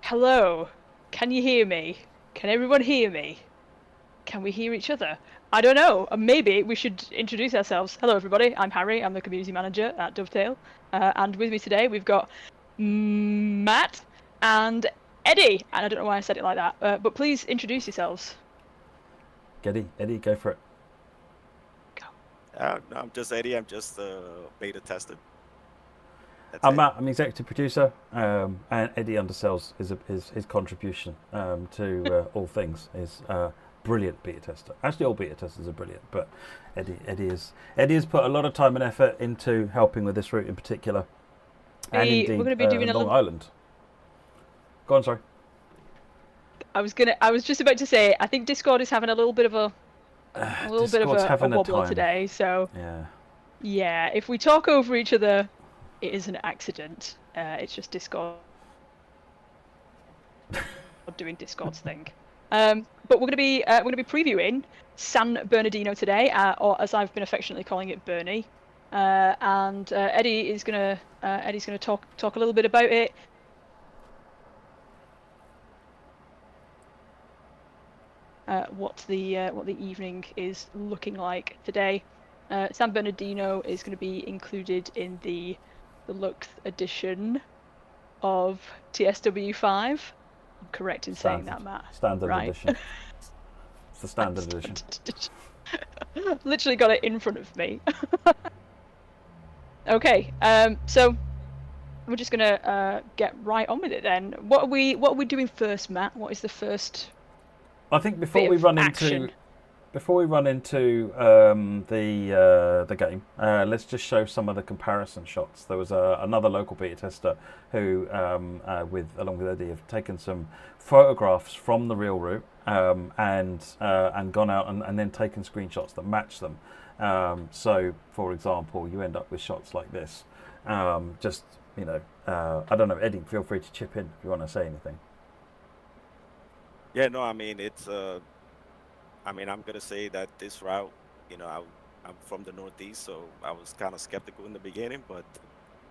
Hello, can you hear me? Can everyone hear me? Can we hear each other? I don't know. Maybe we should introduce ourselves. Hello, everybody. I'm Harry. I'm the community manager at Dovetail. And with me today, we've got Matt and Eddie. And I don't know why I said it like that, but please introduce yourselves. Eddie, go for it. No, I'm just Eddie. I'm just beta tester. That's I'm it. Matt. I'm the executive producer, and Eddie undersells his contribution to all things. Is brilliant beta tester. Actually, all beta testers are brilliant, but Eddie has put a lot of time and effort into helping with this route in particular, and We're going indeed to be doing a Long little. Island. Go on, sorry. I was just about to say. I think Discord is having a little bit of a Discord's having a wobble time. today. So Yeah. yeah, if we talk over each other, it is an accident. It's just Discord doing Discord's thing. But we're gonna be previewing San Bernardino today, or as I've been affectionately calling it, Bernie. And Eddie's gonna talk a little bit about it. What the evening is looking like today. San Bernardino is going to be included in the deluxe edition of TSW5. I'm correct in saying that, Matt. Standard Right. edition. It's the standard edition. Literally got it in front of me. Okay, so we're just gonna get right on with it then. What are we doing first, Matt? What is the first? I think before we run into the game, let's just show some of the comparison shots. There was another local beta tester who, along with Eddie, have taken some photographs from the real route and gone out and then taken screenshots that match them. So, for example, you end up with shots like this. I don't know, Eddie, feel free to chip in if you want to say anything. Yeah, no, I mean it's. I'm gonna say that this route, I'm from the Northeast, so I was kind of skeptical in the beginning, but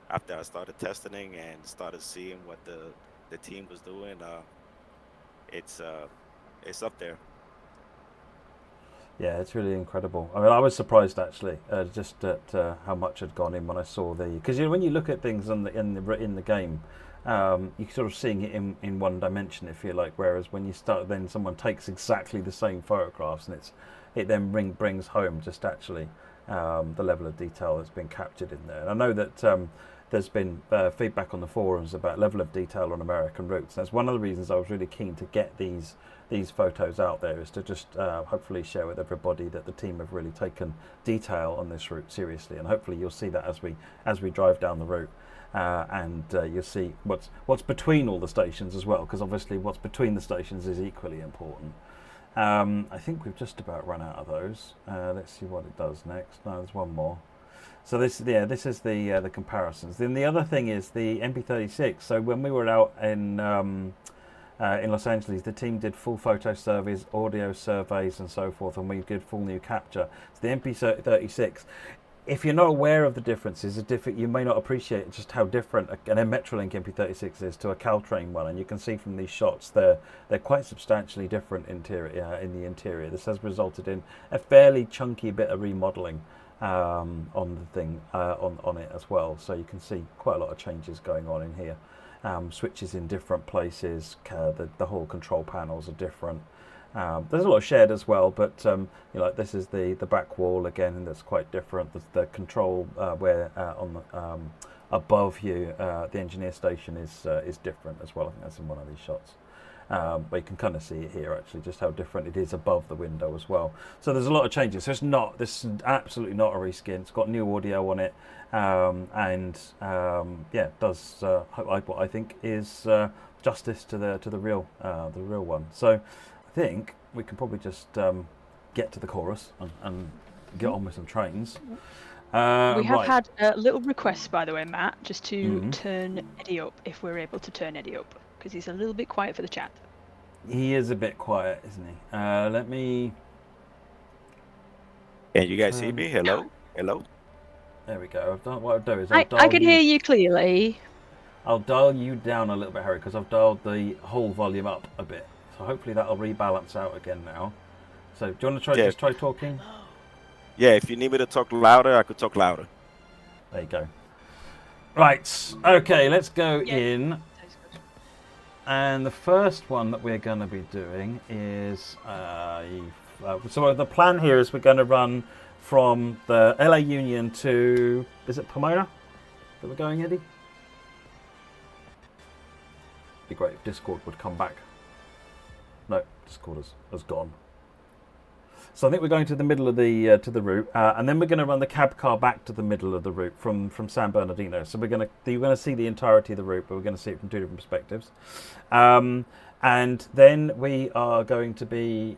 after I started testing and started seeing what the team was doing, it's up there. Yeah, it's really incredible. I mean, I was surprised actually, just at how much had gone in when I saw because when you look at things in the game, you're sort of seeing it in one dimension, if you like. Whereas when you start, then someone takes exactly the same photographs, and it then brings home just actually the level of detail that's been captured in there. And I know that there's been feedback on the forums about level of detail on American routes. That's one of the reasons I was really keen to get these photos out there, is to just hopefully share with everybody that the team have really taken detail on this route seriously, and hopefully you'll see that as we drive down the route. And you'll see what's between all the stations as well, because obviously what's between the stations is equally important. I think we've just about run out of those. Let's see what it does next. No, there's one more. So this is the comparisons. Then the other thing is the MP36. So when we were out in Los Angeles, the team did full photo surveys, audio surveys, and so forth, and we did full new capture. So the MP36. If you're not aware of the differences, you may not appreciate just how different an Metrolink MP36 is to a Caltrain one, and you can see from these shots they're quite substantially different in the interior. This has resulted in a fairly chunky bit of remodeling on the thing on it as well. So you can see quite a lot of changes going on in here. Switches in different places. The whole control panels are different. There's a lot shared as well, but this is the back wall again, and that's quite different. The control where on the above you, the engineer station is different as well. I think that's in one of these shots. But you can kind of see it here actually, just how different it is above the window as well. So there's a lot of changes. So this is absolutely not a reskin. It's got new audio on it, does what I think is justice to the real one. So I think we can probably just get to the chorus and get on with some trains. We have had a little request, by the way, Matt, just to turn Eddie up, if we're able to turn Eddie up, because he's a little bit quiet for the chat. He is a bit quiet, isn't he? Let me... Can you guys see me? Hello? Hello? There we go. What I'll do is I can hear you clearly. I'll dial you down a little bit, Harry, because I've dialed the whole volume up a bit. So hopefully that'll rebalance out again now. So do you want to try just try talking? Yeah, if you need me to talk louder, I could talk louder. There you go. Right. Okay, let's go in. And the first one that we're going to be doing is so the plan here is we're going to run from the LA Union to, is it Pomona that we're going, Eddie? It'd be great if Discord would come back. No, Discord has gone. So I think we're going to the middle of the route, and then we're going to run the cab car back to the middle of the route from San Bernardino. So you're going to see the entirety of the route, but we're going to see it from two different perspectives. And then we are going to be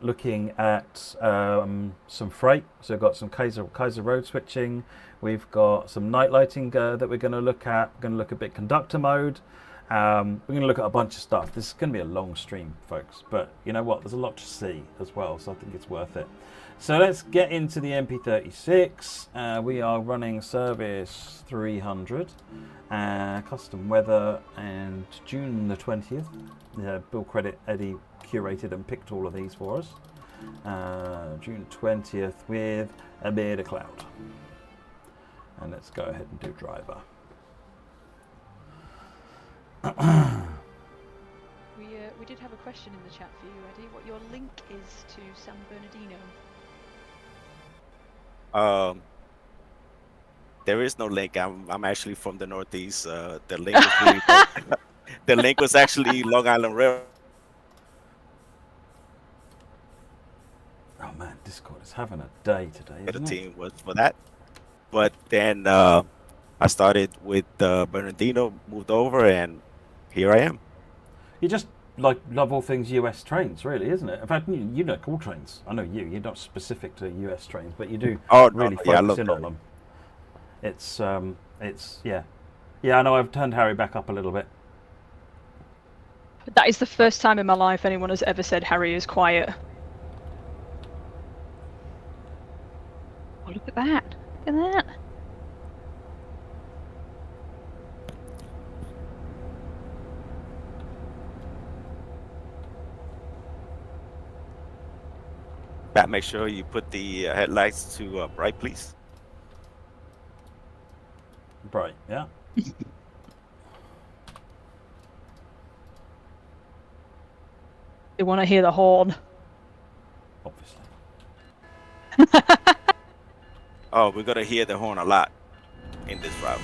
looking at some freight. So we've got some Kaiser road switching. We've got some night lighting that we're going to look at. We're going to look a bit conductor mode. We're going to look at a bunch of stuff. This is going to be a long stream, folks, but you know what? There's a lot to see as well, so I think it's worth it. So let's get into the MP36. We are running service 300, custom weather, and June the 20th. Bill credit Eddie curated and picked all of these for us. June 20th with a bit of cloud. And let's go ahead and do driver. We did have a question in the chat for you, Eddie. What your link is to San Bernardino? There is no link. I'm actually from the Northeast. The link was really the link was actually Long Island Rail. Oh man, Discord is having a day today. The team was for that, but then I started with Bernardino, moved over, and here I am. You just love all things US trains, really, isn't it? In fact, you know all trains. I know you're not specific to US trains, but you do really focus in on them. It's yeah. I know I've turned Harry back up a little bit. That is the first time in my life anyone has ever said Harry is quiet. Oh, look at that. Look at that. Pat, make sure you put the headlights to bright, please. Bright, yeah. They want to hear the horn. Obviously. Oh, we're gonna hear the horn a lot in this route.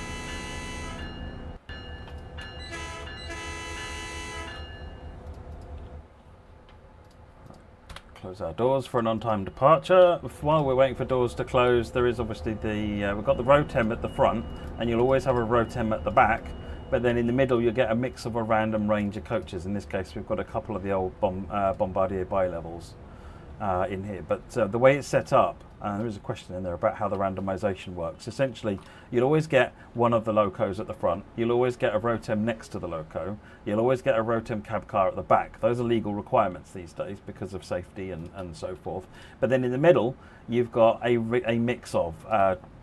Close our doors for an on-time departure. While we're waiting for doors to close, there is obviously we've got the Rotem at the front, and you'll always have a Rotem at the back. But then in the middle, you'll get a mix of a random range of coaches. In this case, we've got a couple of the old Bombardier bi-levels in here. But the way it's set up, there is a question in there about how the randomization works. Essentially, you'll always get one of the locos at the front. You'll always get a Rotem next to the loco. You'll always get a Rotem cab car at the back. Those are legal requirements these days because of safety and so forth. But then in the middle, you've got a mix of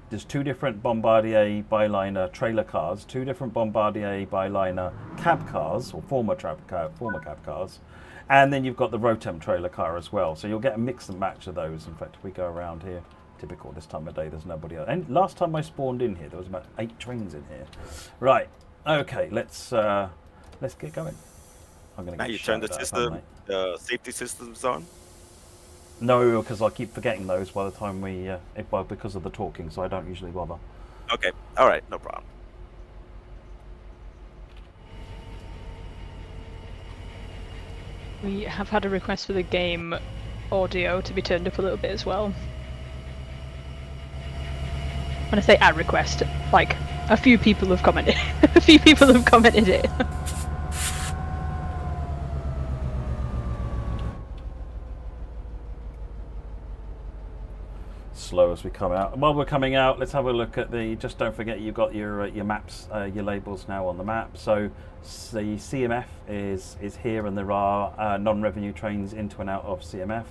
there's two different Bombardier Byliner trailer cars, two different Bombardier Byliner cab cars, or former cab cars, and then you've got the Rotem trailer car as well. So you'll get a mix and match of those. In fact, if we go around here, typical this time of day, there's nobody else. And last time I spawned in here, there was about 8 trains in here. Right, okay, let's get going. I'm gonna now get you turn the shouted at, system, haven't the safety systems on. No, because I keep forgetting those by the time because of the talking, so I don't usually bother. Okay, all right, no problem. We have had a request for the game audio to be turned up a little bit as well. When I say a request, like a few people have commented. A few people have commented it. Slow as we come out. While we're coming out, let's have a look at just don't forget you've got your maps, your labels now on the map. So the CMF is here, and there are non-revenue trains into and out of CMF.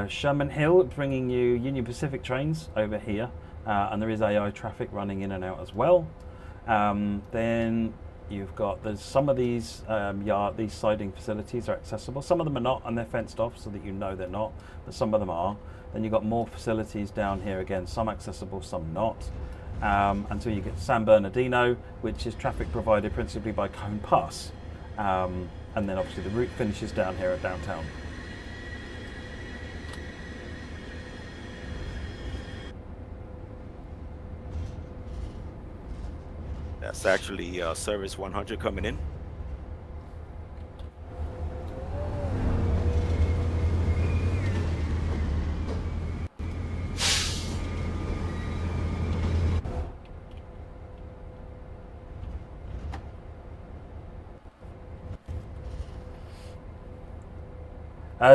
Sherman Hill bringing you Union Pacific trains over here, and there is AI traffic running in and out as well. Then you've got some of these these siding facilities are accessible. Some of them are not, and they're fenced off so that you know they're not, but some of them are. Then you've got more facilities down here again, some accessible, some not. Until you get to San Bernardino, which is traffic provided principally by Cone Pass. And then obviously the route finishes down here at downtown. That's actually service 100 coming in.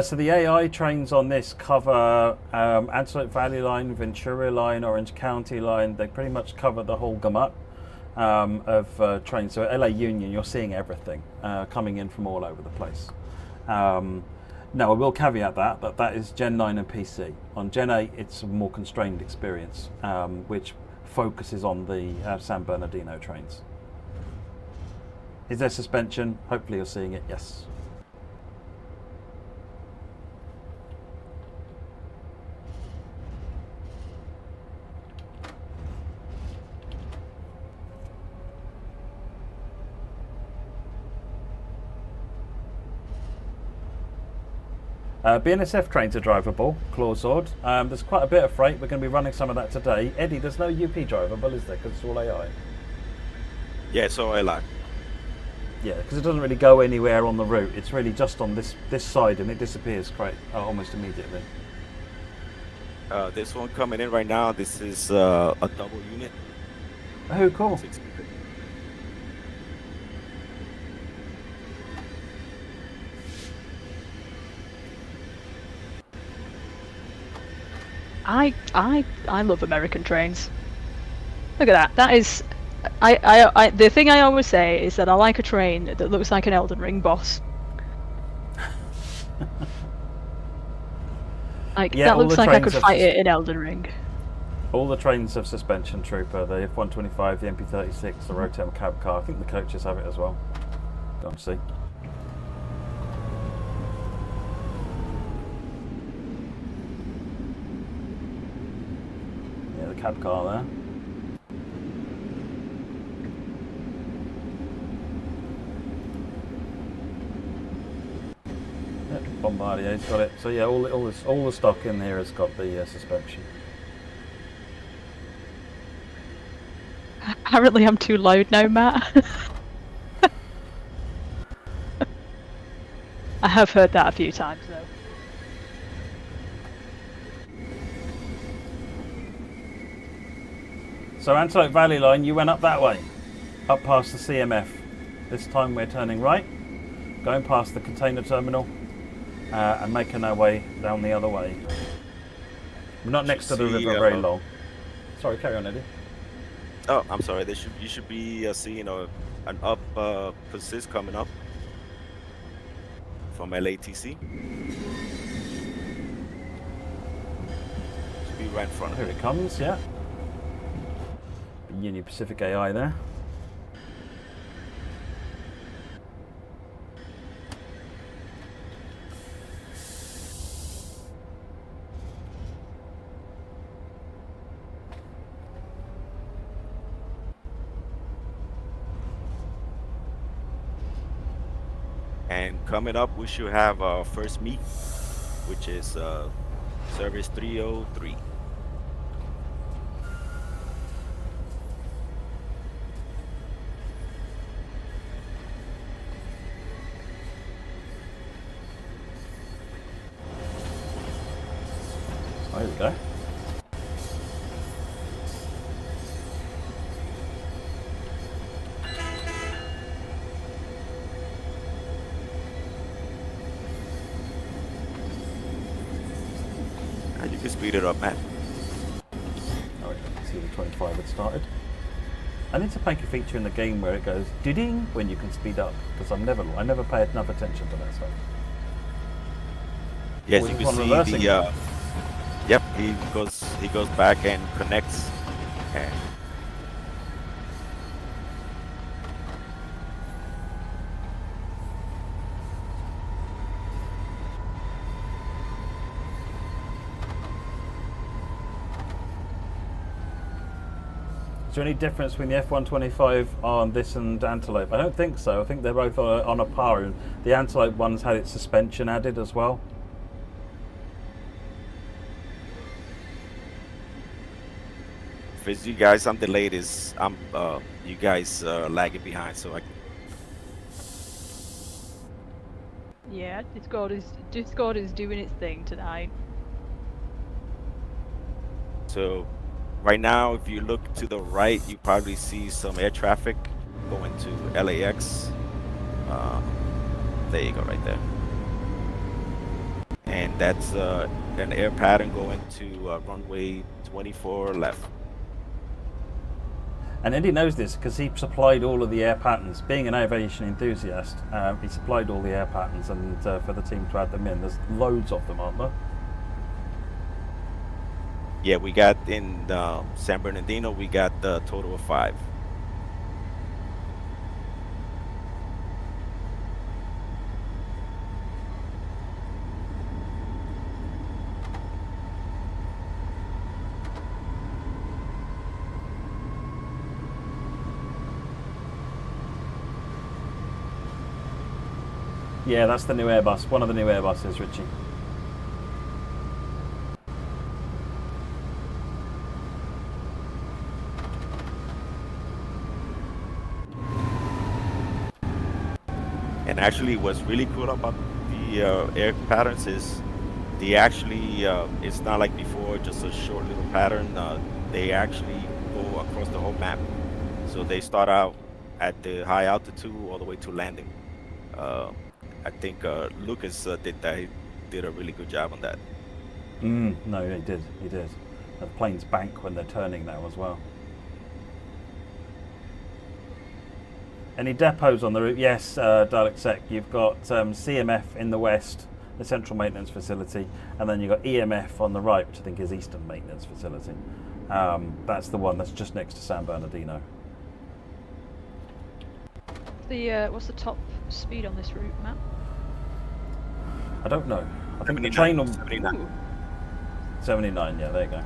So the AI trains on this cover Antelope Valley Line, Ventura Line, Orange County Line. They pretty much cover the whole gamut of trains. So at LA Union, you're seeing everything coming in from all over the place. Now, I will caveat that is Gen 9 and PC. On Gen 8, it's a more constrained experience, which focuses on the San Bernardino trains. Is there suspension? Hopefully you're seeing it, yes. BNSF trains are drivable, Clawzord. There's quite a bit of freight. We're going to be running some of that today. Eddie, there's no UP drivable, is there? Because it's all AI. Yeah, it's all AI. Yeah, because it doesn't really go anywhere on the route. It's really just on this side, and it disappears quite almost immediately. This one coming in right now. This is a double unit. Oh, cool. I love American trains. Look at that. That is, the thing I always say is that I like a train that looks like an Elden Ring boss. Like Yeah, that all looks the like I trains could have fight it in Elden Ring. All the trains have suspension trooper, the F125, the MP36, the Rotem cab car. I think the coaches have it as well. Go and see. Yeah, the cab car there. Yep, Bombardier's got it. So yeah, all the stock in here has got the suspension. Apparently I'm too loud now, Matt. I have heard that a few times though. So Antelope Valley Line, you went up that way, up past the CMF. This time we're turning right, going past the container terminal, and making our way down the other way. We're not next to the river very long. Sorry, carry on, Eddie. Oh, I'm sorry. You should be seeing an up persist coming up from LATC. Should be right in front of Here it comes, yeah. Union Pacific AI there. And coming up, we should have our first meet, which is service 303. Oh, here we go. You can speed it up, Matt. Oh, wait, I can see the 25 had started. I need to make a feature in the game where it goes ding when you can speed up, because I never pay enough attention to that stuff. Yes, Or you is can one see reversing? the. Yep, he goes back and connects, and Is there any difference between the F125 on this and Antelope? I don't think so. I think they're both on a par. And the Antelope one's had its suspension added as well. If it's you guys, I'm delayed. I'm you guys lagging behind, so I. Yeah, Discord is doing its thing tonight. So, right now, if you look to the right, you probably see some air traffic going to LAX. There you go, right there. And that's an air pattern going to runway 24 left. And Eddie knows this because he supplied all of the air patterns. Being an aviation enthusiast, he supplied all the air patterns and for the team to add them in. There's loads of them, aren't there? Yeah, we got in San Bernardino, we got the total of 5. Yeah, that's the new Airbus. One of the new Airbuses, Richie. And actually, what's really cool about the air patterns is they actually, it's not like before, just a short little pattern. They actually go across the whole map. So they start out at the high altitude all the way to landing. I think Lucas did that. He did a really good job on that. No, he did. He did. The planes bank when they're turning now as well. Any depots on the route? Yes, Dialect Sec. You've got CMF in the west, the Central Maintenance Facility, and then you've got EMF on the right, which I think is Eastern Maintenance Facility. That's the one that's just next to San Bernardino. What's the top speed on this route, Matt? I don't know. I think the 79, train will 79. 79. Yeah, there you go.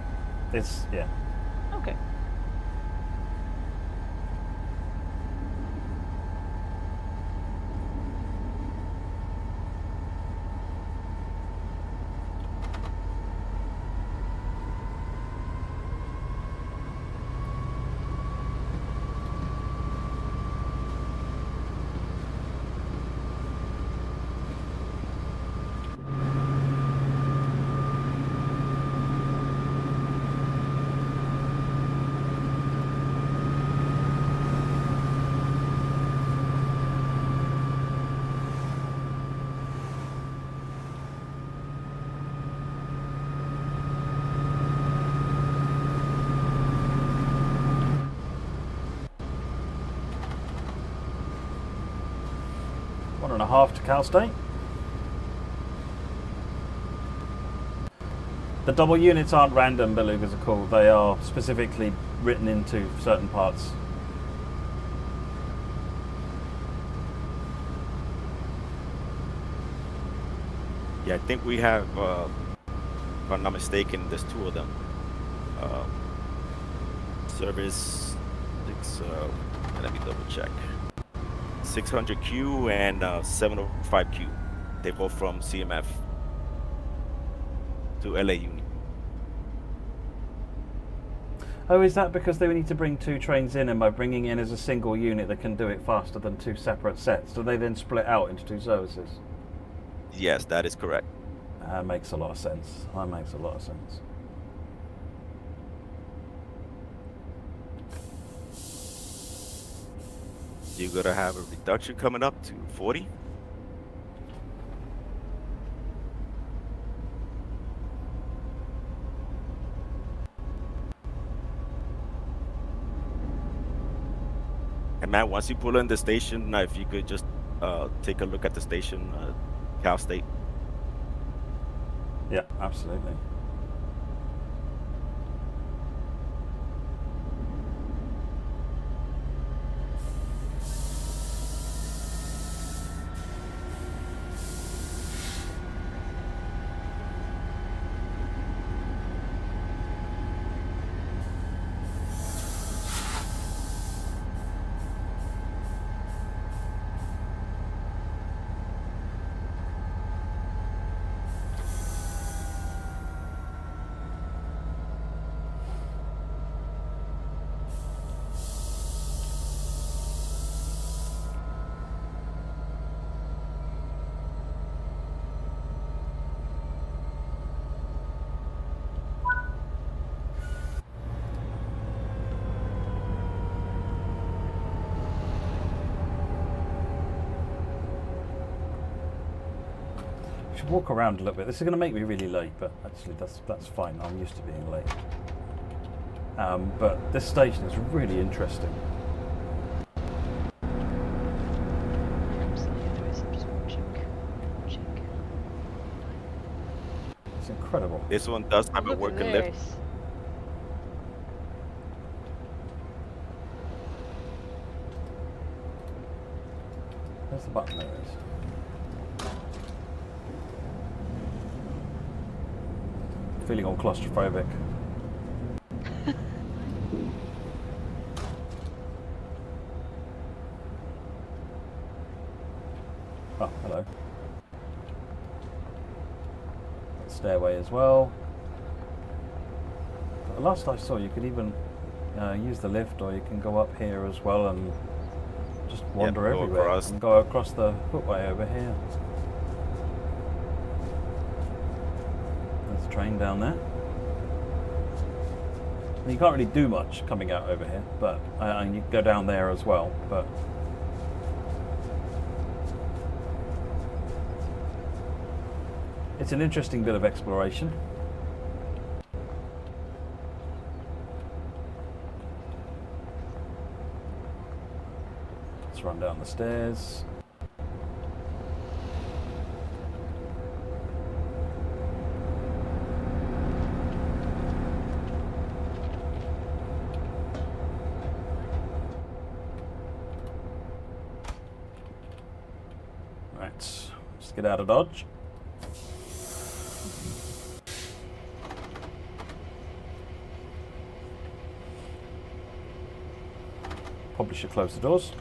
It's yeah. Okay. One and a half to Cal State. The double units aren't random, belugas are called. They are specifically written into certain parts. Yeah, I think we have, if I'm not mistaken, there's 2 of them. Service 6, let me double check. 600Q and 705Q. They both from CMF to LA Uni. Oh, is that because they need to bring 2 trains in, and by bringing in as a single unit they can do it faster than 2 separate sets? Do they then split out into 2 services? Yes, that is correct. That makes a lot of sense. That makes a lot of sense. You're gonna have a reduction coming up to 40. And man, once you pull in the station, if you could just take a look at the station, Cal State. Yeah, absolutely. should walk around a little bit. This is going to make me really late, but actually that's fine. I'm used to being late. But this station is really interesting. It's incredible. This one does have a Look at working lift. this. Where's the button? There it is. Feeling all claustrophobic. Oh, hello. Stairway as well. But the last I saw, you could even use the lift, or you can go up here as well and just wander go everywhere across. and go across the footway over here. There's a train down there. And you can't really do much coming out over here, but and you can go down there as well. But it's an interesting bit of exploration. Let's run down the stairs. Right, let's get out of Dodge. Probably should close the doors.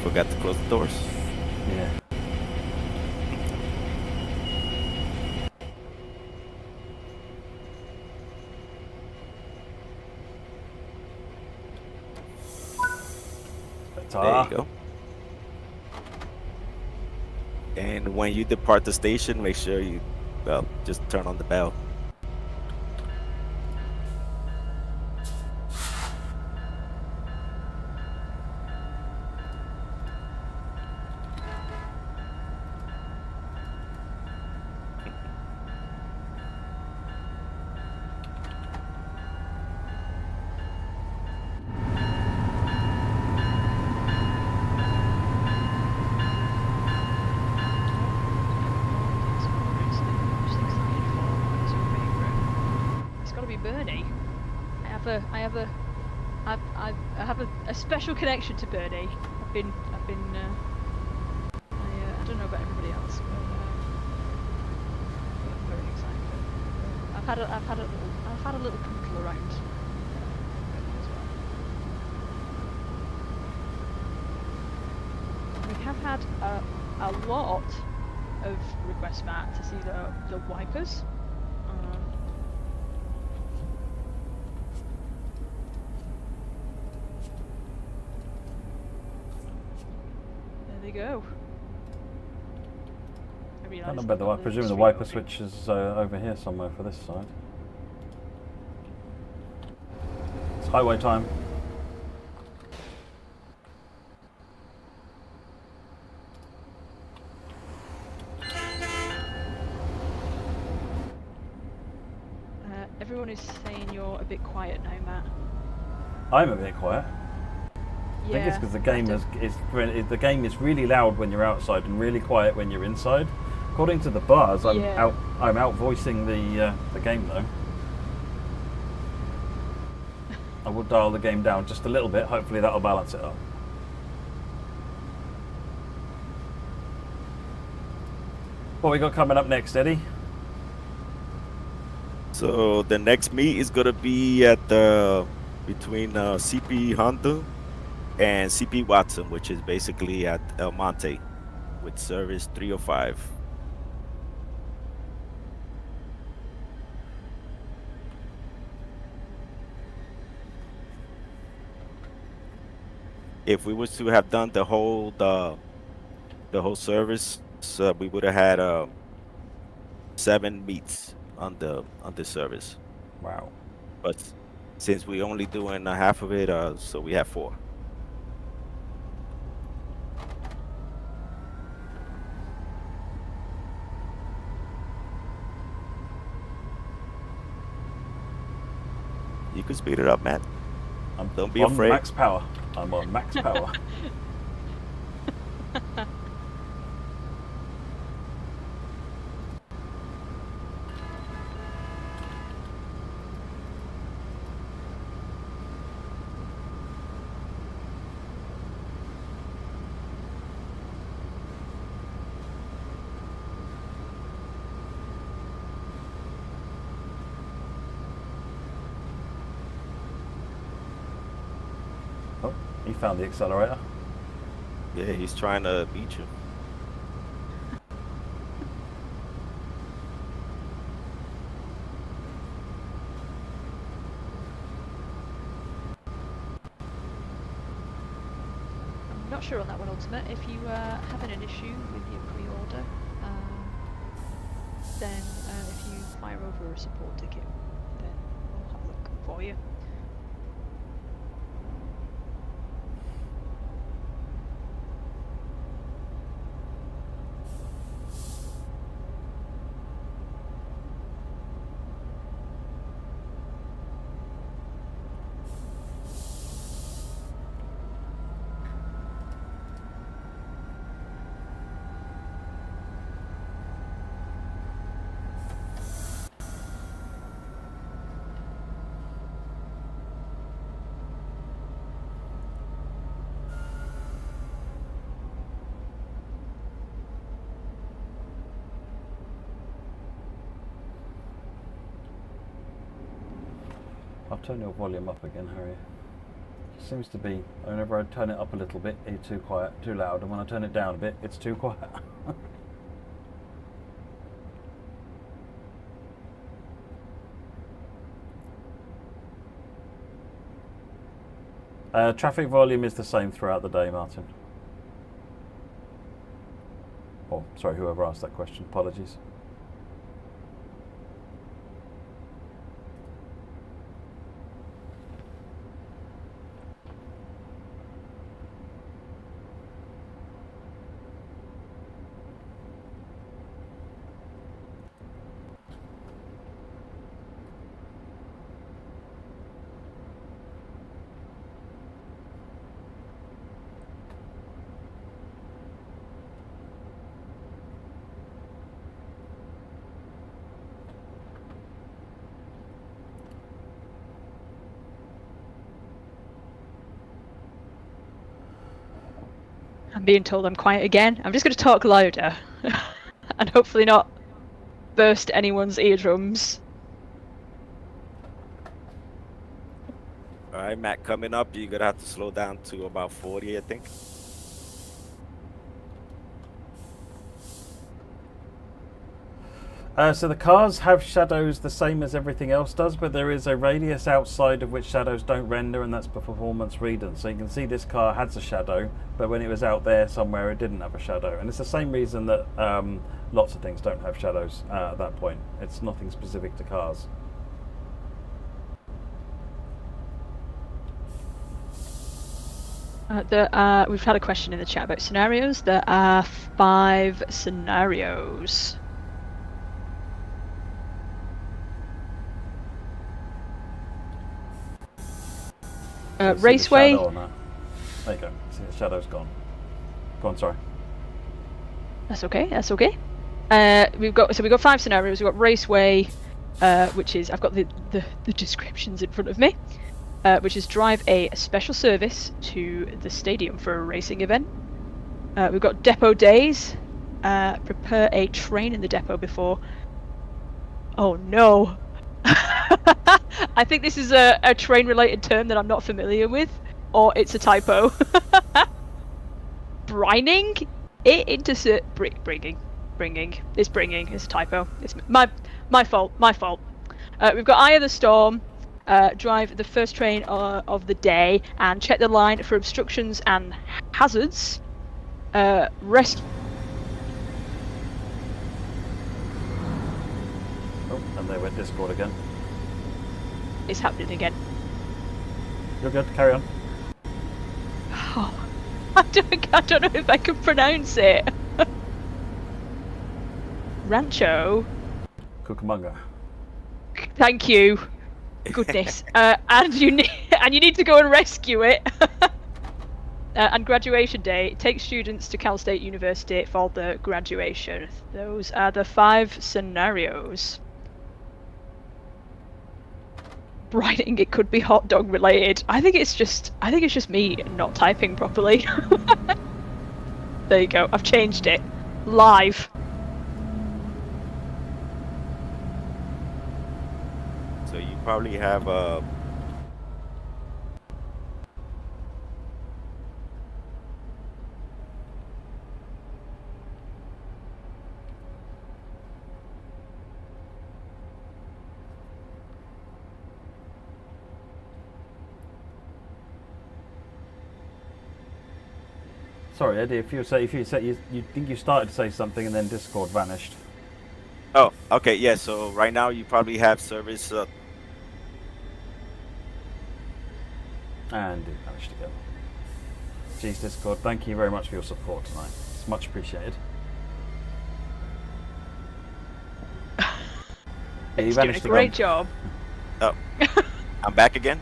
Forgot to close the doors. Yeah. There you go. And when you depart the station, make sure you, well, just turn on the bell. Bernie. I have a special connection to Bernie. I don't know about everybody else, but I'm very excited. I've had a little poodle around Bernie as well. We have had a lot of requests, Matt, to see the wipers. There they go. I don't know, I presume the wiper switch is over here somewhere for this side. It's highway time. Everyone is saying you're a bit quiet now, Matt. I'm a bit quiet. Yeah, I think it's because the game is really loud when you're outside and really quiet when you're inside. According to the bars, I'm out voicing the game though. I will dial the game down just a little bit. Hopefully that'll balance it up. What we got coming up next, Eddie? So the next meet is gonna be at between CP Honda and CP Watson, which is basically at El Monte with service 305. If we was to have done the whole service So we would have had 7 meets on the service. Wow. But since we only doing half of it, so we have 4. You can speed it up, man. Don't be on afraid. Max power. I'm on max power. Oh, he found the accelerator. Yeah, he's trying to beat you. I'm not sure on that one, Ultimate. If you are having an issue with your pre-order, then if you fire over a support ticket, then we'll have a look for you. I'll turn your volume up again, Harry. It seems to be, whenever I turn it up a little bit, it's too quiet, too loud, and when I turn it down a bit, it's too quiet. Traffic volume is the same throughout the day, Martin. Oh, sorry, whoever asked that question, apologies. I'm being told I'm quiet again. I'm just going to talk louder and hopefully not burst anyone's eardrums. All right, Matt, coming up, you're gonna have to slow down to about 40, I think. So the cars have shadows the same as everything else does, but there is a radius outside of which shadows don't render, and that's for performance reasons. So you can see this car has a shadow, but when it was out there somewhere it didn't have a shadow. And it's the same reason that lots of things don't have shadows at that point. It's nothing specific to cars. We've had a question in the chat about scenarios. There are 5 scenarios. Raceway. There you go. See, the shadow's gone. Go on, sorry. That's okay. That's okay. We've got 5 scenarios. We've got Raceway, which is I've got the descriptions in front of me, which is drive a special service to the stadium for a racing event. We've got Depot Days, prepare a train in the depot before. Oh no. I think this is a train-related term that I'm not familiar with, or it's a typo. Brining it into bringing. It's bringing. It's a typo. It's my fault. My fault. We've got Eye of the Storm. Drive the first train of the day and check the line for obstructions and hazards. And they went Discord again. It's happening again. You're good. Carry on. Oh, I don't know if I can pronounce it. Rancho. Cucamonga. Thank you. Goodness. And you need to go and rescue it. And graduation day. Take students to Cal State University for the graduation. Those are the 5 scenarios. Writing, it could be hot dog related. I think it's just me not typing properly. There you go. I've changed it. Live. So you probably have Sorry, Eddie. If you think you started to say something and then Discord vanished. Oh, okay, yeah. So right now you probably have service. And it managed to go. Jeez, Discord, thank you very much for your support tonight. It's much appreciated. Yeah, It's doing a great job. Oh, I'm back again.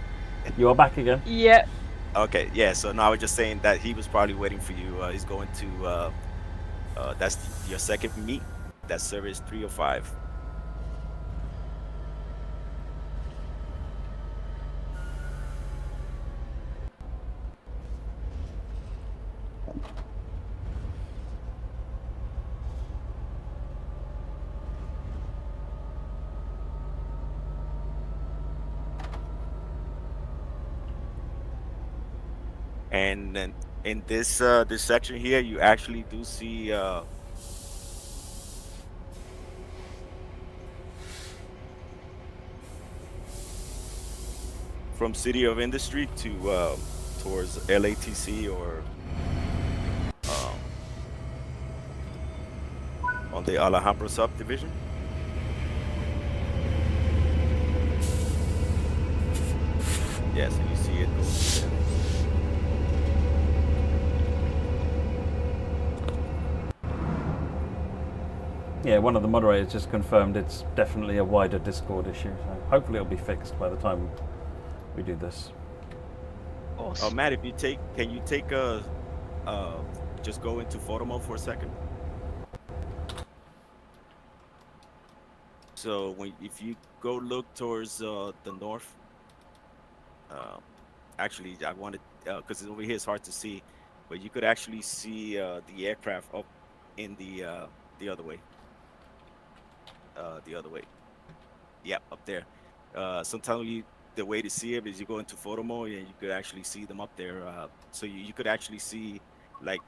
You are back again. Yeah. Okay, yeah. So now I was just saying that he was probably waiting for you. He's going to. That's your second meet. That's service 305. And then in this this section here, you actually do see from City of Industry to towards LATC or on the Alhambra subdivision. Yeah, so you see it going through there. Yeah, one of the moderators just confirmed it's definitely a wider Discord issue. So hopefully it'll be fixed by the time we do this. Awesome. Oh, Matt, if you can you take just go into photo mode for a second? So if you go look towards the north, actually I wanted because over here it's hard to see, but you could actually see the aircraft up in the other way. The other way. Yep, up there. Sometimes the way to see it is you go into photo mode and you could actually see them up there. So you could actually see like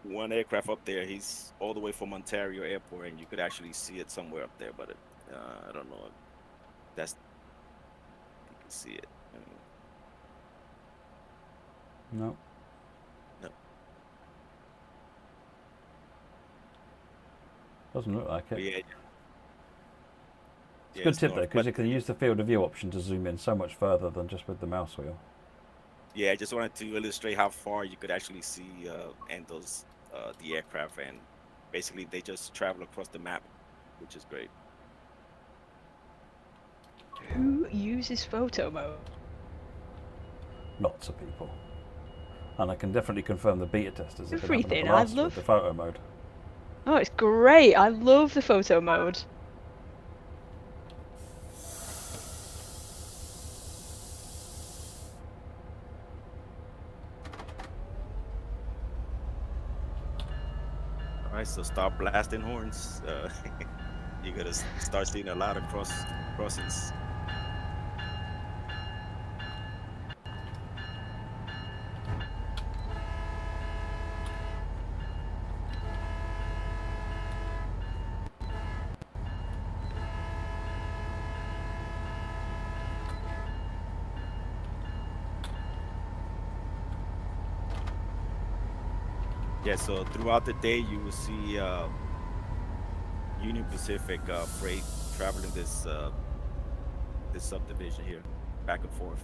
one aircraft up there. He's all the way from Ontario Airport, and you could actually see it somewhere up there. But I don't know. That's you can see it. No. No. Doesn't look like it. But yeah. It's a good tip though, because you can use the field of view option to zoom in so much further than just with the mouse wheel. Yeah, I just wanted to illustrate how far you could actually see and those the aircraft, and basically they just travel across the map, which is great. Who uses photo mode? Lots of people. And I can definitely confirm the beta testers have been having a Everything, I blast with love- the photo mode. Oh, it's great. I love the photo mode. All right, so start blasting horns. You're gonna start seeing a lot of crossings. Yeah, so throughout the day you will see Union Pacific traveling this subdivision here, back and forth.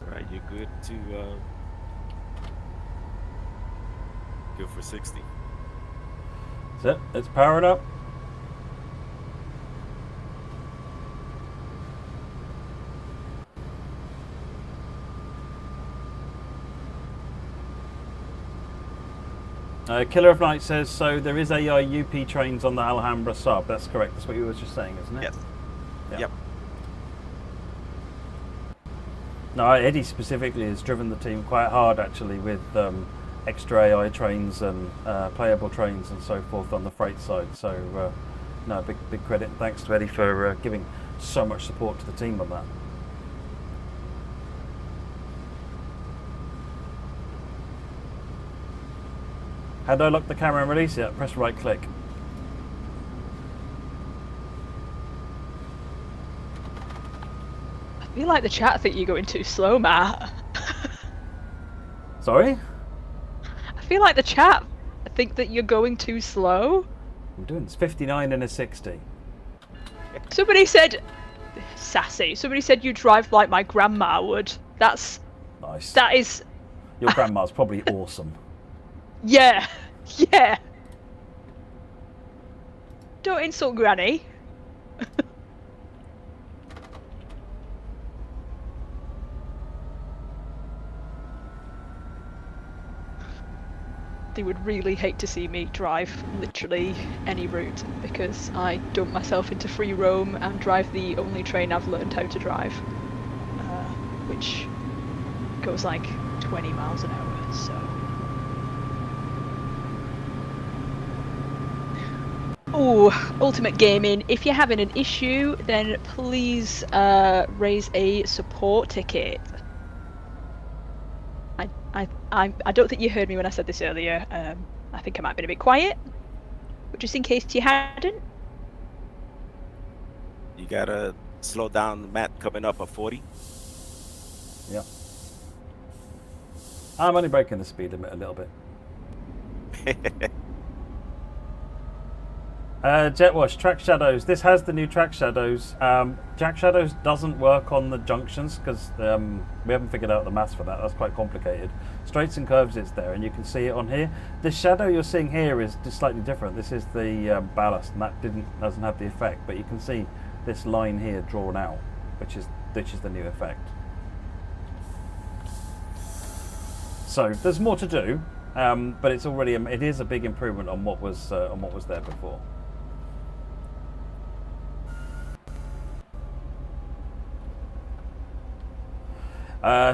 All right, you're good to go for 60. That's it. Let's power it up. Killer of Night says, so there is AI UP trains on the Alhambra sub. That's correct. That's what you were just saying, isn't it? Yes. Yeah. Yep. No, Eddie specifically has driven the team quite hard actually with extra AI trains and playable trains and so forth on the freight side. So, no, big credit and thanks to Eddie for giving so much support to the team on that. How do I lock the camera and release it? Press right click. I feel like the chat think you're going too slow, Matt. Sorry? I feel like the chat think that you're going too slow. I'm doing it's 59 and a 60. Somebody said, sassy. Somebody said you drive like my grandma would. Nice. That is. Your grandma's probably awesome. Yeah, yeah. Don't insult Granny. They would really hate to see me drive literally any route because I dump myself into free roam and drive the only train I've learned how to drive, which goes like 20 miles an hour, so. Oh, Ultimate Gaming, if you're having an issue, then please raise a support ticket. I don't think you heard me when I said this earlier. I think I might have been a bit quiet, but just in case you hadn't. You gotta slow down, Matt, coming up at 40. Yeah. I'm only breaking the speed limit a little bit. Jetwash, track shadows. This has the new track shadows. Track shadows doesn't work on the junctions because we haven't figured out the maths for that. That's quite complicated. Straights and curves, it's there, and you can see it on here. The shadow you're seeing here is just slightly different. This is the ballast, and that doesn't have the effect. But you can see this line here drawn out, which is the new effect. So there's more to do, but it's already it is a big improvement on what was there before.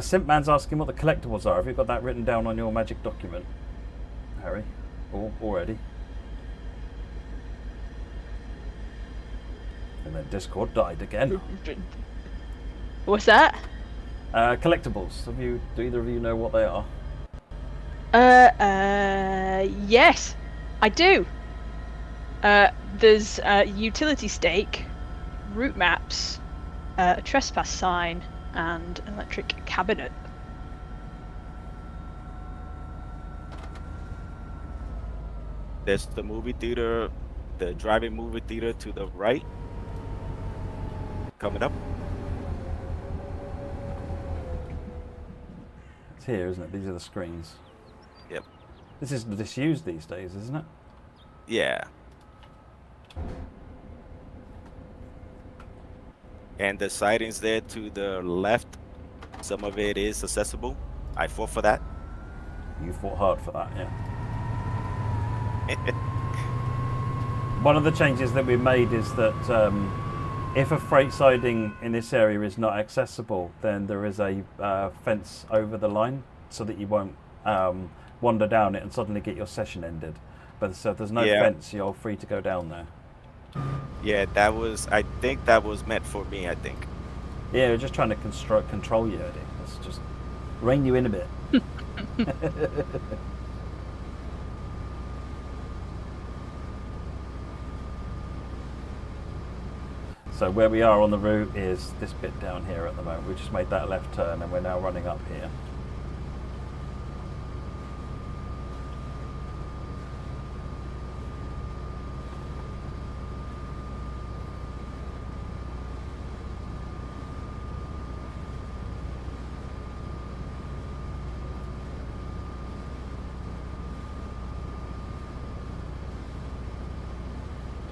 Simpman's asking what the collectibles are. Have you got that written down on your magic document, Harry? Or already? And then Discord died again. What's that? Collectibles. Do either of you know what they are? Yes, I do. There's utility stake, route maps, a trespass sign, and an electric cabinet. There's the movie theater, the driving movie theater to the right. Coming up. It's here, isn't it? These are the screens. Yep. This is disused these days, isn't it? Yeah. And the sightings there to the left, some of it is accessible. I fought for that. You fought hard for that, yeah. One of the changes that we made is that If a freight siding in this area is not accessible, then there is a fence over the line so that you won't wander down it and suddenly get your session ended. But so if there's no Yeah. fence, you're free to go down there. Yeah, I think that was meant for me, I think. Yeah, we're just trying to control you, Eddie. Let's just rein you in a bit. So where we are on the route is this bit down here at the moment. We just made that left turn and we're now running up here.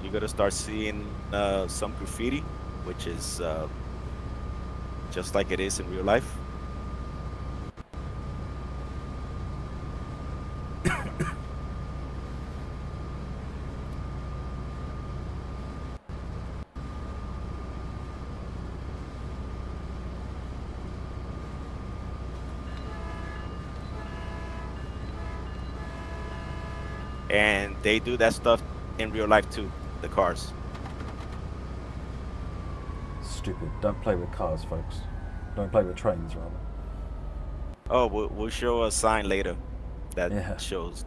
You're gonna start seeing some graffiti, which is just like it is in real life. And they do that stuff in real life too, the cars. Stupid. Don't play with cars, folks. Don't play with trains, rather. Oh, we'll show a sign later that Yeah. shows.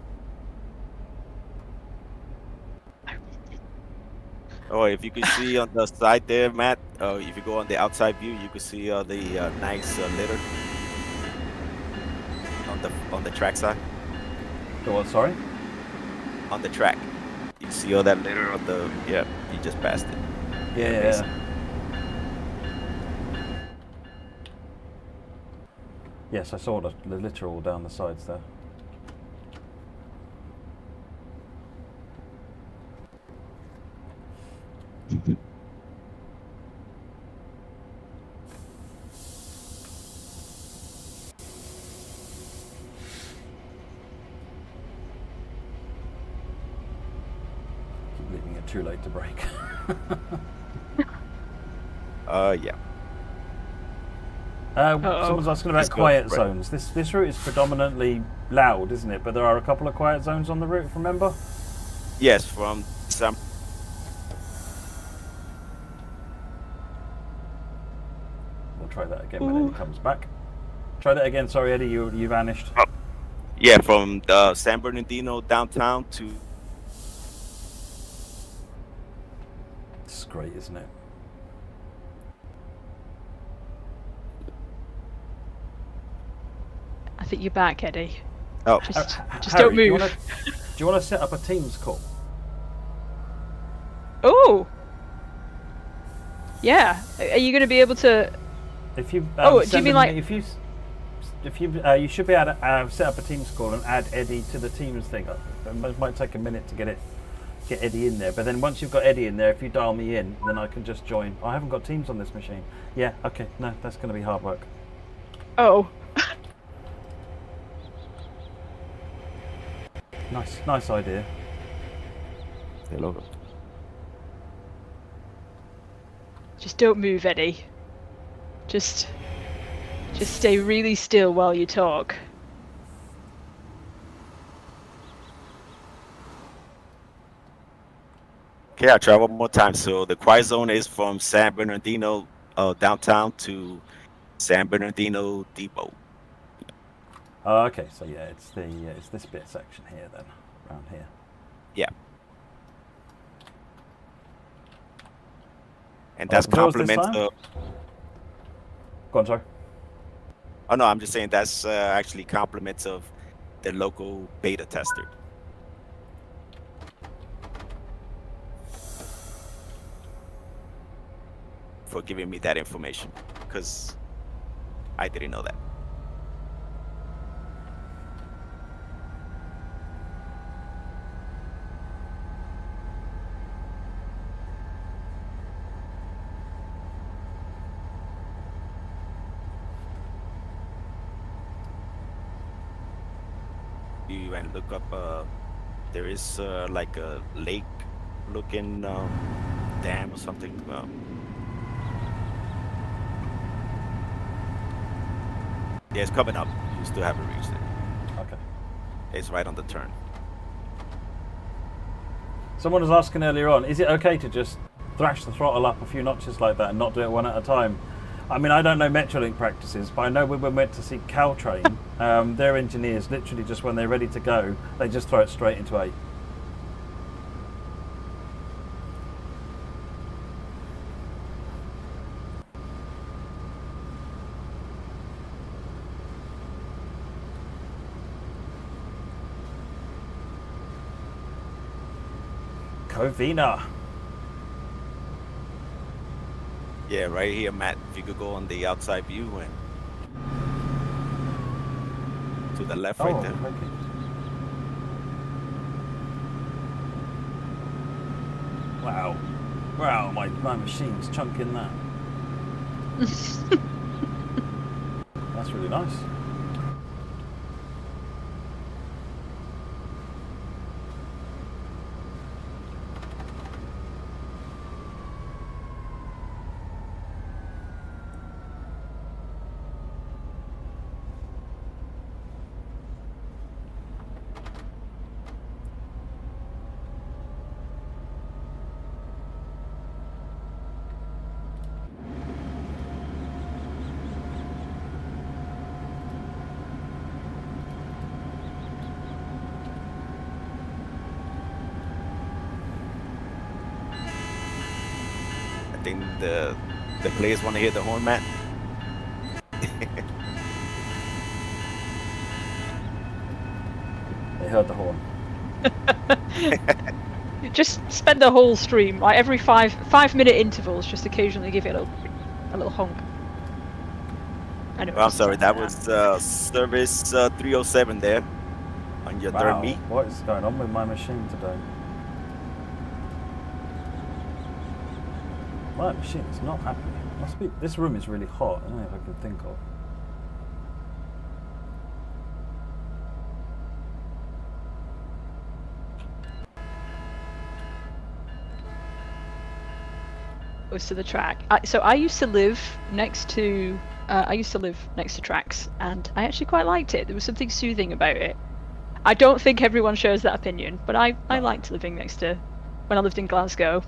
Oh, if you can see on the side there, Matt, if you go on the outside view, you can see the nice litter on the track side. Go on, sorry? On the track, you see all that litter on the, yeah, you just passed it. Yeah. Yes, I saw the litter all down the sides there. Keep leaving it too late to brake. Yeah. Someone's asking about Let's go quiet for it. zones. This route is predominantly loud, isn't it? But there are a couple of quiet zones on the route, remember? Yes, from some. We'll try that again when Eddie comes back. Try that again. Sorry, Eddie, you vanished. Yeah, from the San Bernardino downtown to. This is great, isn't it? I think you're back, Eddie. Oh, Just Harry, don't move. Do you want to set up a Teams call? Oh! Yeah. Are you going to be able to... If you do you send mean them- like- if you you should be able to set up a Teams call and add Eddie to the Teams thing. It might take a minute to get Eddie in there, but then once you've got Eddie in there, if you dial me in, then I can just join. I haven't got Teams on this machine. Yeah, okay, no, that's going to be hard work. Oh. Nice idea. hello. Just don't move, Eddie. Just stay really still while you talk. Okay, I'll try one more time. So the quiet zone is from San Bernardino downtown to San Bernardino Depot. Oh, okay, so yeah, it's this bit section here then, around here. Yeah. And that's Yours this compliments time? of. Go on, sorry. Oh no, I'm just saying that's actually compliments of the local beta tester. For giving me that information, because I didn't know that. You went look up. There is like a lake-looking dam or something. Yeah, it's coming up. You still haven't reached it. Okay. It's right on the turn. Someone was asking earlier on, is it okay to just thrash the throttle up a few notches like that and not do it one at a time? I mean, I don't know Metrolink practices, but I know when we went to see Caltrain, their engineers literally just when they're ready to go, they just throw it straight into 8. Covina. Yeah, right here, Matt. If you could go on the outside view and to the left right there. Okay. Wow. Wow, my machine's chunking that. That's really nice. I think the players want to hear the horn, Matt. They heard the horn. Just spend the whole stream, like every 5-minute intervals, just occasionally give it a little honk. I know. Oh, I'm sorry, that was service 307 there on your third meet. What is going on with my machine today? My machine is not happy. Must be. This room is really hot. I don't know if I can think of. Goes to the track. So I used to live next to. I used to live next to tracks, and I actually quite liked it. There was something soothing about it. I don't think everyone shares that opinion, but I liked living next to. When I lived in Glasgow.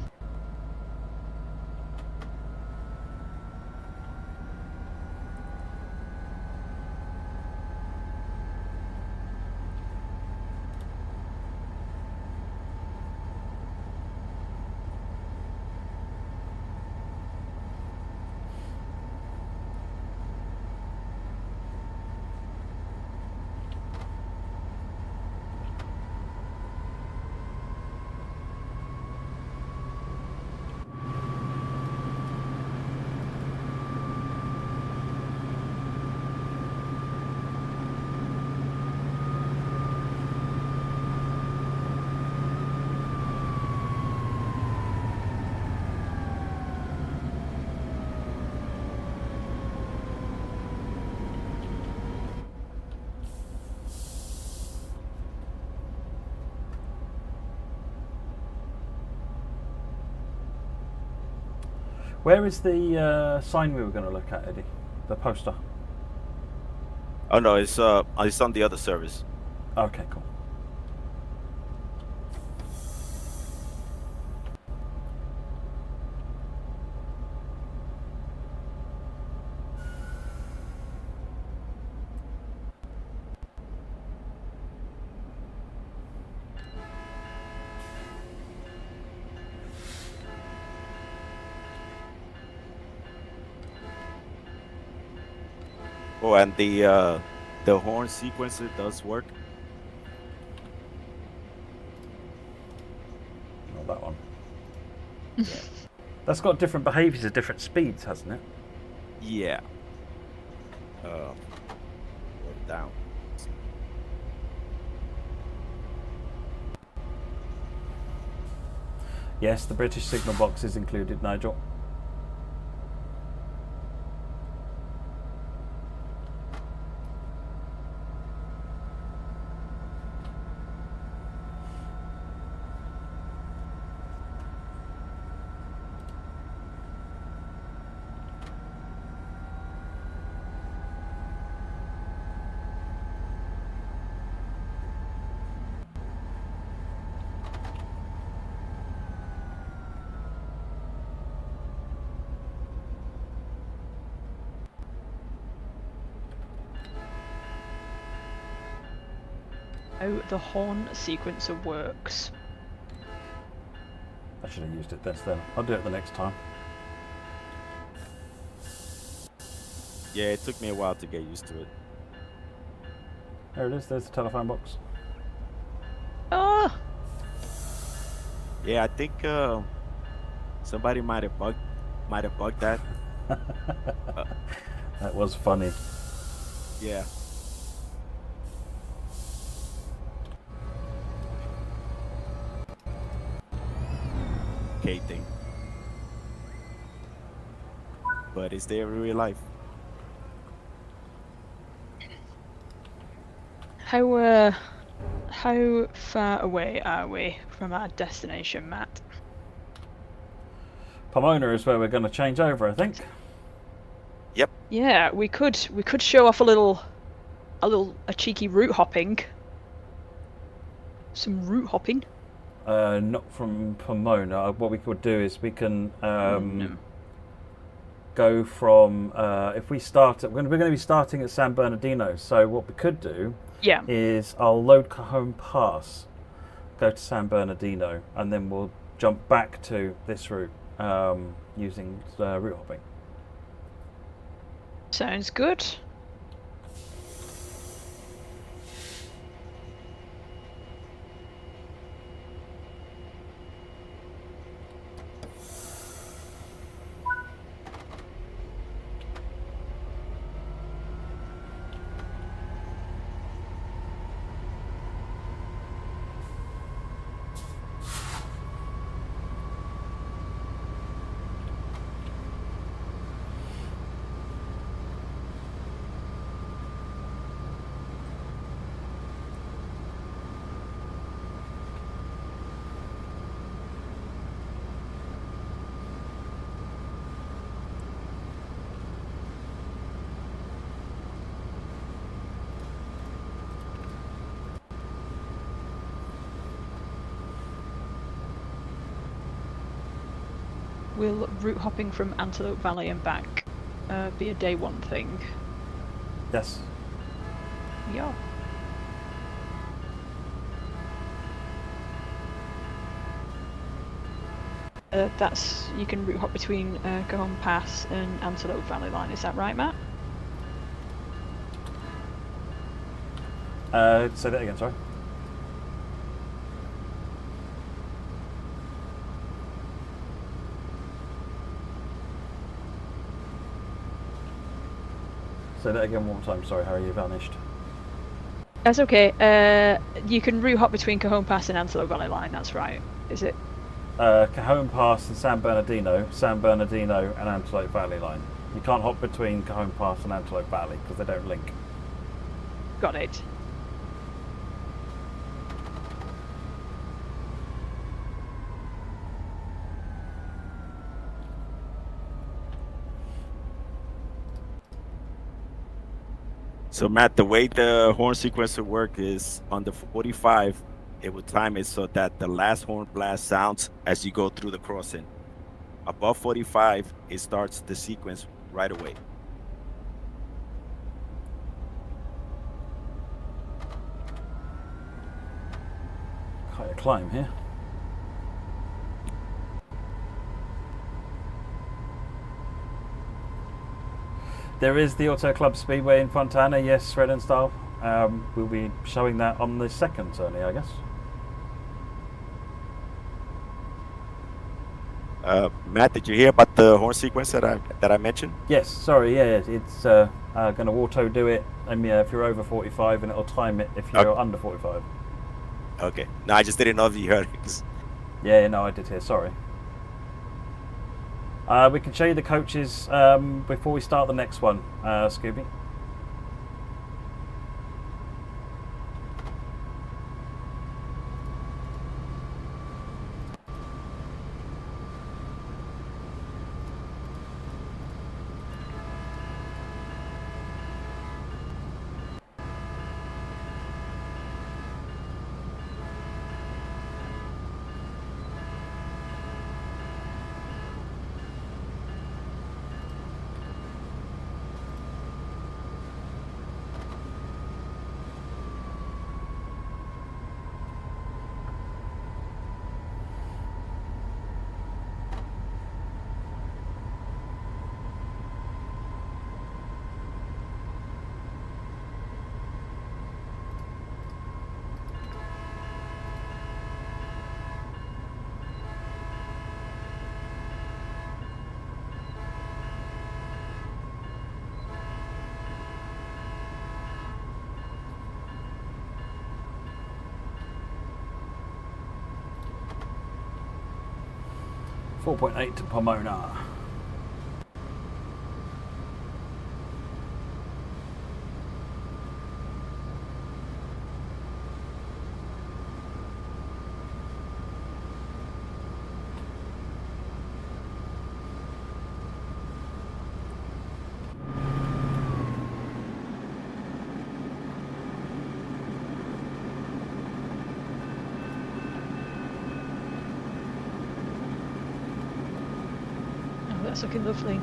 Where is the sign we were going to look at, Eddie? The poster. Oh no, it's on the other service. Okay, cool. Oh, and the horn sequencer does work. Not that one. Yeah. That's got different behaviours at different speeds, hasn't it? Yeah. Wrote it down. Yes, the British signal box is included, Nigel. how the horn sequencer works. I should have used it this then. I'll do it the next time. Yeah, it took me a while to get used to it. There it is. There's the telephone box. Ah! Yeah, I think somebody might have bugged that. That was funny. Yeah. Thing. But it's there in real life. How far away are we from our destination, Matt? Pomona is where we're going to change over, I think. Yep. Yeah, we could show off a cheeky route hopping. Some route hopping. Not from Pomona. What we could do is we can go from if we start at, we're going to be starting at San Bernardino. So what we could do is I'll load Cajon Pass, go to San Bernardino, and then we'll jump back to this route using route hopping. Sounds good. Will route hopping from Antelope Valley and back be a day one thing? Yes. Yeah. That's, you can route hop between Cajon Pass and Antelope Valley Line, is that right, Matt? Say that again, sorry. Say that again one more time. Sorry, Harry, you vanished. That's okay. You can route hop between Cajon Pass and Antelope Valley Line, that's right, is it? Cajon Pass and San Bernardino and Antelope Valley Line. You can't hop between Cajon Pass and Antelope Valley because they don't link. Got it. So Matt, the way the horn sequencer work is on the 45, it will time it so that the last horn blast sounds as you go through the crossing. Above 45, it starts the sequence right away. Quite a climb here. There is the Auto Club Speedway in Fontana, yes, Red and Style. We'll be showing that on the second, certainly, I guess. Matt, did you hear about the horn sequence that I mentioned? Yes, sorry, yeah, it's going to auto do it. If you're over 45, and it'll time it if you're under 45. Okay. No, I just didn't know if you heard it. Yeah, no, I did hear. Sorry. We can show you the coaches before we start the next one, Scooby. 4.8 to Pomona. That's looking lovely.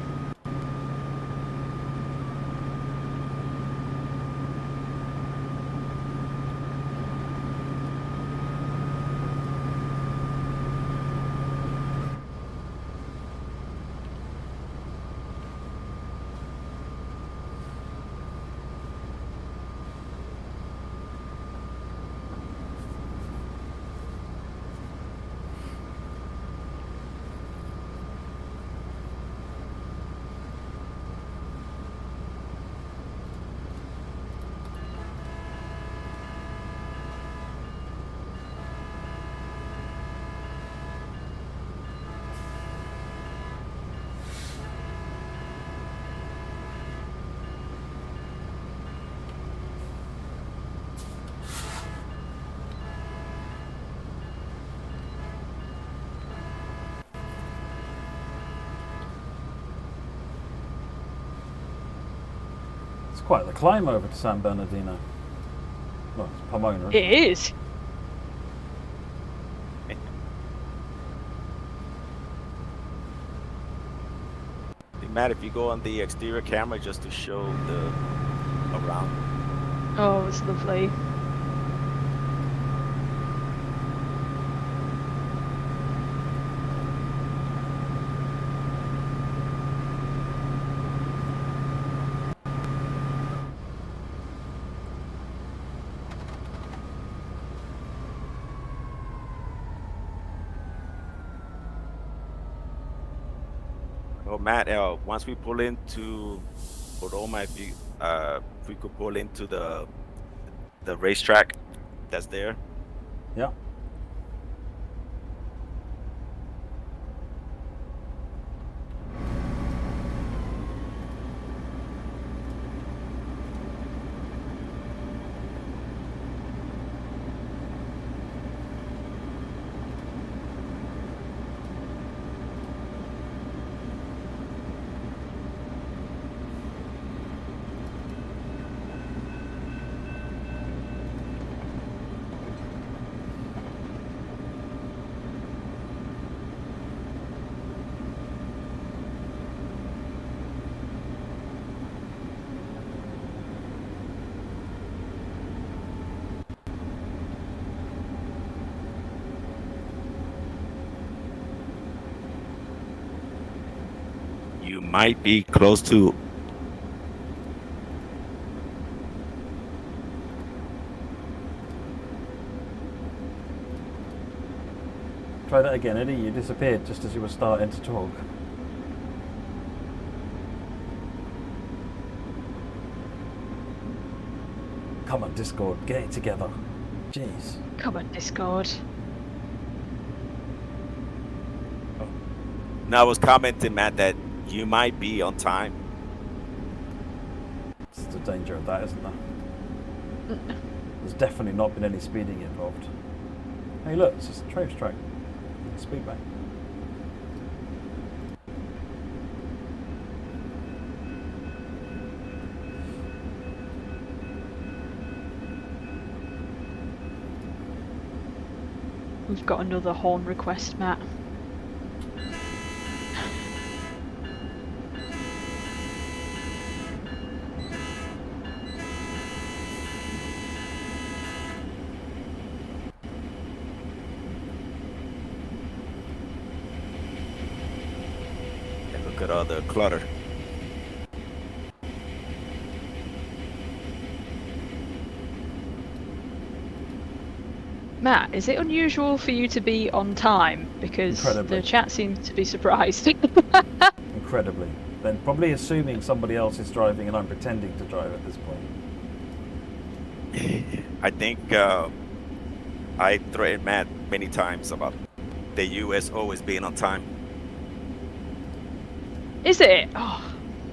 It's quite the climb over to San Bernardino. Well, it's Pomona. Isn't It is. Matt, if you go on the exterior camera just to show the around. Oh, it's lovely. Oh, Matt, once we pull into Pomona, if we could pull into the racetrack that's there. Yeah. You might be close to. Try that again, Eddie. You disappeared just as you were starting to talk. Come on, Discord, get it together. Jeez. Come on, Discord. No, I was commenting, Matt, that you might be on time. It's the danger of that, isn't there? There's definitely not been any speeding involved. Hey, look, it's just a trace track. Speed back. We've got another horn request, Matt. And look at all the clutter. Matt, is it unusual for you to be on time? Because Incredibly. the chat seems to be surprised. Incredibly. Then probably assuming somebody else is driving and I'm pretending to drive at this point. I think I threatened Matt many times about the US always being on time. Is it? Oh,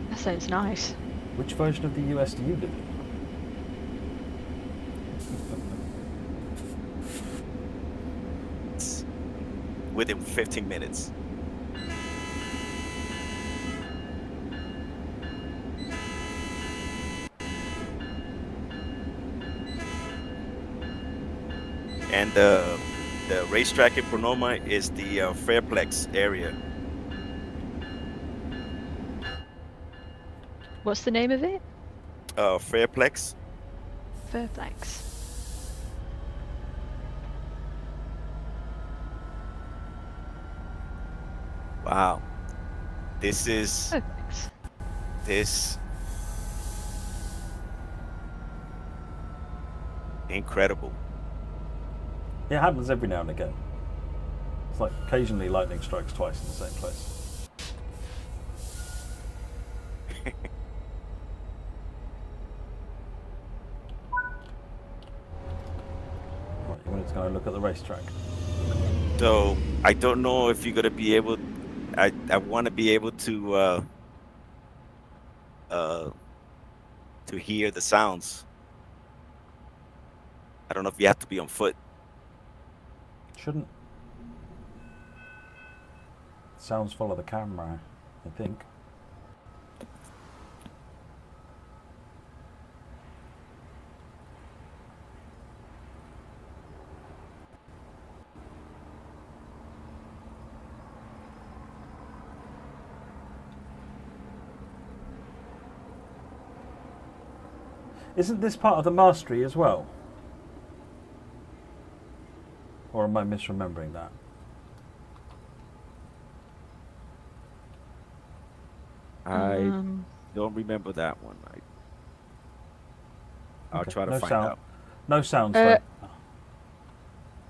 that sounds nice. Which version of the US do you live in? It's within 15 minutes. And the racetrack in Pomona is the Fairplex area. What's the name of it? Fairplex. Fairplex. Wow. This is Fairplex. this incredible. It happens every now and again. It's like occasionally lightning strikes twice in the same place. Right, you wanted to go and look at the racetrack. So I don't know if you're gonna be able. I want to be able to hear the sounds. I don't know if you have to be on foot. Shouldn't. Sounds follow the camera, I think. Isn't this part of the mastery as well? Or am I misremembering that? I don't remember that one. I'll Okay, try to no find sound. out. No sounds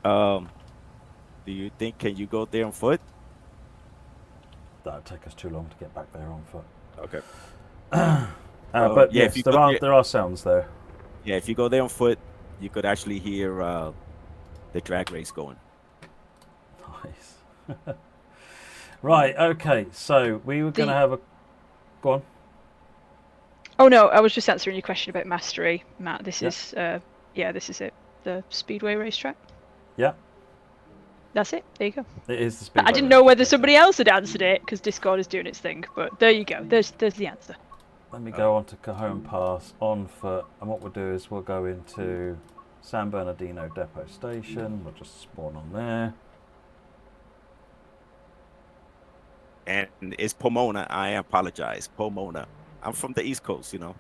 though. Do you think can you go there on foot? That would take us too long to get back there on foot. Okay. But yeah, yes, if you there go are there- there are sounds there. Yeah, if you go there on foot, you could actually hear the drag race going. Nice. Right. Okay. So we were going to have a. Go on. Oh no, I was just answering your question about mastery, Matt. This Yeah. is this is it. The Speedway racetrack. Yeah. That's it. There you go. It is the speed. I didn't know whether somebody else had answered it because Discord is doing its thing, but there you go. There's the answer. Let me go on to Cajon Pass on foot, and what we'll do is we'll go into San Bernardino Depot Station. We'll just spawn on there. And it's Pomona. I apologize. Pomona. I'm from the East Coast, you know.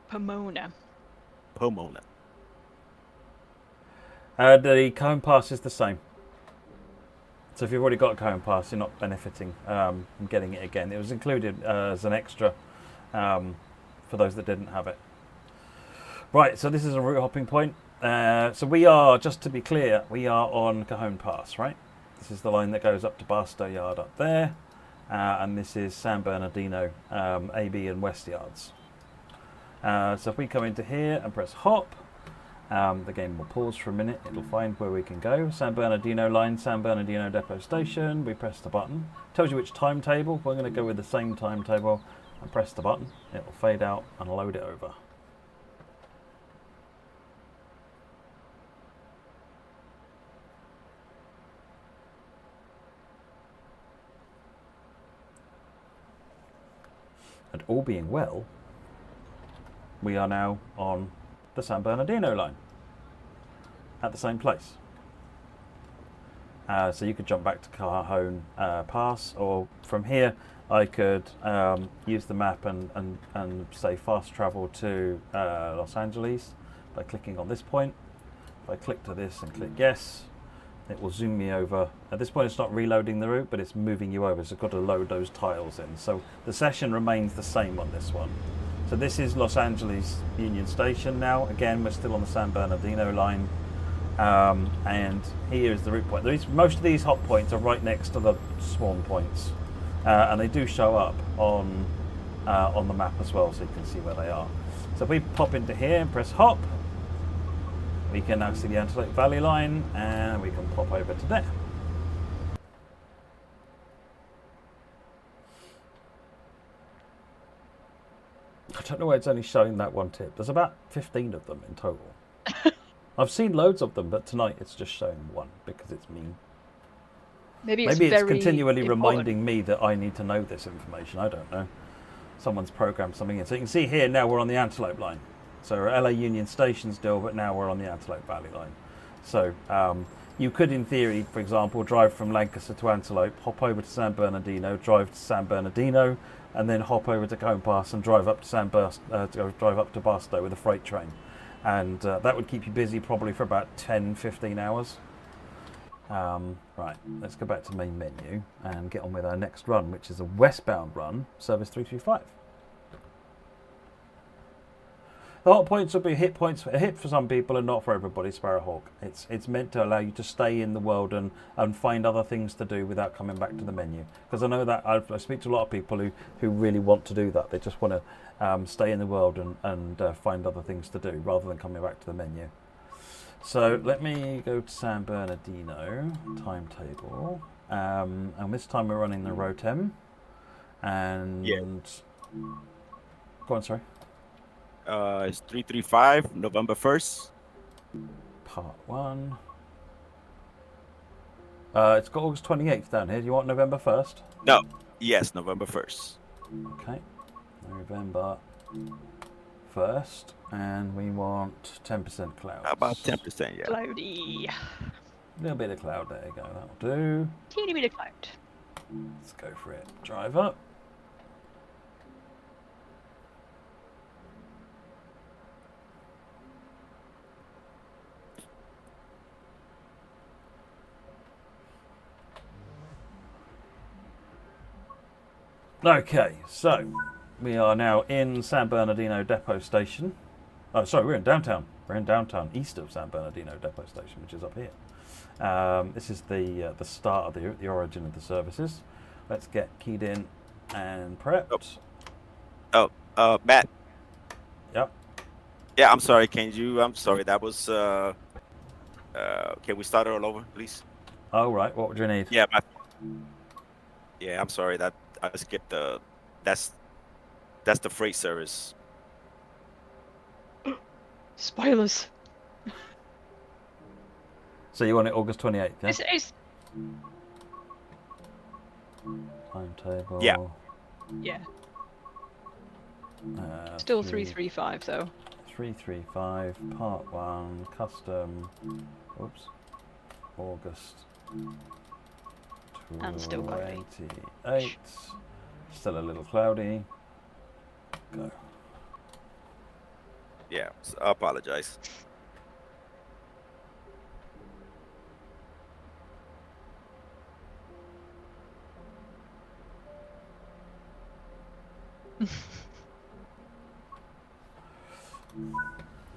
Pomona. Pomona. The Cajon Pass is the same. So if you've already got a Cajon Pass, you're not benefiting from getting it again. It was included as an extra for those that didn't have it. Right, so this is a route hopping point. So we are, just to be clear, we are on Cajon Pass, right? This is the line that goes up to Barstow Yard up there. And this is San Bernardino, AB and West Yards. So if we come into here and press hop, the game will pause for a minute. It'll find where we can go. San Bernardino Line, San Bernardino Depot Station. We press the button. Tells you which timetable. We're going to go with the same timetable and press the button. It will fade out and load it over. And all being well, we are now on the San Bernardino line at the same place. So you could jump back to Cajon Pass, or from here I could use the map and say fast travel to Los Angeles by clicking on this point. If I click to this and click yes, it will zoom me over. At this point it's not reloading the route, but it's moving you over, so I've got to load those tiles in. So the session remains the same on this one. So this is Los Angeles Union Station now. Again, we're still on the San Bernardino line. And here is the route point. Most of these hot points are right next to the spawn points. And they do show up on the map as well, so you can see where they are. So if we pop into here and press hop, we can now see the Antelope Valley line, and we can pop over to there. I don't know why it's only showing that one tip. There's about 15 of them in total. I've seen loads of them, but tonight it's just showing one because it's me. Maybe it's very continually important. reminding me that I need to know this information. I don't know. Someone's programmed something in. So you can see here now we're on the Antelope line. So we're at LA Union Station still, but now we're on the Antelope Valley line. So you could, in theory, for example, drive from Lancaster to Antelope, hop over to San Bernardino, drive to San Bernardino, and then hop over to Cone Pass and drive up to drive up to Barstow with a freight train. And that would keep you busy probably for about 10-15 hours. Right, let's go back to main menu and get on with our next run, which is a westbound run, service 335. The hot points will be hit points, a hit for some people and not for everybody, Sparrowhawk. It's meant to allow you to stay in the world and find other things to do without coming back to the menu. Because I know that I speak to a lot of people who really want to do that. They just want to stay in the world and find other things to do rather than coming back to the menu. So let me go to San Bernardino timetable, and this time we're running the Rotem, and go on, sorry. It's 335, November 1st. Part 1. It's got August 28th down here. Do you want November 1st? No. Yes, November 1st. Okay. November 1st. And we want 10% clouds. About 10%, yeah. Cloudy. A little bit of cloud. There you go. That'll do. Teeny bit of cloud. Let's go for it. Drive up. Okay, so we are now in San Bernardino Depot Station. Oh, sorry, we're in downtown. We're in downtown, east of San Bernardino Depot Station, which is up here. This is the start of the origin of the services. Let's get keyed in and prepped. Matt. Yep. Yeah, I'm sorry. I'm sorry. That was. Can we start it all over, please? Oh, right. What would you need? Yeah, I'm sorry that I skipped the. That's the freight service. Spoilers. So you want it August 28th, yeah? It's Timetable. Yeah. yeah. Still 335 though. 335, part 1, custom. Oops. August. And still cloudy. 28. Still a little cloudy. Go. Yeah, so I apologize.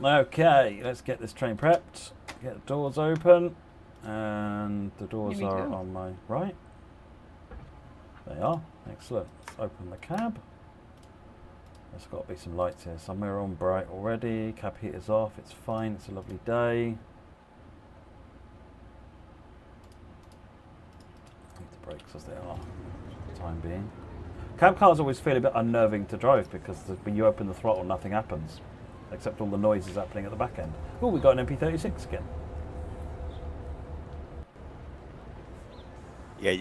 Okay, let's get this train prepped. Get the doors open. And the doors Here we are go. on my right. They are. Excellent. Let's open the cab. There's got to be some lights here somewhere on bright already. Cab heater's off. It's fine. It's a lovely day. Leave the brakes as they are for the time being. Cab cars always feel a bit unnerving to drive because when you open the throttle, nothing happens. Except all the noise is happening at the back end. Oh, we got an MP36 again. Yeah,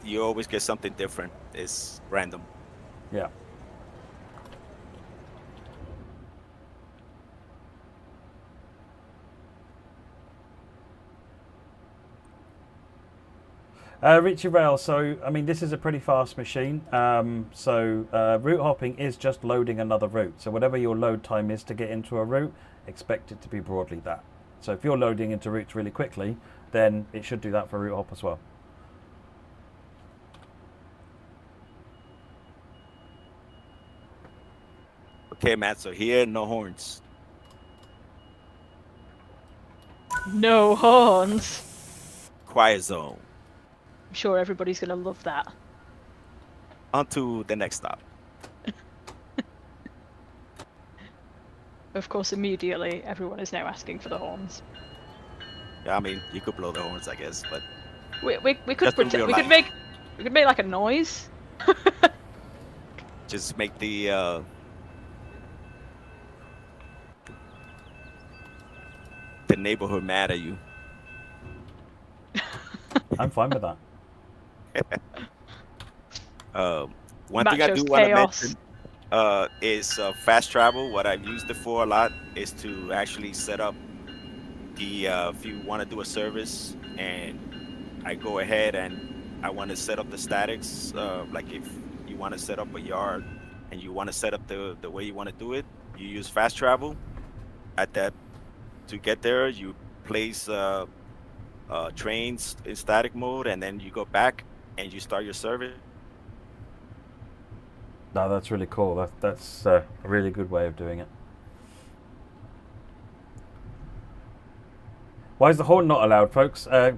you always get something different. It's random. Yeah. Richie Rail, so I mean this is a pretty fast machine, route hopping is just loading another route, so whatever your load time is to get into a route, expect it to be broadly that. So if you're loading into routes really quickly, then it should do that for route hop as well. Okay, Matt, so here, no horns. No horns. Quiet zone. I'm sure everybody's gonna love that. On to the next stop. Of course, immediately everyone is now asking for the horns. Yeah, I mean, you could blow the horns, I guess, but We could Just in pretend, real we could life. make like a noise. just make the the neighborhood mad at you. I'm fine with that. One thing I do Macho's want to chaos. mention is fast travel. What I've used it for a lot is to actually set up the if you want to do a service and I go ahead and I want to set up the statics. Like if you want to set up a yard and you want to set up the way you want to do it, you use fast travel. At that to get there, you place trains in static mode, and then you go back and you start your service. No, that's really cool. That's a really good way of doing it. Why is the horn not allowed, folks? So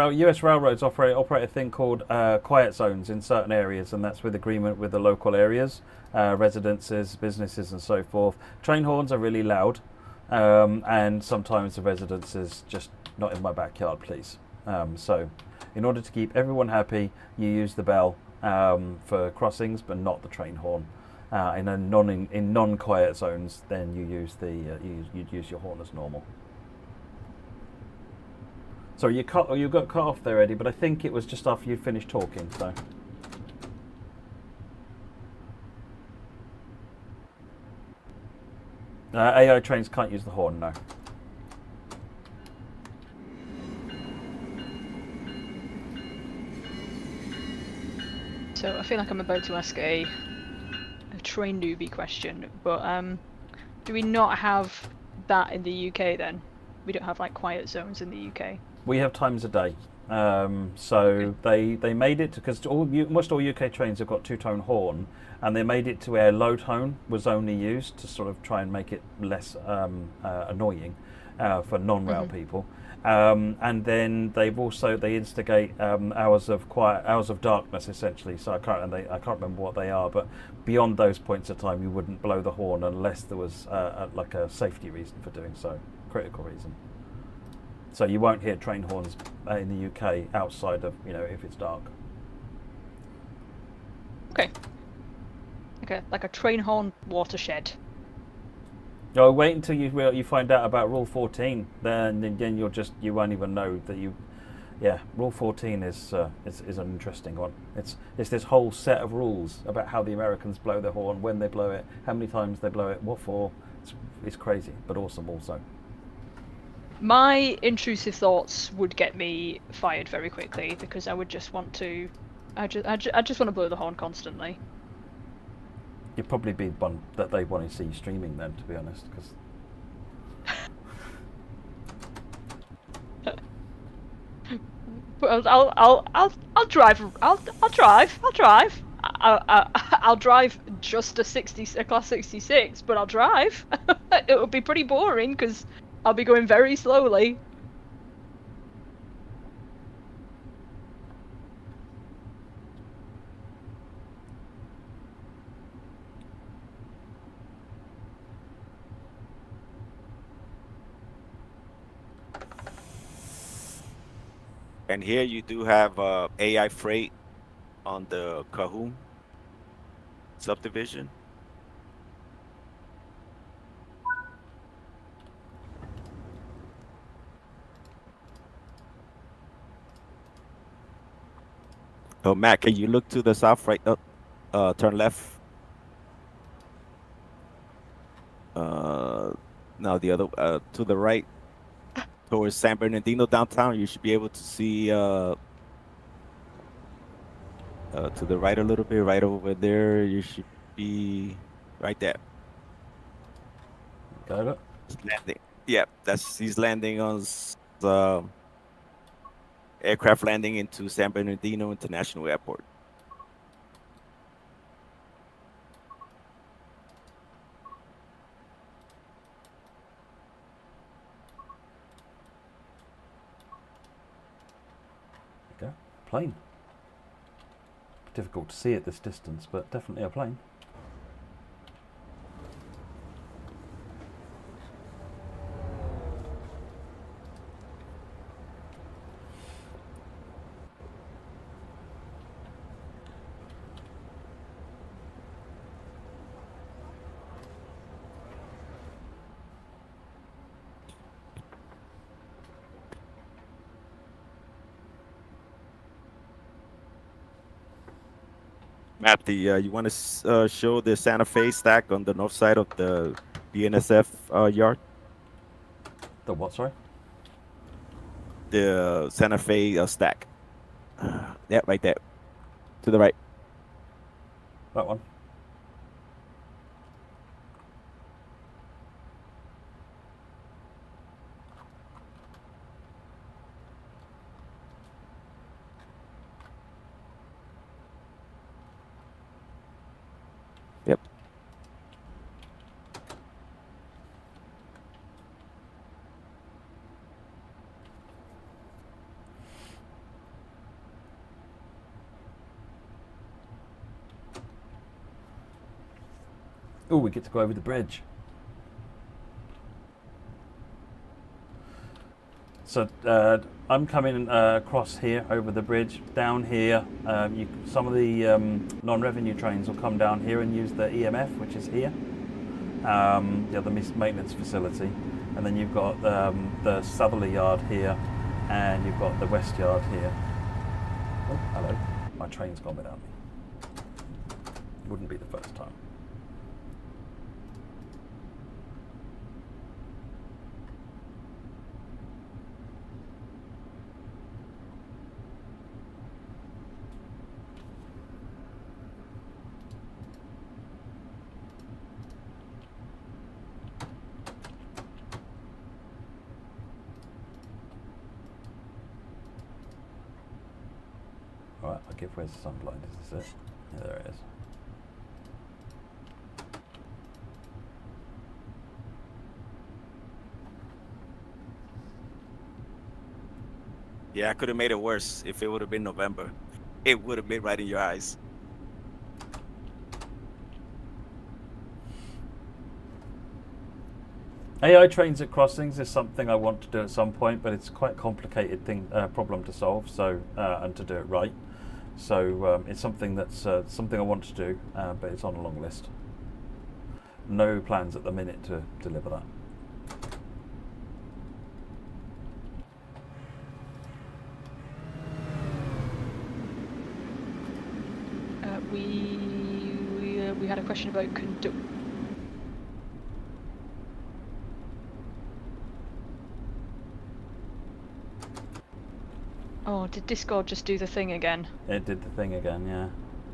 U.S. railroads operate a thing called quiet zones in certain areas, and that's with agreement with the local areas, residences, businesses, and so forth. Train horns are really loud, and sometimes the residence is just not in my backyard, please. So, in order to keep everyone happy, you use the bell for crossings, but not the train horn. In non-quiet zones, then you use you'd use your horn as normal. Sorry, you got cut off there, Eddie, but I think it was just after you finished talking. So. AI trains can't use the horn, no. So I feel like I'm about to ask a train newbie question, but do we not have that in the UK then? We don't have like quiet zones in the UK. We have times a day. So they made it because most all UK trains have got two-tone horn, and they made it to where low tone was only used to sort of try and make it less annoying for non-rail people. And then they instigate hours of darkness essentially. So I can't remember what they are, but beyond those points of time, you wouldn't blow the horn unless there was like a safety reason for doing so, critical reason. So you won't hear train horns in the UK outside of, if it's dark. Okay, like a train horn watershed. No, wait until you find out about Rule 14. Then you won't even know that you. Yeah, Rule 14 is an interesting one. It's this whole set of rules about how the Americans blow their horn, when they blow it, how many times they blow it, what for. It's crazy, but awesome also. My intrusive thoughts would get me fired very quickly because I would just want to. I just want to blow the horn constantly. You'd probably be one that they want to see streaming then, to be honest, because. But I'll drive. I'll drive just a class 66, but I'll drive. It would be pretty boring because I'll be going very slowly. And here you do have AI freight on the Cahoon subdivision. Oh, Matt, can you look to the south, right? Turn left. Now the other to the right towards San Bernardino downtown. You should be able to see to the right a little bit, right over there. You should be right there. Got it. He's landing. Yeah, he's landing on the aircraft landing into San Bernardino International Airport. Okay, plane. Difficult to see at this distance, but definitely a plane. Matt, you want to show the Santa Fe stack on the north side of the BNSF yard? The what? Sorry. The Santa Fe stack. Yeah, right there. To the right. That one. Yep. Oh, we get to go over the bridge. So I'm coming across here over the bridge. Down here, some of the non-revenue trains will come down here and use the EMF, which is here, the other maintenance facility. And then you've got the southerly yard here, and you've got the west yard here. Oh, hello. My train's gone without me. Wouldn't be the first time. Alright, I'll give where's the sunblind, is this it? Yeah, there it is. Yeah, I could have made it worse if it would have been November. It would have been right in your eyes. AI trains at crossings is something I want to do at some point, but it's quite a complicated problem to solve. So and to do it right. So it's something that's something I want to do, but it's on a long list. No plans at the minute to deliver that. We had a question about conduct. Oh, did Discord just do the thing again? It did the thing again, yeah.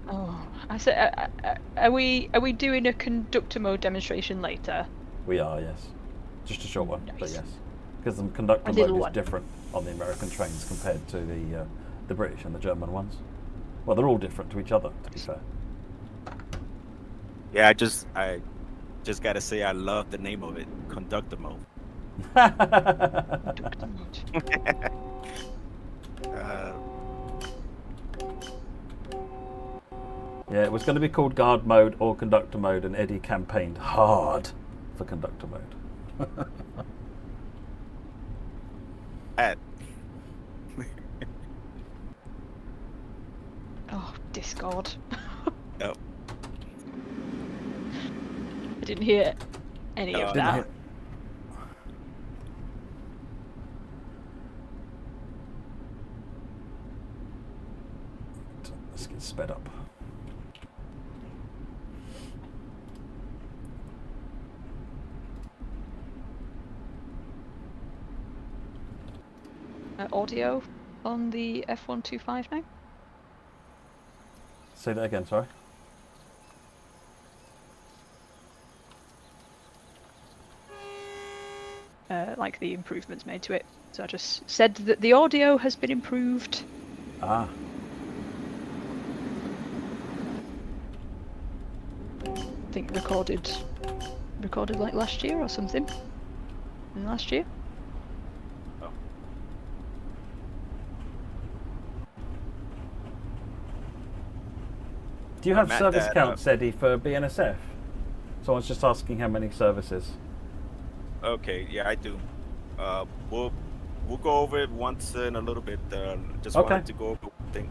Oh, I said, are we doing a conductor mode demonstration later? We are, yes. Just a short one, Nice. but yes. Because the conductor A mode little is one. different on the American trains compared to the British and the German ones. Well, they're all different to each other, to be fair. Yeah, I just gotta say I love the name of it, Conductor Mode. Conductor mode. Yeah, it was going to be called Guard Mode or Conductor Mode, and Eddie campaigned hard for Conductor Mode. At Oh, Discord. oh, I didn't hear any No, of I Didn't that. hear- Let's get sped up. Audio on the F125 now? Say that again, sorry. Like the improvements made to it. So I just said that the audio has been improved. Ah, I think recorded like last year or something. And last year. do you have Matt, service that, counts, Eddie, for BNSF? Someone's just asking how many services. okay, yeah, I do. We'll go over it once in a little bit. Just Okay. wanted to go over one thing.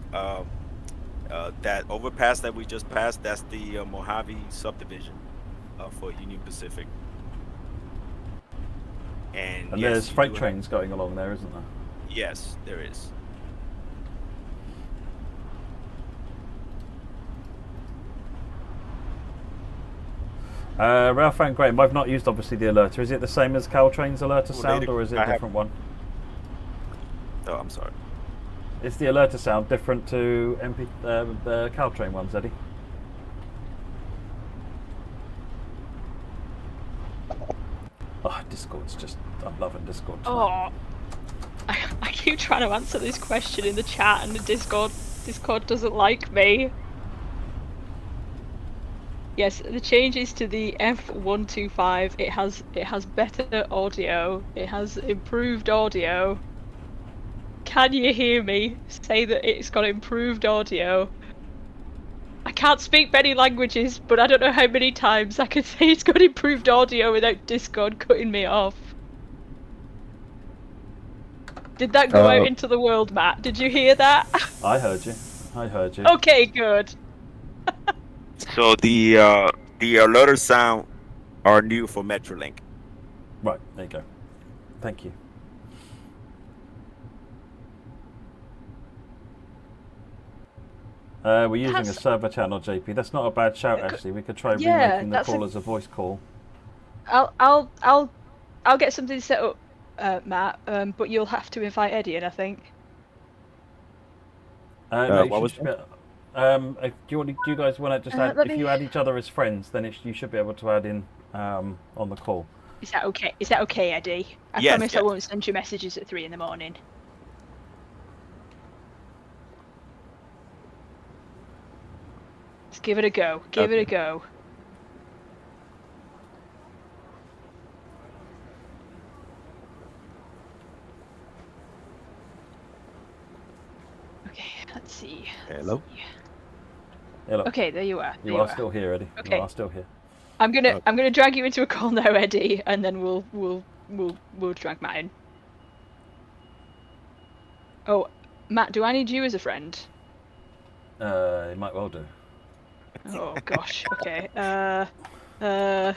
That overpass that we just passed, that's the Mojave subdivision for Union Pacific. And And yes, there's you freight do have- trains going along there, isn't there? Yes, there is. Ralph and Graham, I've not used obviously the alerter. Is it the same as Caltrain's alerter sound, or is it a different one? Oh, I'm sorry. Is the alerter sound different to the Caltrain ones, Eddie? Oh, Discord's just... I'm loving Discord tonight. Oh, I keep trying to answer this question in the chat, and the Discord doesn't like me. Yes, the changes to the F125. It has better audio. It has improved audio. Can you hear me say that it's got improved audio? I can't speak many languages, but I don't know how many times I can say it's got improved audio without Discord cutting me off. Did that go out into the world, Matt? Did you hear that? I heard you. I heard you. Okay, good. So the alerter sound are new for Metrolink. Right, there you go. Thank you. We're using a server channel, JP. That's not a bad shout, actually. We could try remaking the call as a voice call. I'll get something set up, Matt. But you'll have to invite Eddie in, I think. No, what was that? Do you guys want to just add? If you add each other as friends, then you should be able to add in on the call. Is that okay? Is that okay, Eddie? I promise I won't send you messages at 3 in the morning. Let's give it a go. Give it a go. Okay, let's see. Hello. Hello. Okay, there you are. You are still here, Eddie. Okay. You are still here. I'm gonna drag you into a call now, Eddie, and then we'll drag Matt in. Oh, Matt, do I need you as a friend? You might well do. Oh gosh. Okay. We're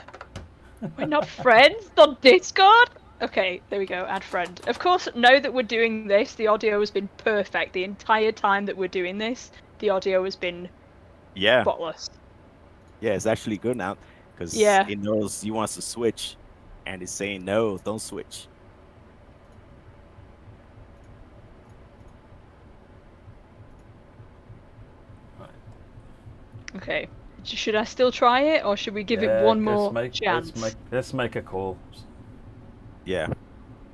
not friends on Discord. Okay, there we go. Add friend. Of course, now that we're doing this, the audio has been perfect the entire time that we're doing this. The audio has been spotless. Yeah, it's actually good now because it knows he wants to switch, and it's saying no, don't switch. Okay. Should I still try it, or should we give it one more chance? Let's make a call. Yeah.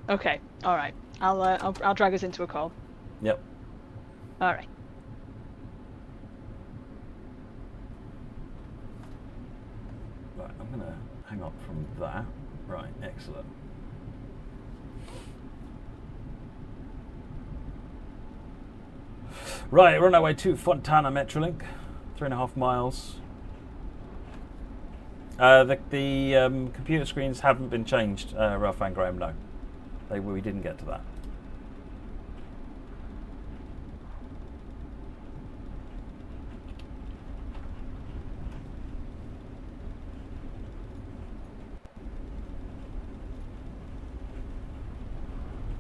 Okay. All right. I'll drag us into a call. Yep. All right. Right. I'm gonna hang up from that. Right. Excellent. Right. We're on our way to Fontana Metrolink. 3.5 miles. The computer screens haven't been changed, Ralph and Graham, no. We didn't get to that.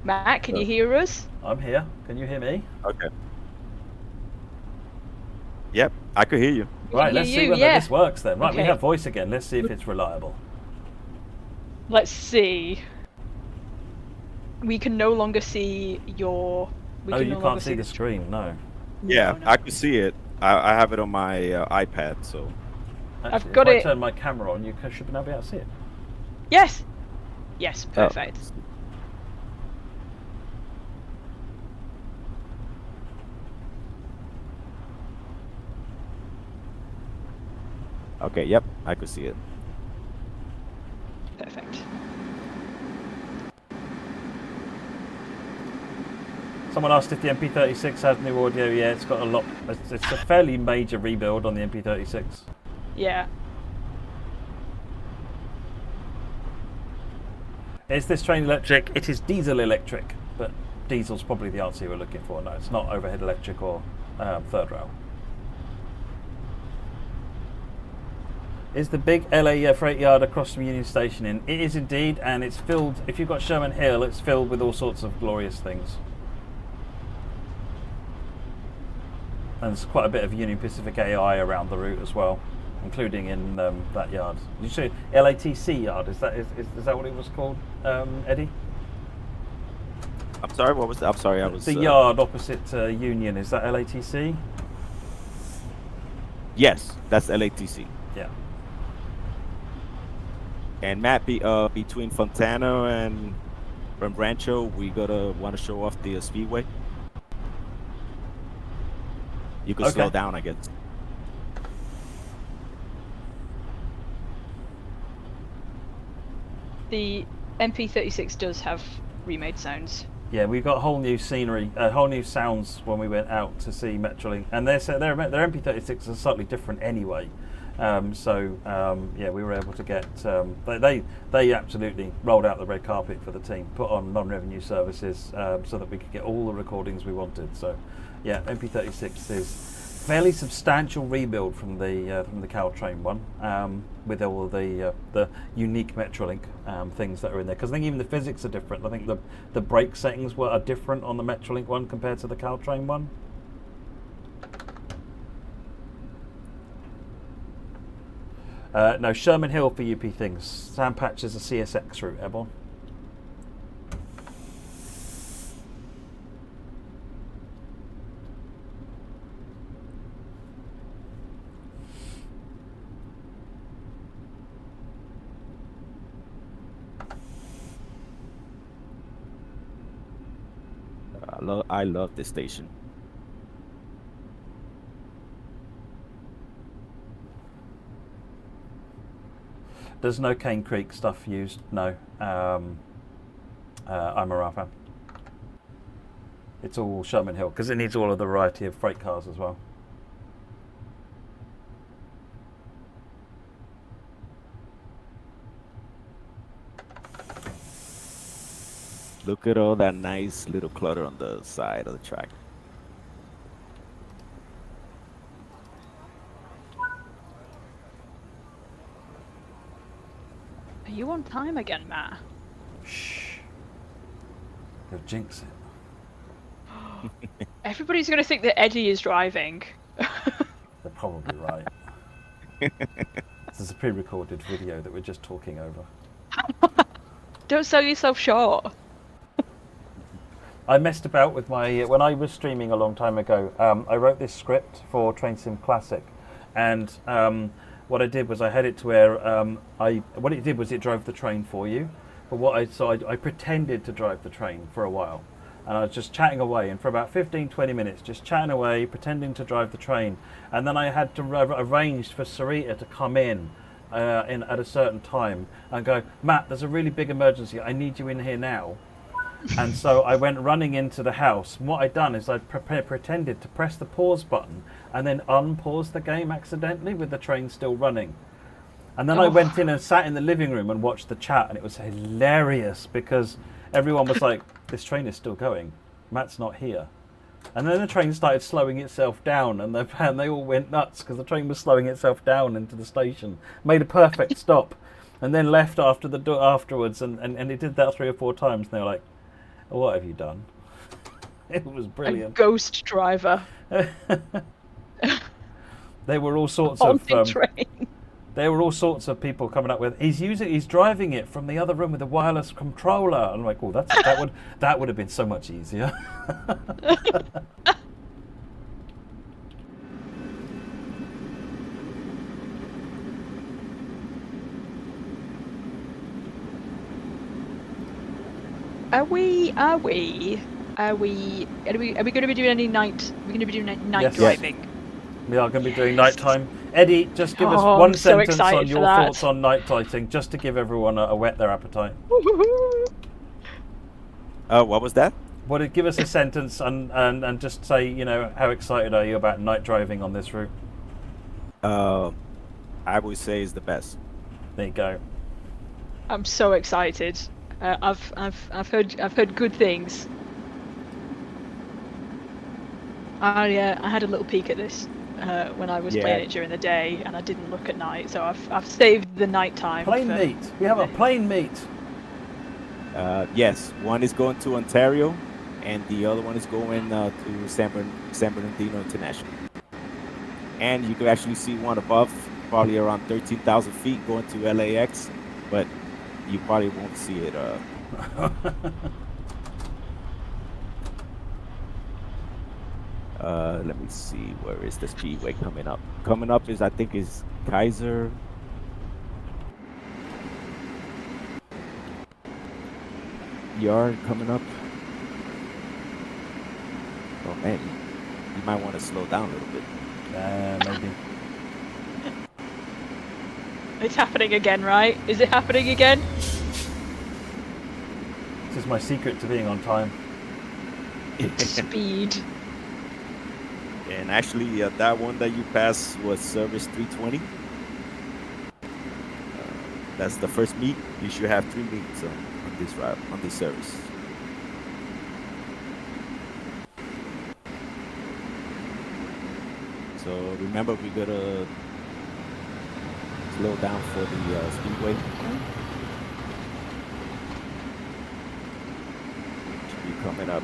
Matt, can you hear us? I'm here. Can you hear me? Okay. Yep, I could hear you. Right, let's see whether this works then. Right, we have voice again. Let's see if it's reliable. Let's see. We can no longer see your... you can't see the screen, no. Yeah, no. I can see it. I have it on my iPad, so... Actually, I've got if I turn my camera on, you should now be able to see it. Yes! Yes, perfect. Okay, yep, I could see it. Perfect. Someone asked if the MP36 has new audio. Yeah, it's got a lot. It's a fairly major rebuild on the MP36. Yeah. Is this train electric? It is diesel electric, but diesel's probably the answer you were looking for. No, it's not overhead electric or third rail. Is the big LA freight yard across from Union Station in? It is indeed, and it's filled. If you've got Sherman Hill, it's filled with all sorts of glorious things. And there's quite a bit of Union Pacific AI around the route as well. including in that yard. Did you say LATC yard? Is that what it was called, Eddie? I'm sorry. What was that? I'm sorry. I was the yard opposite Union. Is that LATC? Yes, that's LATC. Yeah. And Matt, between Fontana and Rancho, we want to show off the speedway. You can slow down, I guess. The MP36 does have remade sounds. Yeah, we got whole new scenery, whole new sounds when we went out to see Metrolink, and their MP36 are slightly different anyway. Yeah, we were able to get. They absolutely rolled out the red carpet for the team, put on non-revenue services so that we could get all the recordings we wanted. So, yeah, MP36 is fairly substantial rebuild from the Caltrain one, with all the unique Metrolink things that are in there. Because I think even the physics are different. I think the brake settings are different on the Metrolink one compared to the Caltrain one. No, Sherman Hill for UP things. Sam Patch is a CSX route, Ebon. I love this station. There's no Cane Creek stuff used, no. I'm a Rafa. It's all Sherman Hill, because it needs all of the variety of freight cars as well. Look at all that nice little clutter on the side of the track. Are you on time again, Matt? Shh. You'll jinx it. Everybody's going to think that Eddie is driving. They're probably right. This is a pre-recorded video that we're just talking over. Don't sell yourself short. I messed about with my when I was streaming a long time ago. I wrote this script for Train Sim Classic, and what I did was I had it to where what it did was it drove the train for you. But I pretended to drive the train for a while, and I was just chatting away, and for about 15-20 minutes, just chatting away, pretending to drive the train, and then I had to arrange for Sarita to come in at a certain time and go, Matt, there's a really big emergency. I need you in here now. And so I went running into the house. And what I'd done is I pretended to press the pause button and then unpause the game accidentally with the train still running. And then I went in and sat in the living room and watched the chat, and it was hilarious because everyone was like, this train is still going. Matt's not here. And then the train started slowing itself down, and they all went nuts because the train was slowing itself down into the station. Made a perfect stop and then left afterwards, and it did that 3 or 4 times, and they were like, what have you done? It was brilliant. A ghost driver. There were all sorts there were all sorts of people coming up with, he's driving it from the other room with a wireless controller. I'm like, oh, that would have been so much easier. Are we going to be doing any night? We're going to be doing night Yes. driving. We are going to be doing nighttime. Eddie, just give us one sentence on your thoughts on night lighting, just to give everyone a whet their appetite. What was that? Give us a sentence and just say, how excited are you about night driving on this route? I would say it's the best. There you go. I'm so excited. I've heard good things. I had a little peek at this when I was playing it during the day, and I didn't look at night, so I've saved the night time. Plane meet. We have a plane meet. Yes, one is going to Ontario, and the other one is going to San Bernardino International. And you can actually see one above probably around 13,000 feet going to LAX, but you probably won't see it. Let me see, where is the speedway coming up? Coming up is, I think, is Kaiser. Yard coming up. Oh man, you might want to slow down a little bit. Maybe. It's happening again, right? Is it happening again? This is my secret to being on time. Speed. And actually, that one that you passed was service 320. That's the first meet. You should have 3 meets on this route, on this service. So remember, we gotta slow down for the speedway. Should be coming up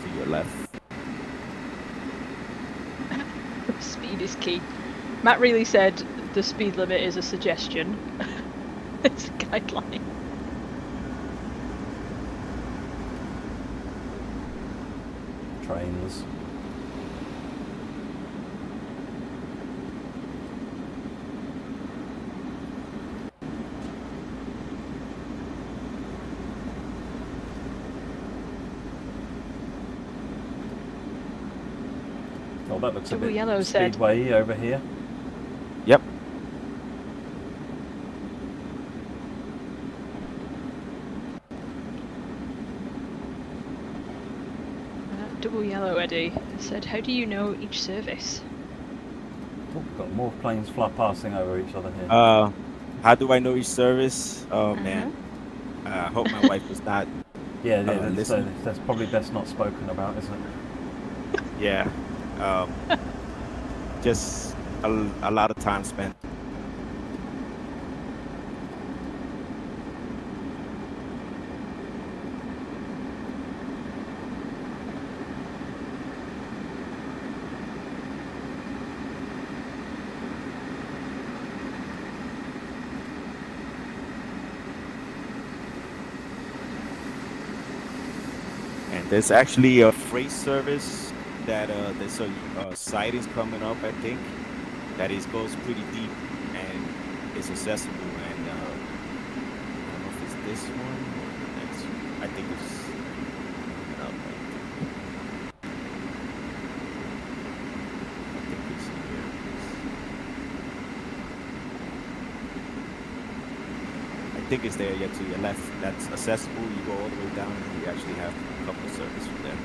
to your left. Speed is key. Matt really said the speed limit is a suggestion. It's a guideline. Trains. Oh, that looks a Double bit yellow said. speedway over here. Yep. Double yellow Eddie said, how do you know each service? Oh, we've got more planes passing over each other here. How do I know each service? Oh man, I hope my wife was not. yeah, listen. that's probably best not spoken about, isn't it? Yeah. Just a lot of time spent. And there's actually a freight service that there's a sightings coming up, I think, that goes pretty deep and is accessible. And I don't know if it's this one or the next one. I think it's I think it's here. I think it's there. Yeah, to your left. That's accessible. You go all the way down, and you actually have a couple of services from there.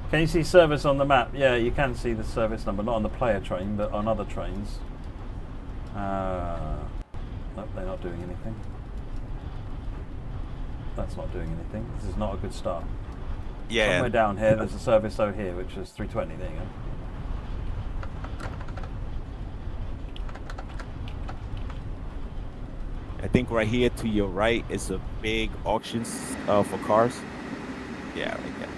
Can you see service on the map? Yeah, you can see the service number, not on the player train, but on other trains. Nope, they're not doing anything. That's not doing anything. This is not a good start. Yeah. Somewhere down here, there's a service over here, which is 320. There you go. I think right here to your right is a big auction for cars. Yeah, right there.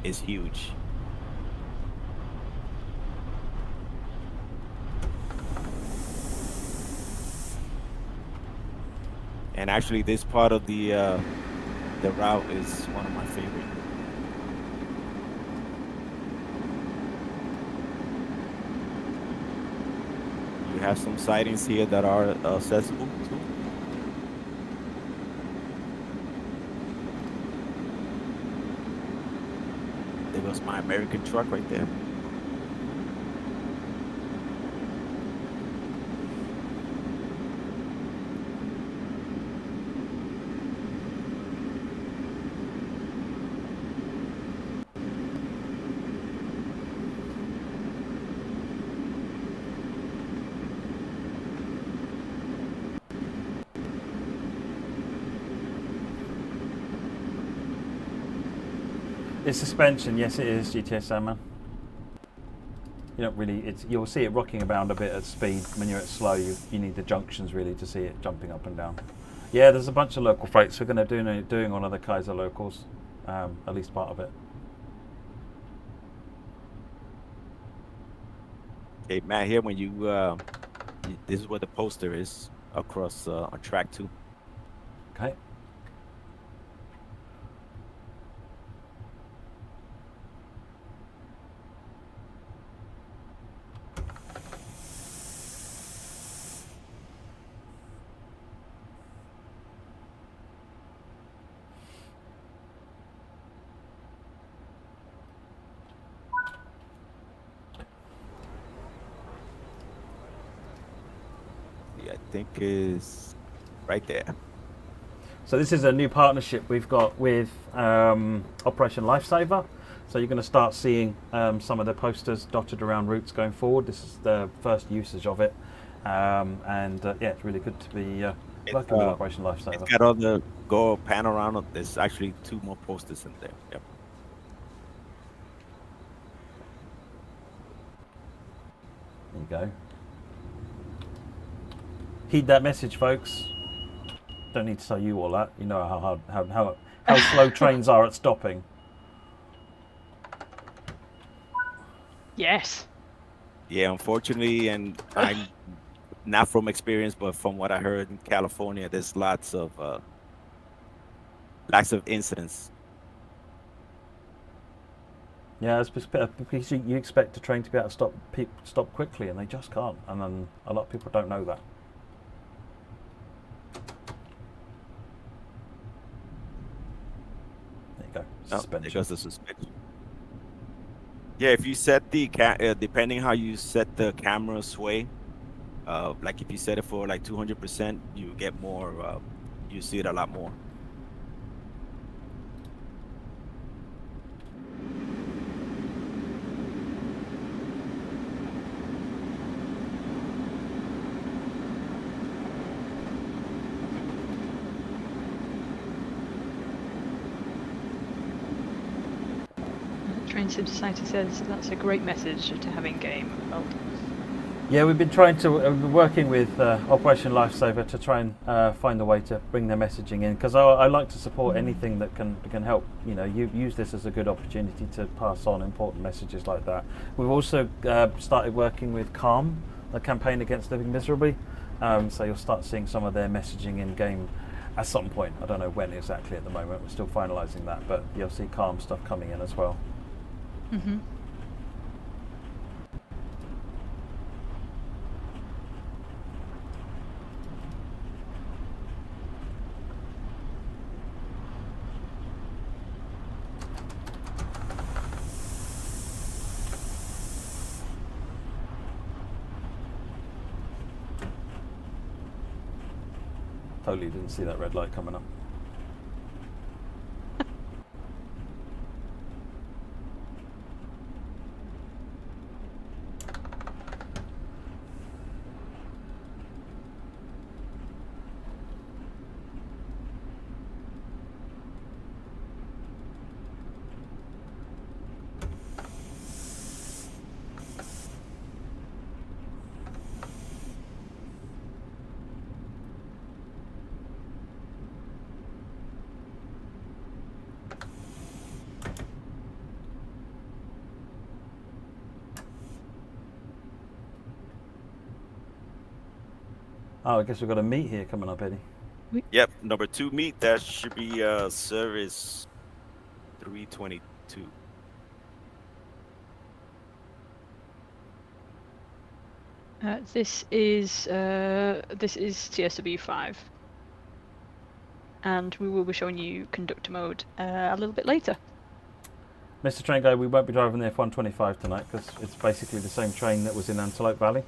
It's huge. And actually, this part of the route is one of my favorite. You have some sightings here that are accessible too. There goes my American truck right there. It's suspension, yes it is, GTS Sandman. You don't really, you'll see it rocking around a bit at speed. When you're at slow, you need the junctions really to see it jumping up and down. Yeah, there's a bunch of local freights. We're going to doing one of the Kaiser locals, at least part of it. Hey, Matt, here when you, this is where the poster is across on track 2. Okay. Yeah, I think is right there. So this is a new partnership we've got with Operation Lifesaver. So you're going to start seeing some of the posters dotted around routes going forward. This is the first usage of it. Yeah, it's really good to be working with Operation Lifesaver. It's got all the go pan around. There's actually 2 more posters in there. Yep. There you go. Heed that message, folks. Don't need to tell you all that. You know how slow trains are at stopping. Yes. Yeah, unfortunately, and I'm not from experience, but from what I heard in California, there's lots of incidents. Yeah, it's because you expect a train to be able to stop quickly, and they just can't. And then a lot of people don't know that. There you go. Suspension. There goes the suspension. Yeah, if you set the depending how you set the camera sway, like if you set it for like 200%, you get more. You see it a lot more. Train Sim Society says that's a great message to have in game. Well, Yeah, we've been trying to working with Operation Lifesaver to try and find a way to bring their messaging in, because I like to support anything that can help. You know, you use this as a good opportunity to pass on important messages like that. We've also started working with Calm, the campaign against living miserably. So you'll start seeing some of their messaging in game at some point. I don't know when exactly at the moment. We're still finalising that, but you'll see Calm stuff coming in as well. mm-hmm. Totally didn't see that red light coming up. Oh, I guess we've got a meet here coming up, Eddie. Yep, number 2 meet. That should be service 322. This is TSW 5, and we will be showing you Conductor Mode a little bit later. Mr. Train Guy, we won't be driving the F125 tonight because it's basically the same train that was in Antelope Valley.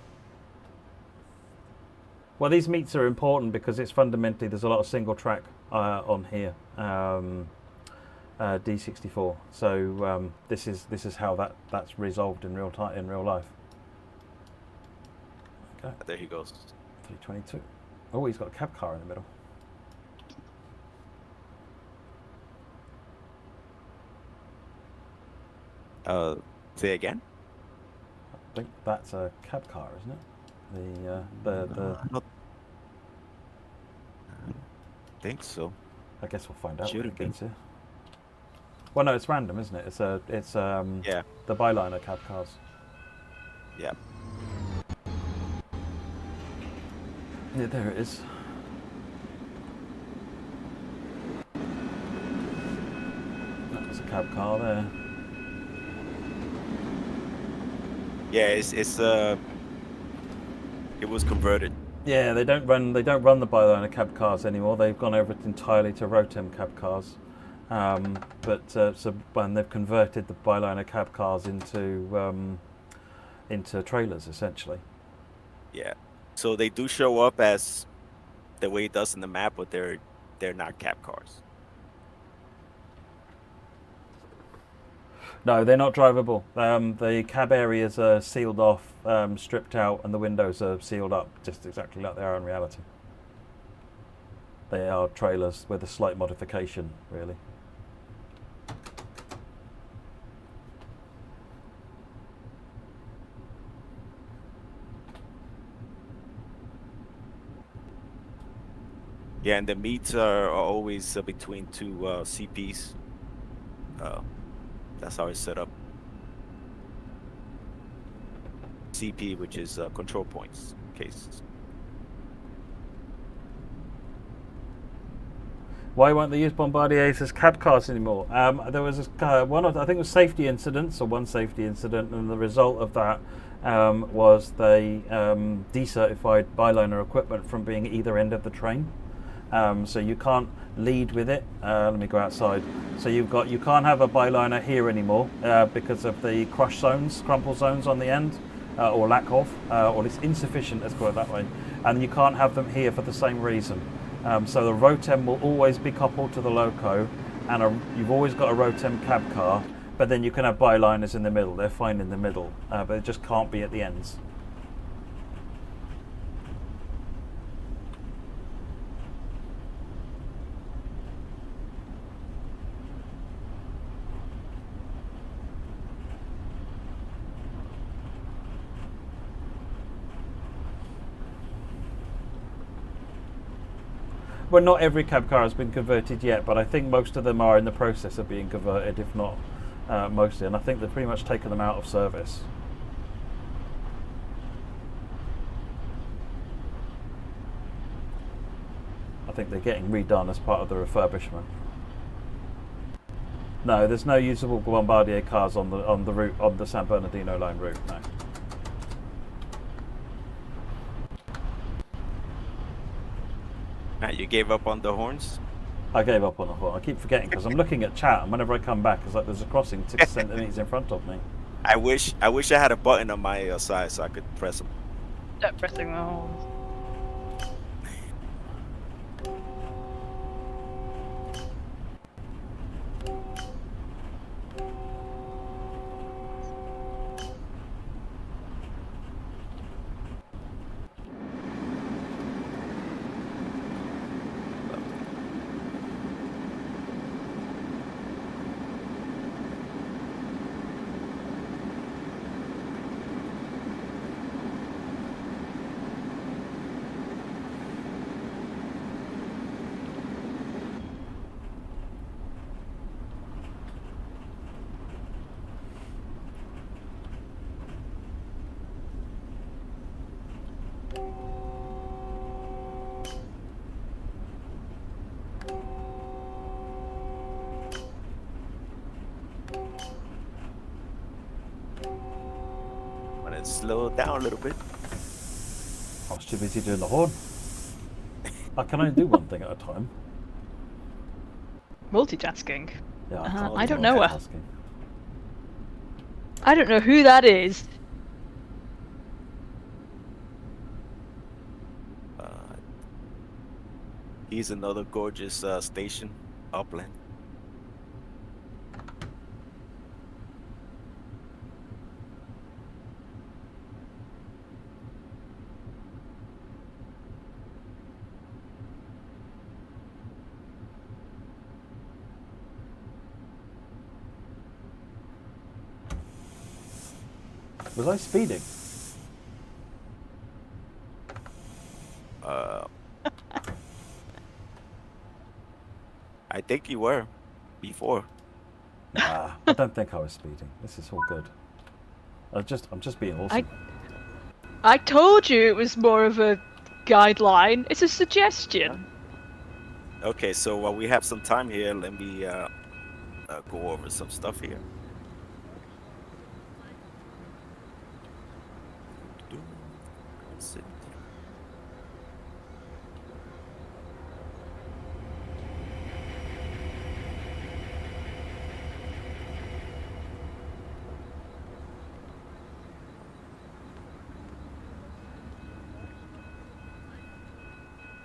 Well, these meets are important because it's fundamentally, there's a lot of single track on here, D64. So this is how that's resolved in real life. Okay. There he goes. 322. Oh, he's got a cab car in the middle. Say again? I think that's a cab car, isn't it? I don't think so. I guess we'll find out Should when have it been. gets here. Well, no, it's random, isn't it? It's Yeah, the byliner cab cars. yeah. Yeah, there it is. That's a cab car there. Yeah, it was converted. Yeah, they don't run the byliner cab cars anymore. They've gone over entirely to Rotem cab cars. So when they've converted the byliner cab cars into trailers essentially. Yeah. So they do show up as the way it does in the map, but they're not cab cars. No, they're not drivable. The cab areas are sealed off, stripped out, and the windows are sealed up, just exactly like they are in reality. They are trailers with a slight modification, really. Yeah, and the meets are always between two CPs. That's how it's set up. CP, which is control points cases. Why won't they use Bombardiers as cab cars anymore? There was I think it was safety incidents, or one safety incident, and the result of that was they decertified byliner equipment from being either end of the train. So you can't lead with it. Let me go outside. So you can't have a byliner here anymore because of the crush zones, crumple zones on the end, or lack of, or it's insufficient, let's put it that way. And you can't have them here for the same reason. So the Rotem will always be coupled to the loco, and you've always got a Rotem cab car, but then you can have byliners in the middle. They're fine in the middle, but it just can't be at the ends. Well, not every cab car has been converted yet, but I think most of them are in the process of being converted, if not mostly. And I think they've pretty much taken them out of service. I think they're getting redone as part of the refurbishment. No, there's no usable Bombardier cars on the route, on the San Bernardino Line route. No. You gave up on the horns? I gave up on the horn. I keep forgetting because I'm looking at chat, and whenever I come back, it's like there's a crossing 6 centimeters in front of me. I wish I had a button on my side so I could press them. Stop pressing the horns. Slow down a little bit. I was too busy doing the horn. I can only do one thing at a time. Multitasking. Yeah, I don't know her. multitasking. I don't know who that is. He's another gorgeous station, Upland. Was I speeding? I think you were before. Nah, I don't think I was speeding. This is all good. I'm just being awesome. I told you it was more of a guideline. It's a suggestion. Okay, so while we have some time here, let me go over some stuff here.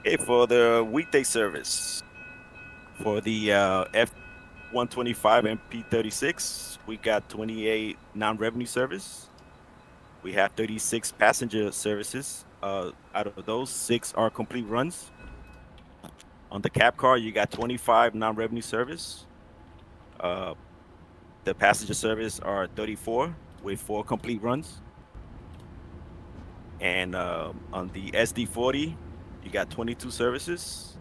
Okay, for the weekday service, for the F-125 and P-36, we got 28 non-revenue service. We have 36 passenger services. Out of those, 6 are complete runs. On the cab car, you got 25 non-revenue service. The passenger service are 34 with 4 complete runs. And on the SD40, you got 22 services.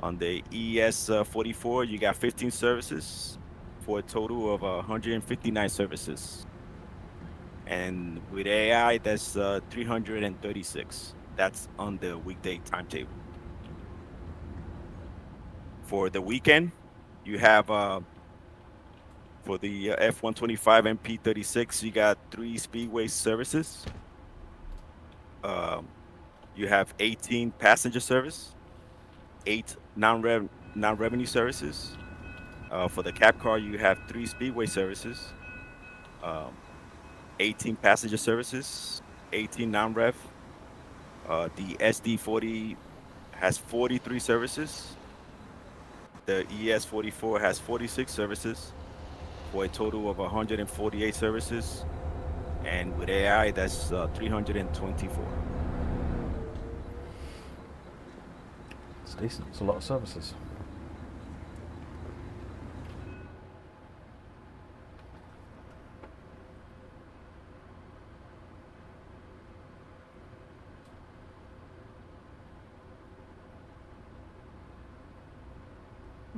On the ES44, you got 15 services for a total of 159 services. And with AI, that's 336. That's on the weekday timetable. For the weekend, you have for the F-125 and P-36, you got 3 speedway services. You have 18 passenger service, 8 non-revenue services. For the cab car, you have 3 speedway services, 18 passenger services, 18 non-rev. The SD40 has 43 services. The ES44 has 46 services for a total of 148 services. And with AI, that's 324. It's decent. It's a lot of services.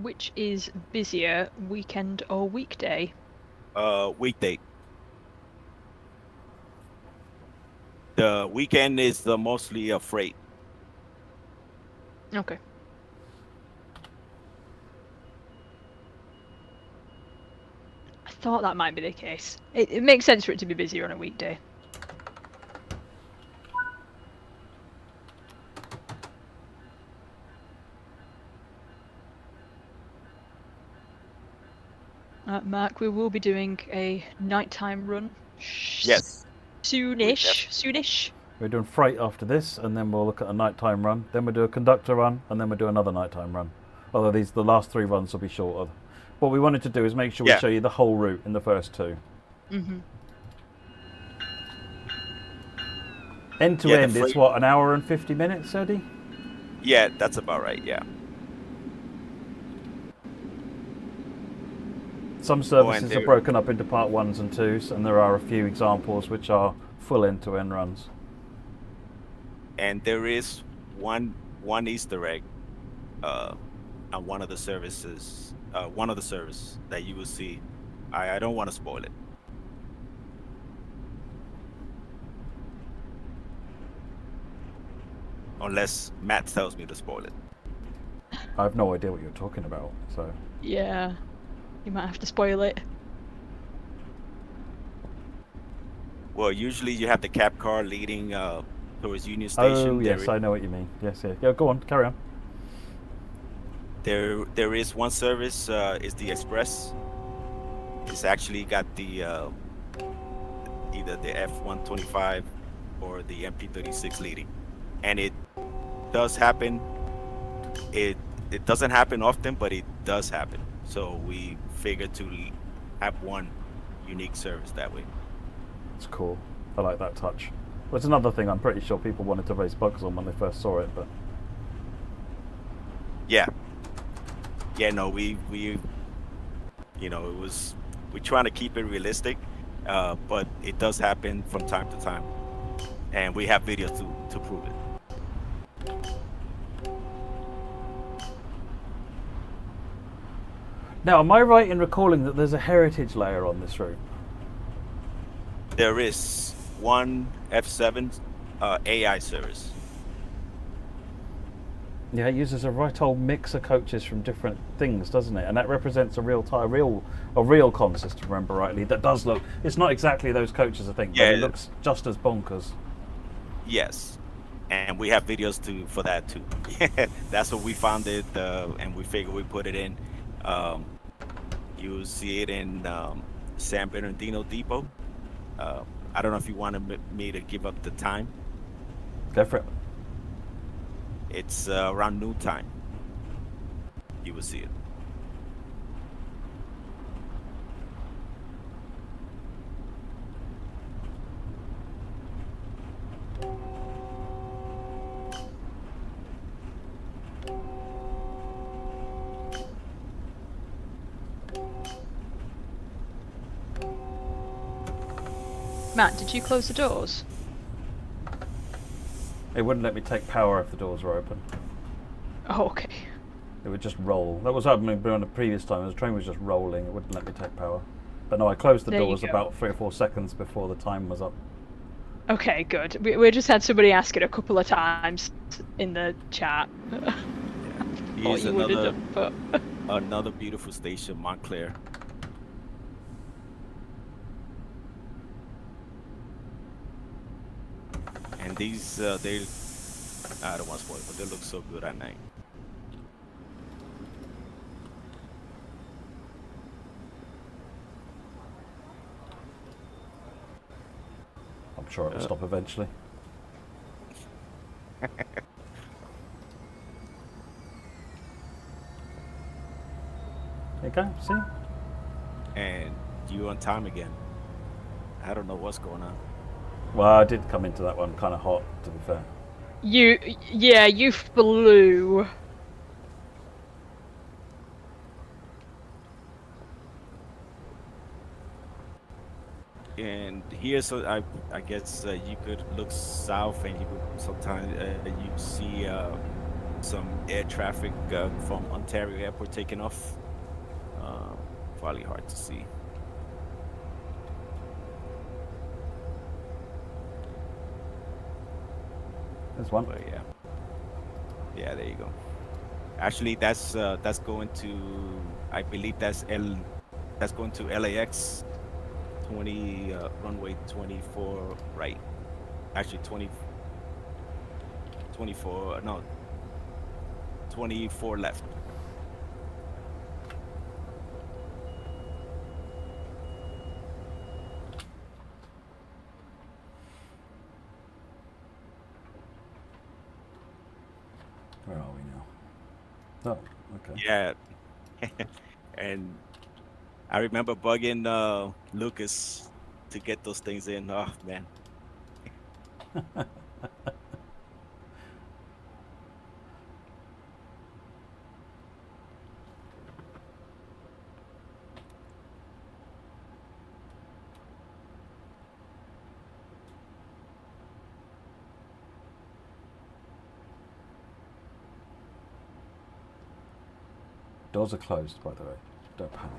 Which is busier, weekend or weekday? Weekday. The weekend is mostly freight. Okay. I thought that might be the case. It makes sense for it to be busier on a weekday. Mark, we will be doing a nighttime run. Yes. Soonish. We're doing freight after this, and then we'll look at a nighttime run. Then we'll do a conductor run, and then we'll do another nighttime run. Although the last 3 runs will be shorter. What we wanted to do is make sure we show you the whole route in the first 2. Mm-hmm. End to end, it's what, an hour and 50 minutes, Eddie? Yeah, that's about right, yeah. Some services are broken up into part 1s and 2s, and there are a few examples which are full end-to-end runs. And there is one Easter egg on one of the services, that you will see. I don't want to spoil it. Unless Matt tells me to spoil it. I have no idea what you're talking about, so... Yeah, you might have to spoil it. Well, usually you have the cab car leading towards Union Station. Oh, yes, I know what you mean. Yes, yeah. Yeah, go on, carry on. There is one service, is the Express. It's actually got the either the F-125 or the MP-36 leading. And it does happen. It doesn't happen often, but it does happen. So we figured to have one unique service that way. It's cool. I like that touch. Well, it's another thing I'm pretty sure people wanted to raise bugs on when they first saw it, but... Yeah. Yeah, no, we you know, we're trying to keep it realistic. but it does happen from time to time, and we have videos to prove it. Now, am I right in recalling that there's a heritage layer on this route? There is one F7 AI service. Yeah, it uses a right old mix of coaches from different things, doesn't it? And that represents a real con system, remember rightly. That does look. It's not exactly those coaches, I think, but it looks just as bonkers. Yes, and we have videos for that too. That's what we found it, and we figured we put it in. You see it in San Bernardino Depot. I don't know if you wanted me to give up the time. Go for it. It's around noon time. You will see it. Matt, did you close the doors? It wouldn't let me take power if the doors were open. Oh, okay. It would just roll. That was happening on the previous time. The train was just rolling. It wouldn't let me take power. But no, I closed the There you doors go. about 3 or 4 seconds before the time was up. Okay, good. We just had somebody ask it a couple of times in the chat. Here's you would have done, but another beautiful station, Montclair. And these, they, I don't want to spoil it, but they look so good at night. I'm sure it'll stop eventually. There you go, see? And you on time again. I don't know what's going on. Well, I did come into that one kind of hot, to be fair. you flew. And here's, I guess you could look south, and you could sometimes you see some air traffic from Ontario Airport taking off. Probably hard to see. There's one. But yeah, there you go. Actually, that's going to, I believe that's going to LAX 20 runway 24 right. Actually 24 left. Where are we now? Oh, okay. Yeah. And I remember bugging Lucas to get those things in. Oh man. Doors are closed, by the way. Don't panic.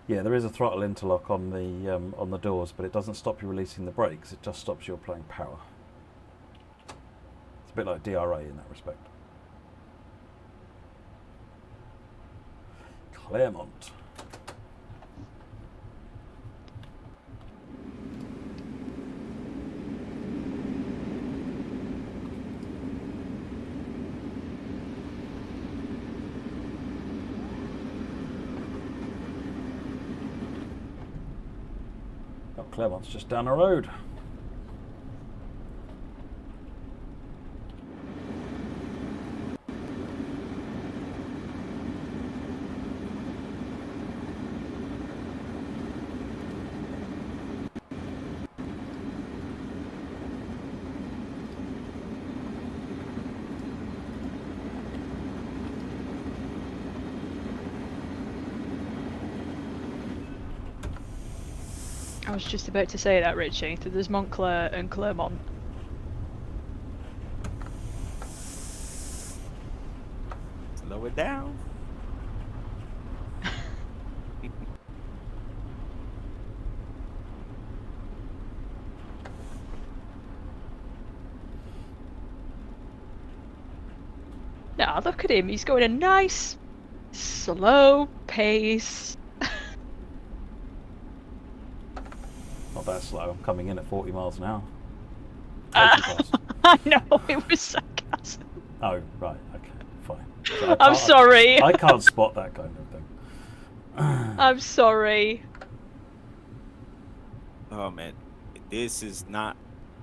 Yeah, there is a throttle interlock on the doors, but it doesn't stop you releasing the brakes. It just stops you applying power. It's a bit like DRA in that respect. Claremont. Oh, Claremont's just down the road. was just about to say that, Richie. So there's Montclair and Clermont. Slow it down. Now look at him. He's going a nice, slow pace. Not that slow. I'm coming in at 40 miles an hour. I know, it was sarcasm. Oh, right. Okay, fine. So I'm sorry. I can't spot that kind of thing. I'm sorry. Oh man, this is not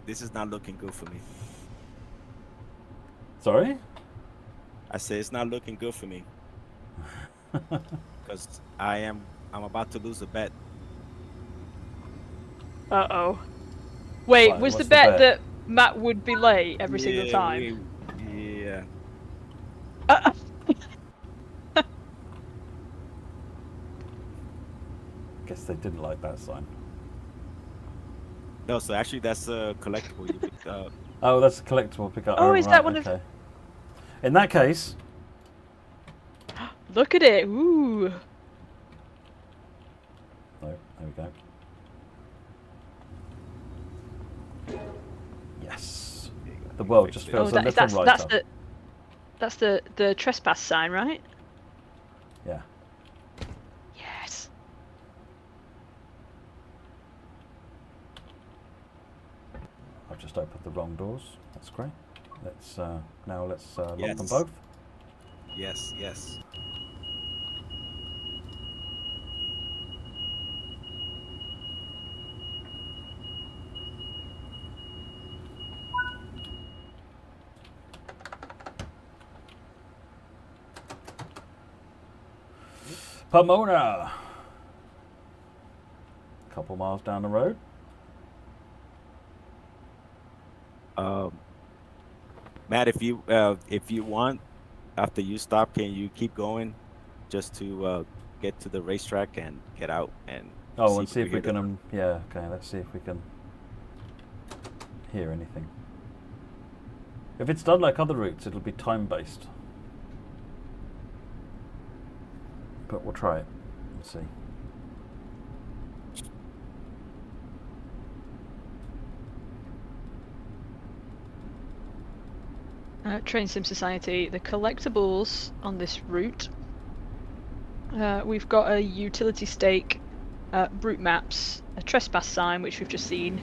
looking good for me. Sorry? I say it's not looking good for me because I'm about to lose a bet. Uh-oh. Wait, Right, was the what's the bet bet? that Matt would be late every single time? Yeah. Guess they didn't like that sign. No, so actually that's a collectible you picked up. Oh, that's a collectible pickup. Oh, is right, that one of- okay. In that case, Look at it. Ooh. no, there we go. Yes. The world just feels a little brighter. That's the trespass sign, right? Yeah. Yes. I've just opened the wrong doors. That's great. Let's now let's lock them Yes. both. Yes, yes. Pomona. Couple miles down the road. Matt, if you want, after you stop, can you keep going, just to get to the racetrack and get out and See if we can. Yeah. Okay. Let's see if we can hear anything. If it's done like other routes, it'll be time based. But we'll try it and see. Train Sim Society, the collectibles on this route. We've got a utility stake, route maps, a trespass sign, which we've just seen,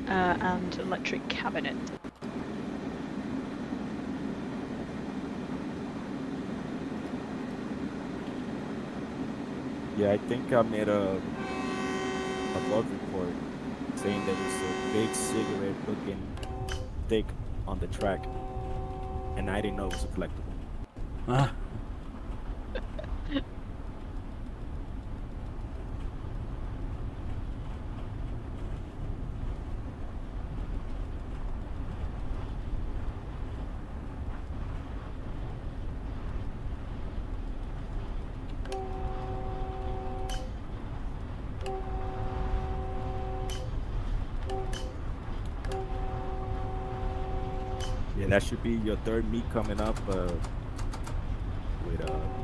and electric cabinet. Yeah, I think I made a bug report saying there was a big cigarette-looking stick on the track, and I didn't know it was a collectible. Ah. Yeah, that should be your third meet coming up with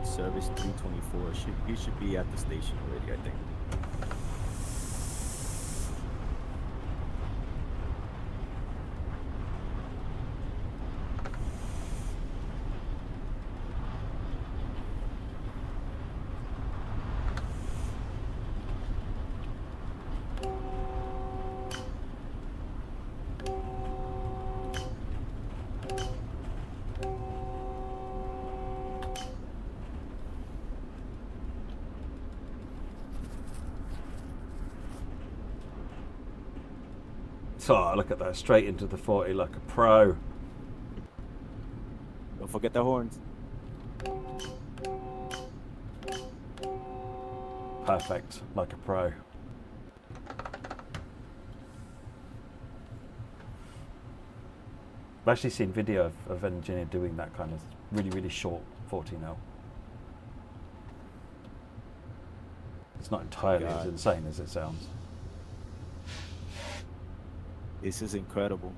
service 324. You should be at the station already, I think. So look at that, straight into the 40 like a pro. Don't forget the horns. Perfect, like a pro. I've actually seen video of an engineer doing that kind of really, really short 40-0. It's not entirely as insane as it sounds. This is incredible.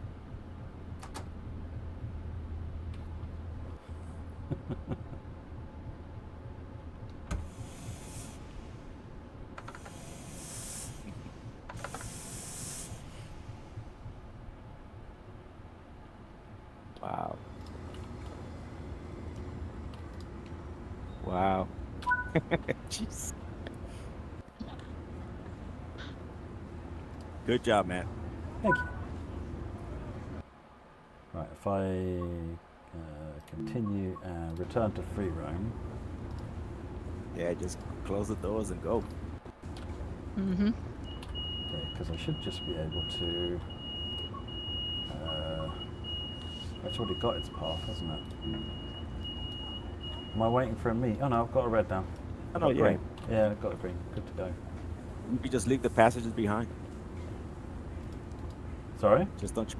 Wow. Wow. Jeez. Good job, man. Thank you. Right, if I continue and return to free roam. Yeah, just close the doors and go. Mm-hmm. Yeah, because I should just be able to. It's already got its path, hasn't it? Am I waiting for a meet? Oh no, I've got a red now. I've got green. Yeah, I've got a green. Good to go. You could just leave the passengers behind. Sorry? Just don't.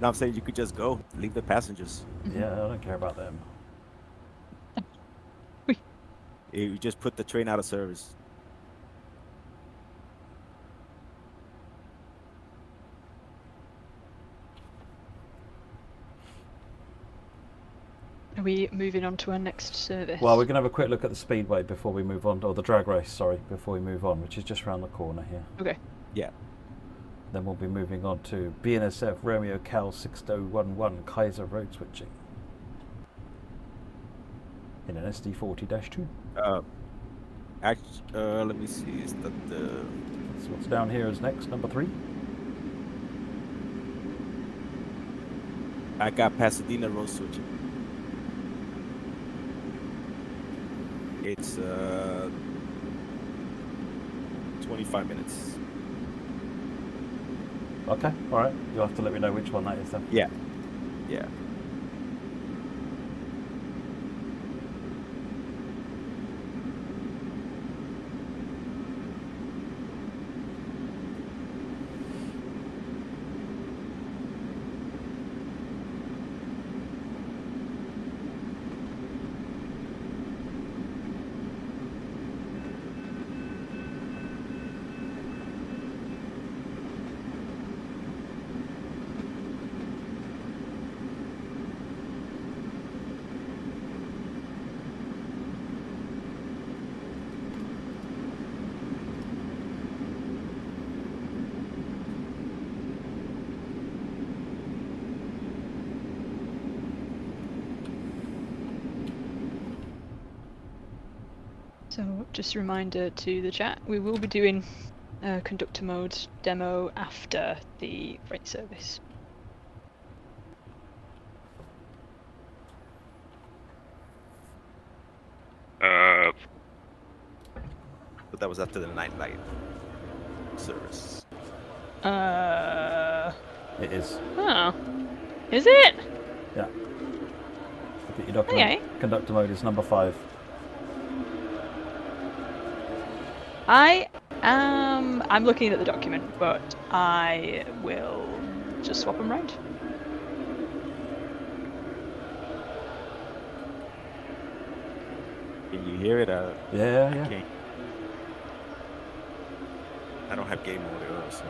No, I'm saying you could just go. Leave the passengers. Yeah, I don't care about them. You just put the train out of service. Are we moving on to our next service? Well, we're going to have a quick look at the speedway before we move on, or the drag race, sorry, before we move on, which is just around the corner here. Okay. Yeah. Then we'll be moving on to BNSF Romeo Cal 6011 Kaiser road switching in an SD40-2. Let me see. Is that the? So what's down here is next, number 3. I got Pasadena road switching. It's 25 minutes. Okay, all right. You'll have to let me know which one that is then. Yeah. Yeah. So, just a reminder to the chat, we will be doing Conductor Mode demo after the freight service. But that was after the nightlight service. It is. Oh. Is it? Yeah. Look at your document. Okay. Conductor mode is number 5. I'm looking at the document, but I will just swap them round. Can you hear it? Yeah. Can't. I don't have game audio, so.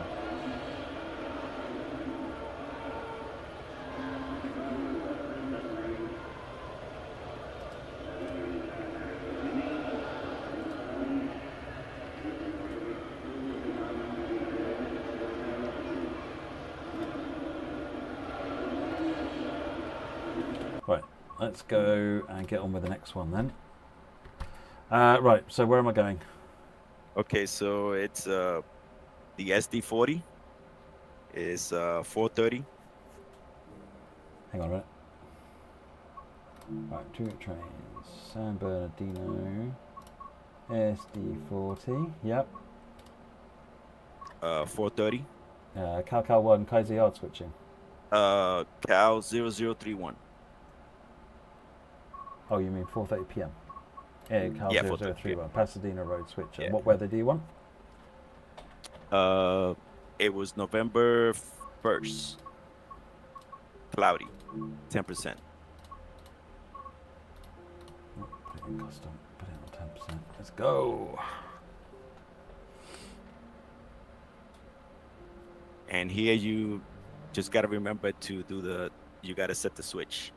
Right, let's go and get on with the next one then. Right, so where am I going? Okay, so it's the SD40 is 4:30. Hang on a minute. Right, 2 trains. San Bernardino. SD40. Yep. 4:30. Cal 1 Kaiser Yard switching. Cal 0031. Oh, you mean 4:30 p.m. Yeah, Cal Yeah, 0031. Pasadena road switcher. Yeah. What weather do you want? It was November 1st. Cloudy. 10%. Put it in custom. Put it on 10%. Let's go. And here you just got to remember to do you got to set the switch.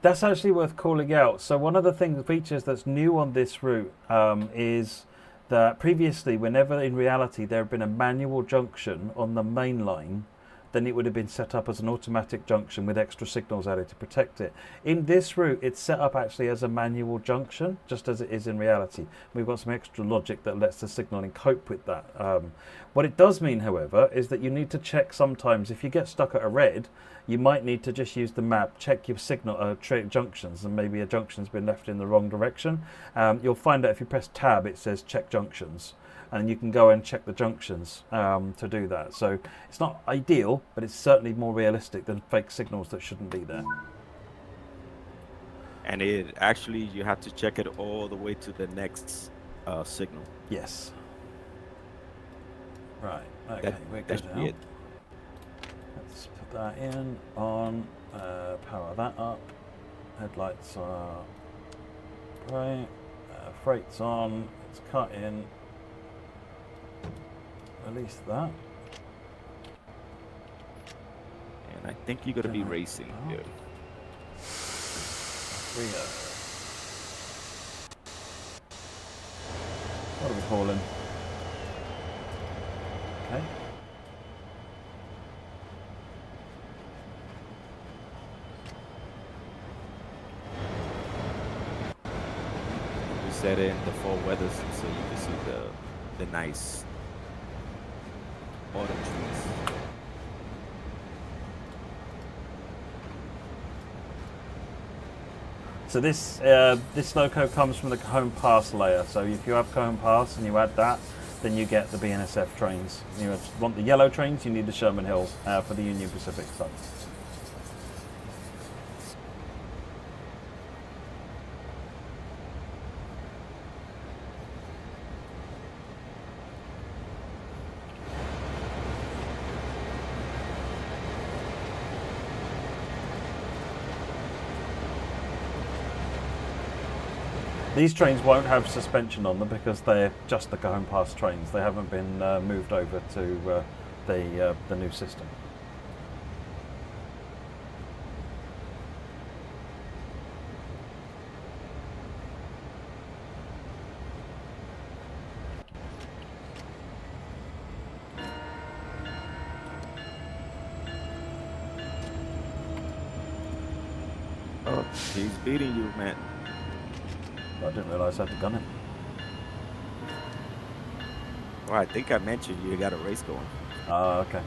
That's actually worth calling out. So one of the features that's new on this route is that previously, whenever in reality there had been a manual junction on the main line, then it would have been set up as an automatic junction with extra signals added to protect it. In this route, it's set up actually as a manual junction, just as it is in reality. We've got some extra logic that lets the signaling cope with that. What it does mean, however, is that you need to check sometimes. If you get stuck at a red, you might need to just use the map, check your signal junctions, and maybe a junction's been left in the wrong direction. You'll find that if you press tab, it says check junctions, and you can go and check the junctions to do that. So it's not ideal, but it's certainly more realistic than fake signals that shouldn't be there. And it actually, you have to check it all the way to the next signal. Yes. Right. Okay, we're good now. Let's put that in, on, power that up. Headlights are great. Freight's on. It's cut in. Release that. And I think you're going to be racing here. Rio. What are we calling? Okay. We set in the fall weather so you can see the nice autumn trees. So this loco comes from the Cajon Pass layer. So if you have Cajon Pass and you add that, then you get the BNSF trains. You want the yellow trains, you need the Sherman Hill for the Union Pacific stuff. These trains won't have suspension on them because they're just the Cajon Pass trains. They haven't been moved over to the new system. Oh, he's beating you, man. I didn't realise I had the gun in. Well, I think I mentioned you got a race going. Oh, okay.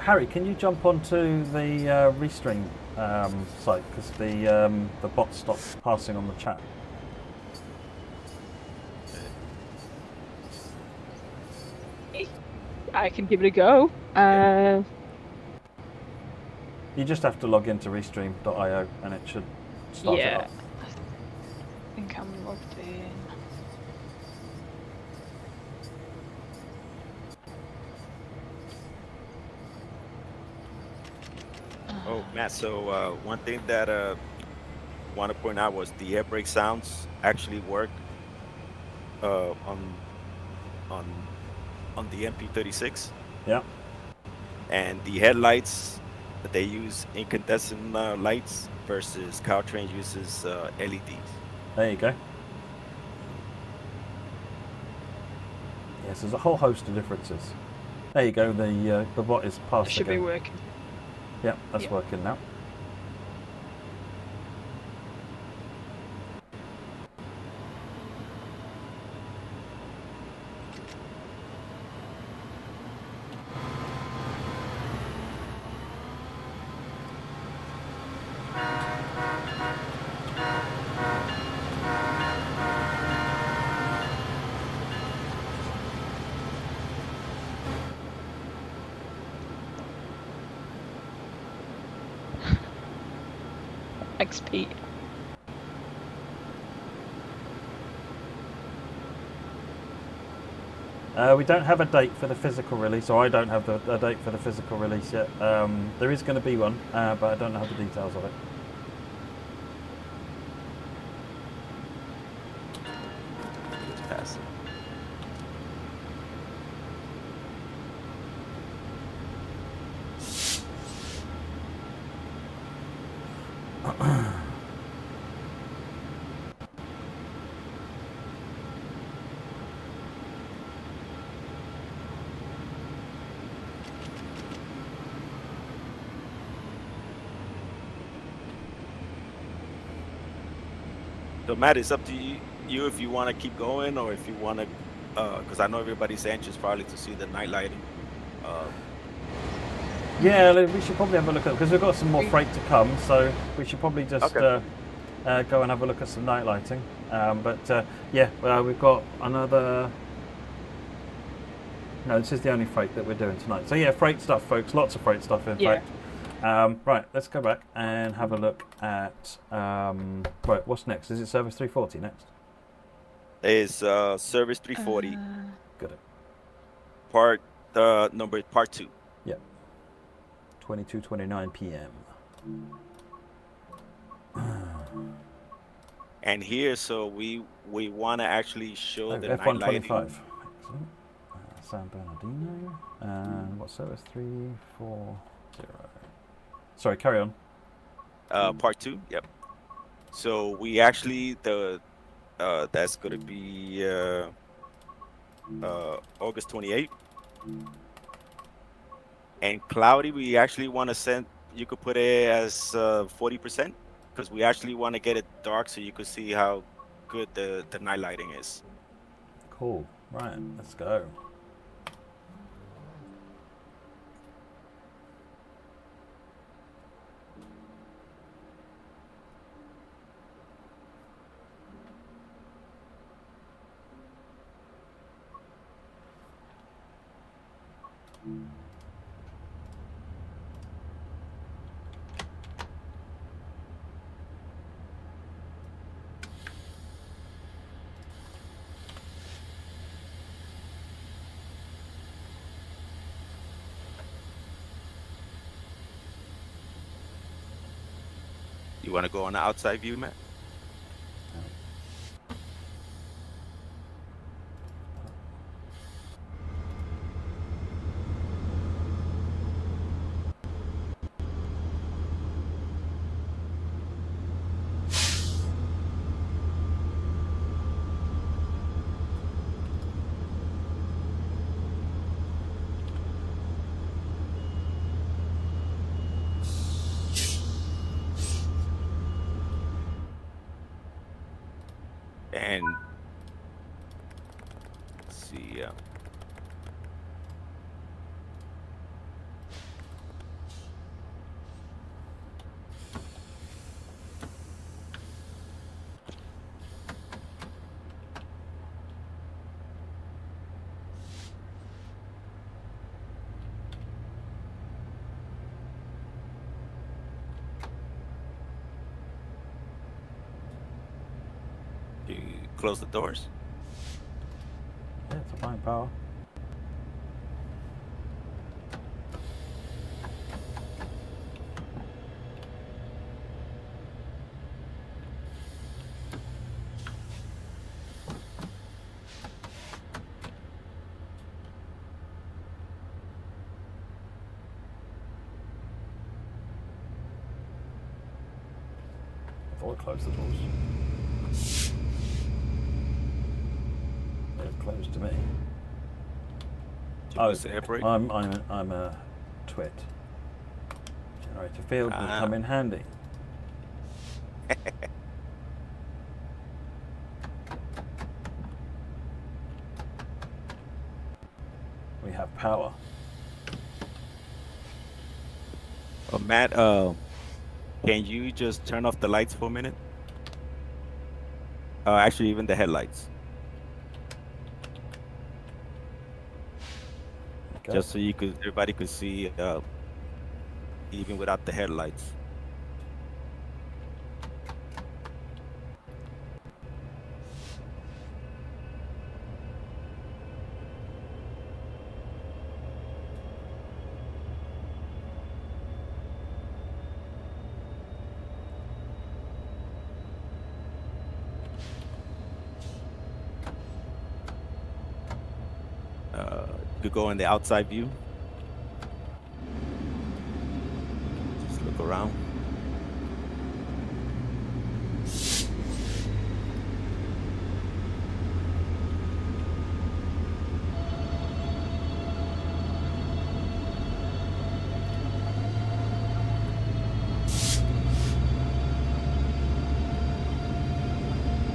Harry, can you jump onto the Restream site because the bot stopped passing on the chat. I can give it a go. You just have to log into restream.io and it should start it up. I think I'm logged in. Oh, Matt, so one thing that I want to point out was the air brake sounds actually work on the MP36. Yeah. And the headlights, they use incandescent lights versus Caltrain uses LEDs. There you go. Yes, there's a whole host of differences. There you go, the bot is passed Should again. be working. Yep, that's working now. XP. We don't have a date for the physical release, or I don't have a date for the physical release yet. There is going to be one, but I don't know the details of it. Just pass it. So Matt, it's up to you if you want to keep going or if you want to, because I know everybody's anxious probably to see the night lighting. Yeah, we should probably have a look at, because we've got some more freight to come, so we should probably just go and have a look at some night lighting. Yeah, we've got another. No, this is the only freight that we're doing tonight. So yeah, freight stuff, folks. Lots of freight stuff, in fact. Right, let's go back and have a look at. Right, what's next? Is it Service 340 next? Is Service 340 Got it. part 2. Yeah. 22:29 p.m. And here, so we want to actually show the night F125. lighting. Excellent. San Bernardino. And what service? 340. Sorry, carry on. Part 2. Yep. So we actually that's gonna be August 28th. And cloudy, we actually want to send. You could put it as 40% because we actually want to get it dark so you could see how good the night lighting is. Cool. Right, let's go. You want to go on the outside view, Matt? And let's see. You close the doors. Yeah, it's applying power. I thought I closed the doors. They're closed to me. Oh, separate. I'm a twit. Generator field will come in handy. We have power. Oh, Matt, can you just turn off the lights for a minute? Actually, even the headlights. Okay. Just so everybody could see, even without the headlights. could go in the outside view. Just look around.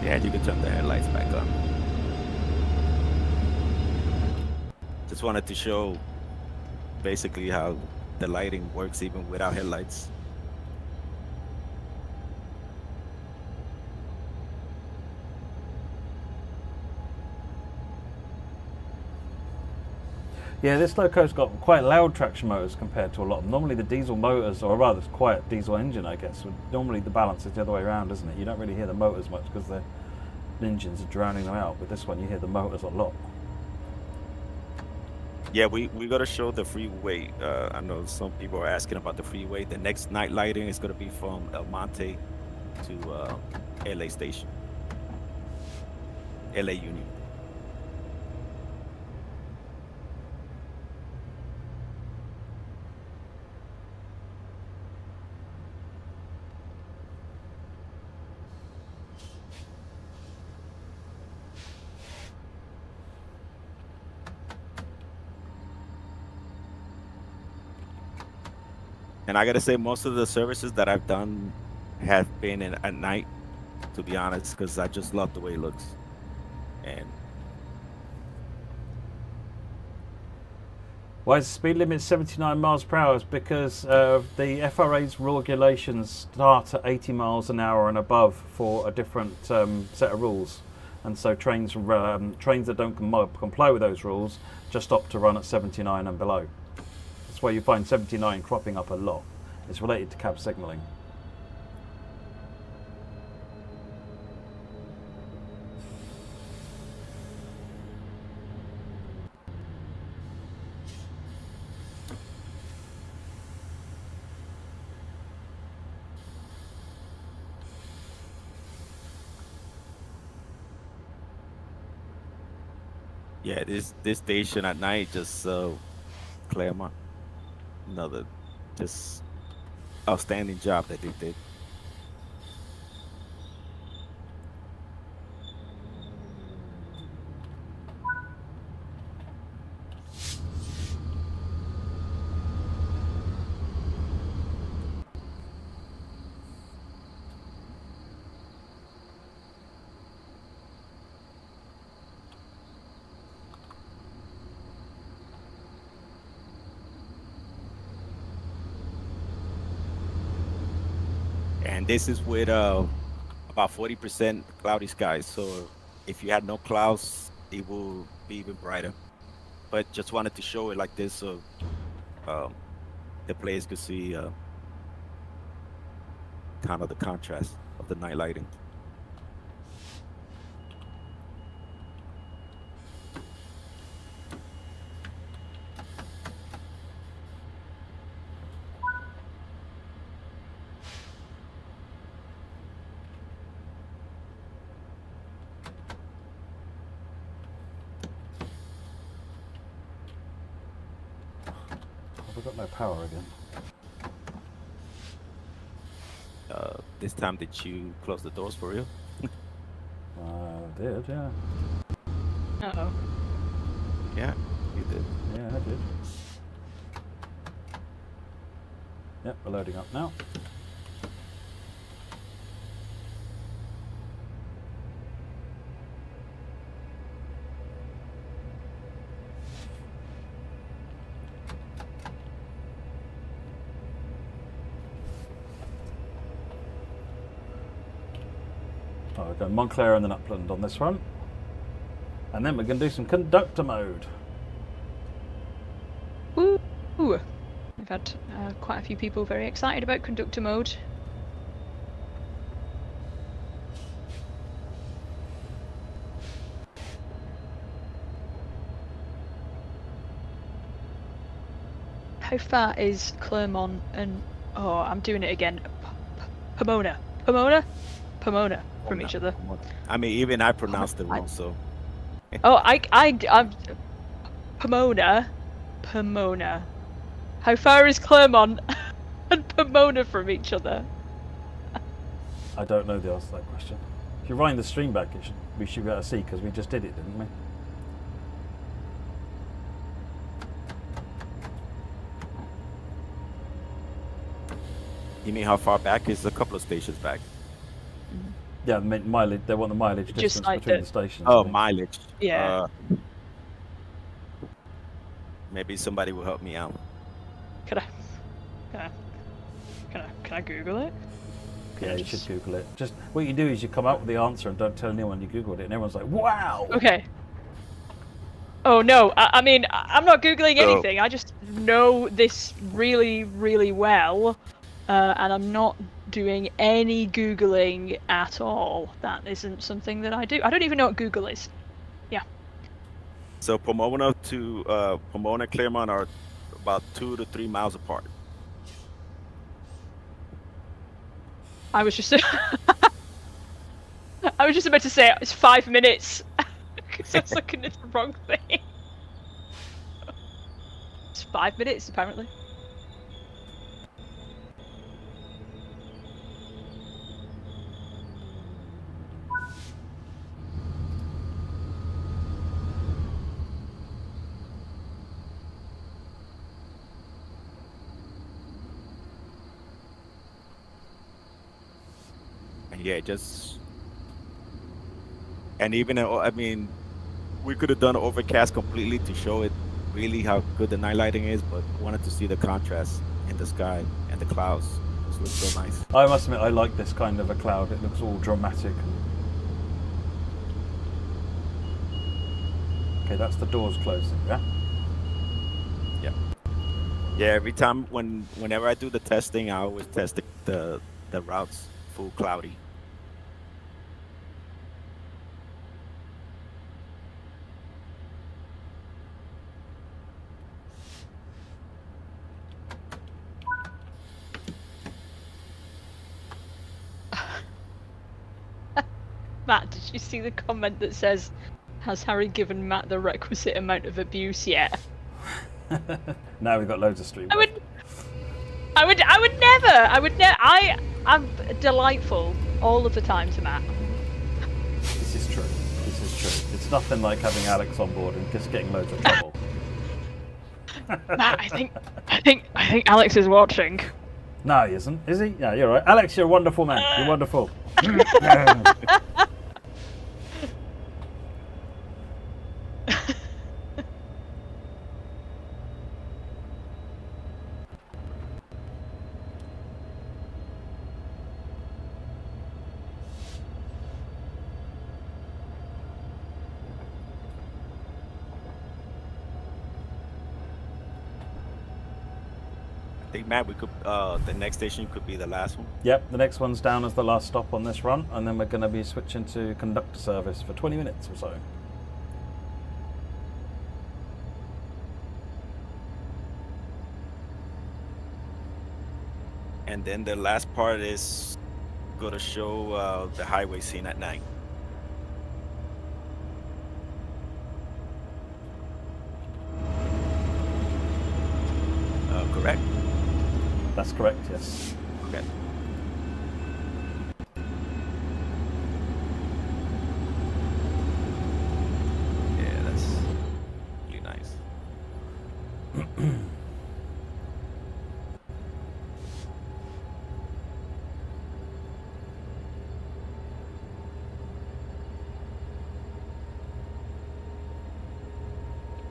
Yeah, you can turn the headlights back on. Just wanted to show basically how the lighting works even without headlights. Yeah, this loco's got quite loud traction motors compared to a lot of them. Normally the diesel motors, or rather it's quiet diesel engine, I guess, normally the balance is the other way around, isn't it? You don't really hear the motors much because the engines are drowning them out. With this one, you hear the motors a lot. Yeah, we got to show the freeway. I know some people are asking about the freeway. The next night lighting is going to be from El Monte to LA Station, LA Union. And I gotta say, most of the services that I've done have been at night, to be honest, because I just love the way it looks. And why is the speed limit 79 miles per hour? It's because the FRA's regulations start at 80 miles an hour and above for a different set of rules. And so trains that don't comply with those rules just opt to run at 79 and below. That's why you find 79 cropping up a lot. It's related to cab signalling. yeah, this station at night just Claremont, another just outstanding job that they did. And this is with about 40% cloudy skies. So if you had no clouds, it will be even brighter. But just wanted to show it like this so the players could see kind of the contrast of the night lighting. We've got no power again. This time, did you close the doors for real? I did, yeah. Uh-oh. Yeah, you did. Yeah, I did. Yep, we're loading up now. Oh, we're going Montclair and then Upland on this one. And then we're going to do some Conductor Mode. Woo! We've had quite a few people very excited about Conductor Mode. How far is Clermont and... Oh, I'm doing it again. Pomona. Pomona? Pomona from each other. I mean, even I pronounced it wrong, so... Oh, I'm Pomona. Pomona. How far is Clermont and Pomona from each other? I don't know the answer to that question. If you wind the stream back, we should be able to see because we just did it, didn't we? You mean how far back? Is a couple of stations back. Yeah, mileage. They want the mileage Just distance like between the- the stations. Oh, I think. mileage. Yeah. Maybe somebody will help me out. Can I Google it? Yeah, you should Google it. Just what you do is you come out with the answer and don't tell anyone you Googled it, and everyone's like, "Wow!" Okay. Oh no, I mean, I'm not Googling So- anything. I just know this really, really well, and I'm not doing any Googling at all. That isn't something that I do. I don't even know what Google is. So Pomona to Pomona, Clermont are about 2 to 3 miles apart. I was just I was just about to say it's 5 minutes because I was looking at the wrong thing. It's 5 minutes apparently. And yeah, and even I mean, we could have done overcast completely to show it really how good the night lighting is, but wanted to see the contrast in the sky and the clouds. It looks so nice. I must admit, I like this kind of a cloud. It looks all dramatic. Okay, that's the doors closing. Yeah. Yeah, every time whenever I do the testing, I always test the routes full cloudy. Matt, did you see the comment that says, "Has Harry given Matt the requisite amount of abuse yet?" Now we've got loads of stream. I would never. I'm delightful all of the time to Matt. This is true. This is true. It's nothing like having Alex on board and just getting loads of trouble. Matt, I think Alex is watching. No, he isn't. Is he? Yeah, you're right. Alex, you're a wonderful man. You're wonderful. I think, Matt, we could the next station could be the last one. Yep, the next one's down as the last stop on this run, and then we're going to be switching to conductor service for 20 minutes or so. And then the last part is going to show the highway scene at night. Correct? That's correct, yes. Okay. Yeah, that's really nice.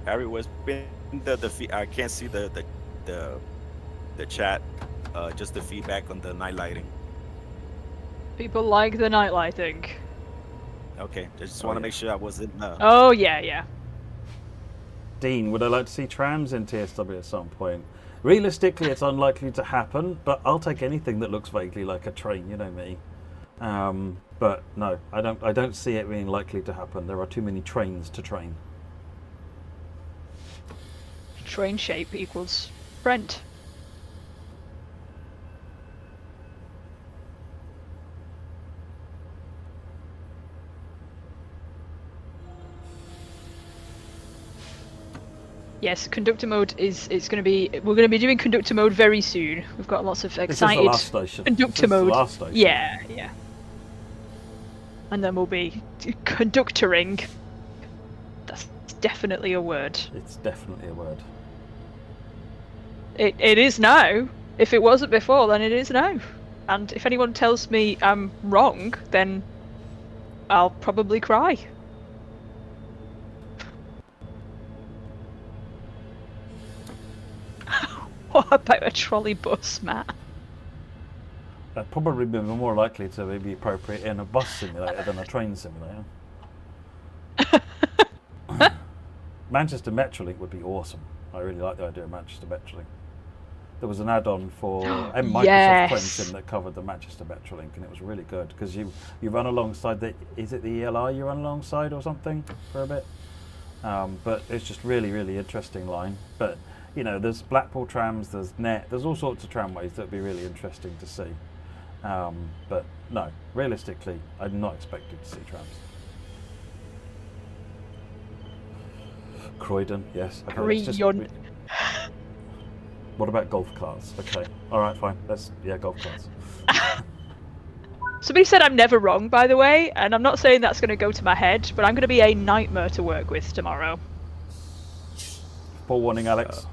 Harry, what's been I can't see the chat, just the feedback on the night lighting. People like the night lighting. Okay, just want to make sure I wasn't. Oh yeah. Dean, would I like to see trams in TSW at some point? Realistically, it's unlikely to happen, but I'll take anything that looks vaguely like a train. You know me. But no, I don't see it being likely to happen. There are too many trains to train. Train shape equals Brent. Yes, conductor mode we're going to be doing conductor mode very soon. We've got lots of This is the excited last station. conductor This is mode. the last station. Yeah. And then we'll be conductoring. That's definitely a word. It's definitely a word. It is now. If it wasn't before, then it is now. And if anyone tells me I'm wrong, then I'll probably cry. What about a trolley bus, Matt? That'd probably be more likely to be appropriate in a bus simulator than a train simulator. Manchester Metrolink would be awesome. I really like the idea of Manchester Metrolink. There was an add-on for Microsoft Yes. Train Sim that covered the Manchester Metrolink, and it was really good because you run alongside is it the ELI you run alongside or something for a bit? But it's just really interesting line. But you know, there's Blackpool trams, there's there's all sorts of tramways that would be really interesting to see. But no, realistically, I'm not expecting to see trams. Croydon, yes. Okay, let's just- What about golf carts? Okay, all right, fine. Golf carts. Somebody said I'm never wrong, by the way, and I'm not saying that's going to go to my head, but I'm going to be a nightmare to work with tomorrow. Forewarning, Alex.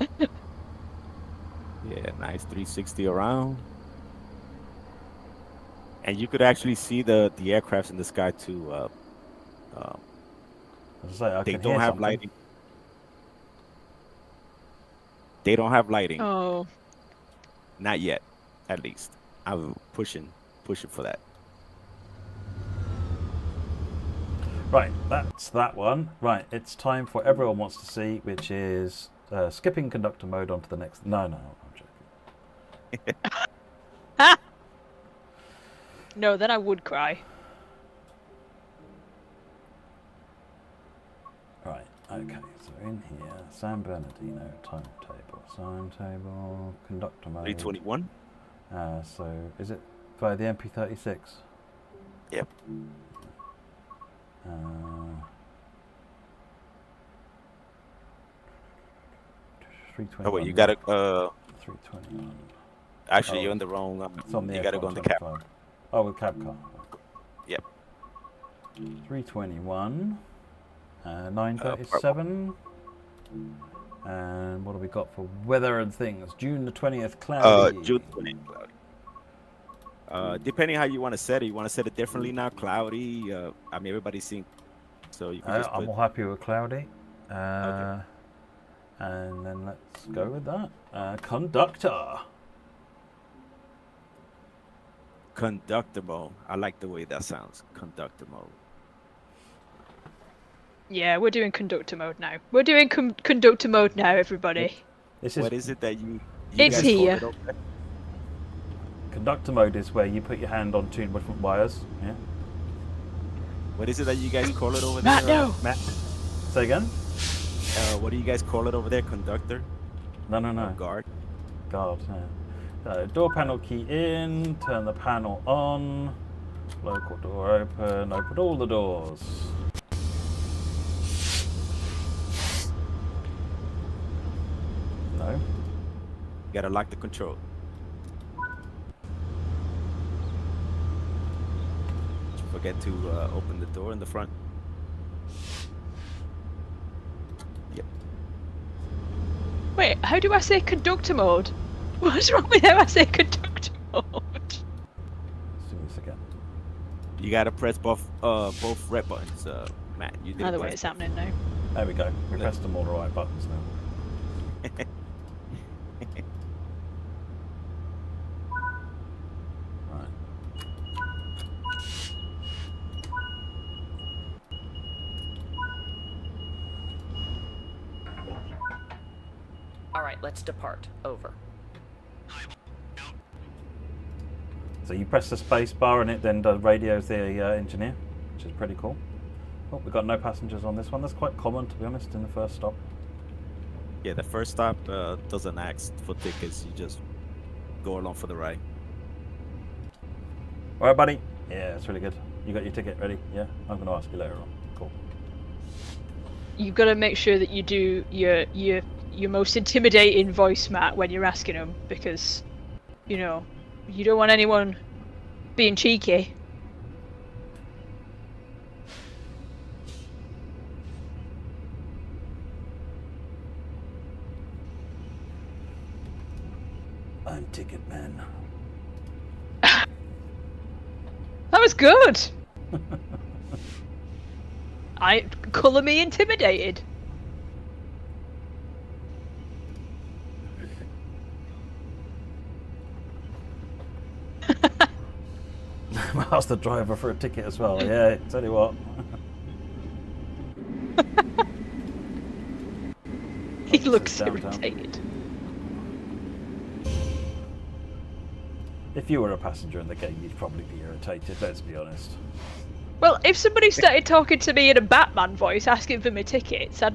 Yeah, nice 360 around. And you could actually see the aircrafts in the sky too. As I say, I They can don't hear have something. lighting. They don't have lighting. Oh. Not yet, at least. I'm pushing for that. Right, that's that one. Right, it's time for everyone wants to see, which is skipping conductor mode onto the next. No, I'm joking. No, then I would cry. Right, okay, so in here, San Bernardino timetable, conductor mode. 321. So is it via the MP36? Yep. 321. Oh wait, you gotta 321. actually Oh. you're in the wrong. It's on the You gotta go in the cab. F125. Oh, with cab car. Yep. 321. 937. And what have we got for weather and things? June the 20th, cloudy. June 20th, cloudy. Depending how you want to set it, you want to set it differently now, cloudy. I mean, everybody's seeing, so you can just I'm put all happy with cloudy. Okay. And then let's go with that. Conductor. conductor mode. I like the way that sounds. Conductor mode. Yeah, we're doing conductor mode now. We're doing conductor mode now, everybody. This is What is it that you It's guys call here. it over there? conductor mode is where you put your hand on two different wires. Yeah. What is it that you guys call it over Matt, there? no. Matt, say again. What do you guys call it over there? Conductor? No. Or guard? Guard. Yeah. Door panel key in. Turn the panel on. Local door open. Open all the doors. No. You gotta lock the control. Don't you forget to open the door in the front. Yep. Wait, how do I say conductor mode? What's wrong with how I say conductor mode? Let's do this again. You gotta press both red buttons, Matt. You did Either way, it's happening now. There we go. We pressed them all the right buttons now. Right. All right, let's depart. Over. So you press the space bar and it then radios the engineer, which is pretty cool. Oh, we've got no passengers on this one. That's quite common, to be honest, in the first stop. Yeah, the first stop doesn't ask for tickets. You just go along for the ride. All right, buddy. Yeah, it's really good. You got your ticket ready? Yeah? I'm going to ask you later on. Cool. you've got to make sure that you do your most intimidating voice, Matt, when you're asking them, because you don't want anyone being cheeky. I'm Ticket Man. That was good. Colour me intimidated. Ask the driver for a ticket as well. Yeah, tell you what. He looks downtown. irritated. If you were a passenger in the game, you'd probably be irritated, let's be honest. Well, if somebody started talking to me in a Batman voice, asking for my tickets, I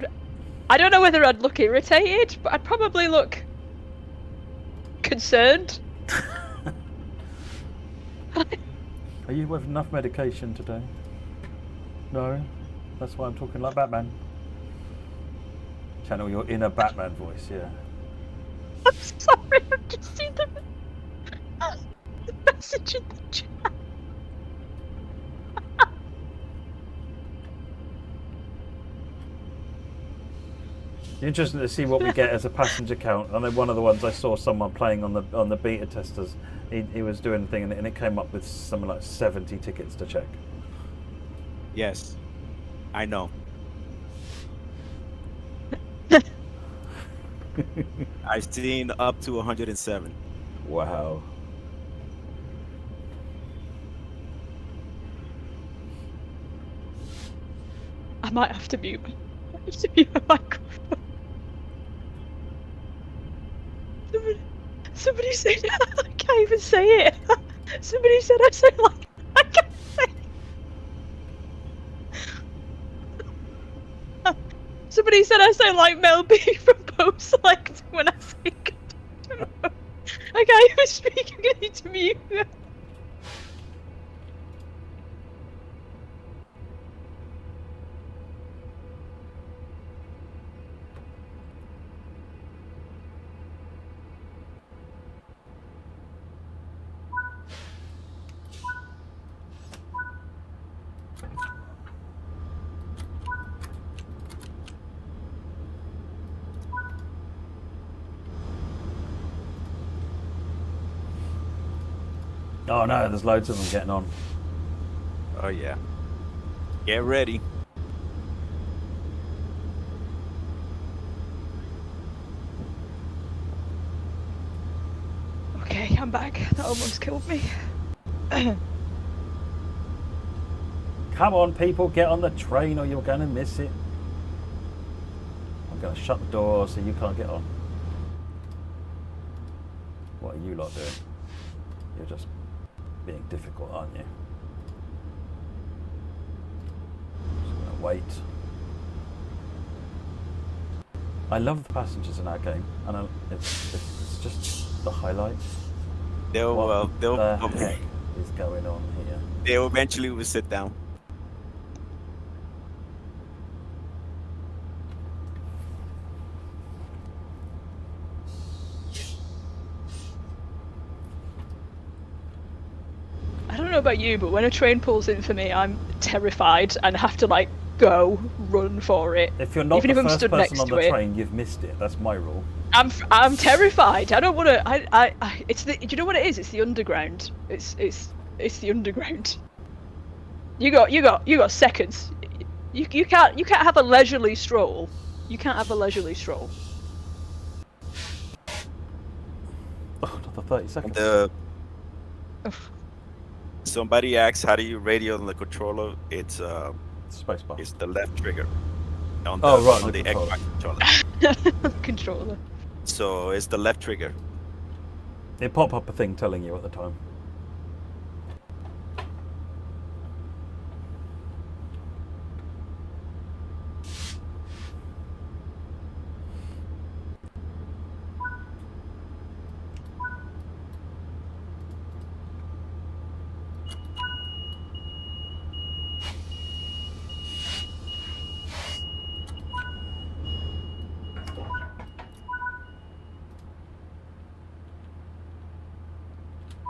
don't know whether I'd look irritated, but I'd probably look concerned. Are you with enough medication today? No? That's why I'm talking like Batman. Channel your inner Batman voice, yeah. I'm sorry, I've just seen the message in the chat. Interesting to see what we get as a passenger count. I know one of the ones I saw someone playing on the beta testers. He was doing a thing and it came up with something like 70 tickets to check. Yes, I know. I've seen up to 107. Wow. I might have to mute my microphone. Somebody said I can't even say it. Somebody said I sound like I can't say it. Somebody said I sound like Mel B from Post Select when I say Conductor Mode. I can't even speak. I need to mute. Oh no, there's loads of them getting on. Oh yeah. Get ready. Okay, I'm back. That almost killed me. Come on, people, get on the train or you're going to miss it. I'm going to shut the door so you can't get on. What are you lot doing? You're just being difficult, aren't you? Just going to wait. I love the passengers in our game, and it's just the highlight. What the heck is going on here? They'll eventually will sit down. I don't know about you, but when a train pulls in for me, I'm terrified and have to like go run for it. If you're not even the if I'm first stood person next on to the it. train, you've missed it. That's my rule. I'm terrified. I don't want to. It's the. Do you know what it is? It's the underground. It's the underground. You got seconds. You can't have a leisurely stroll. You can't have a leisurely stroll. Oh, another 30 seconds. Oof. Somebody asks, how do you radio on the controller? It's Spacebar. it's the left trigger on the, Oh, right, on the the controller. Xbox controller. Controller. So it's the left trigger. It pop up a thing telling you at the time.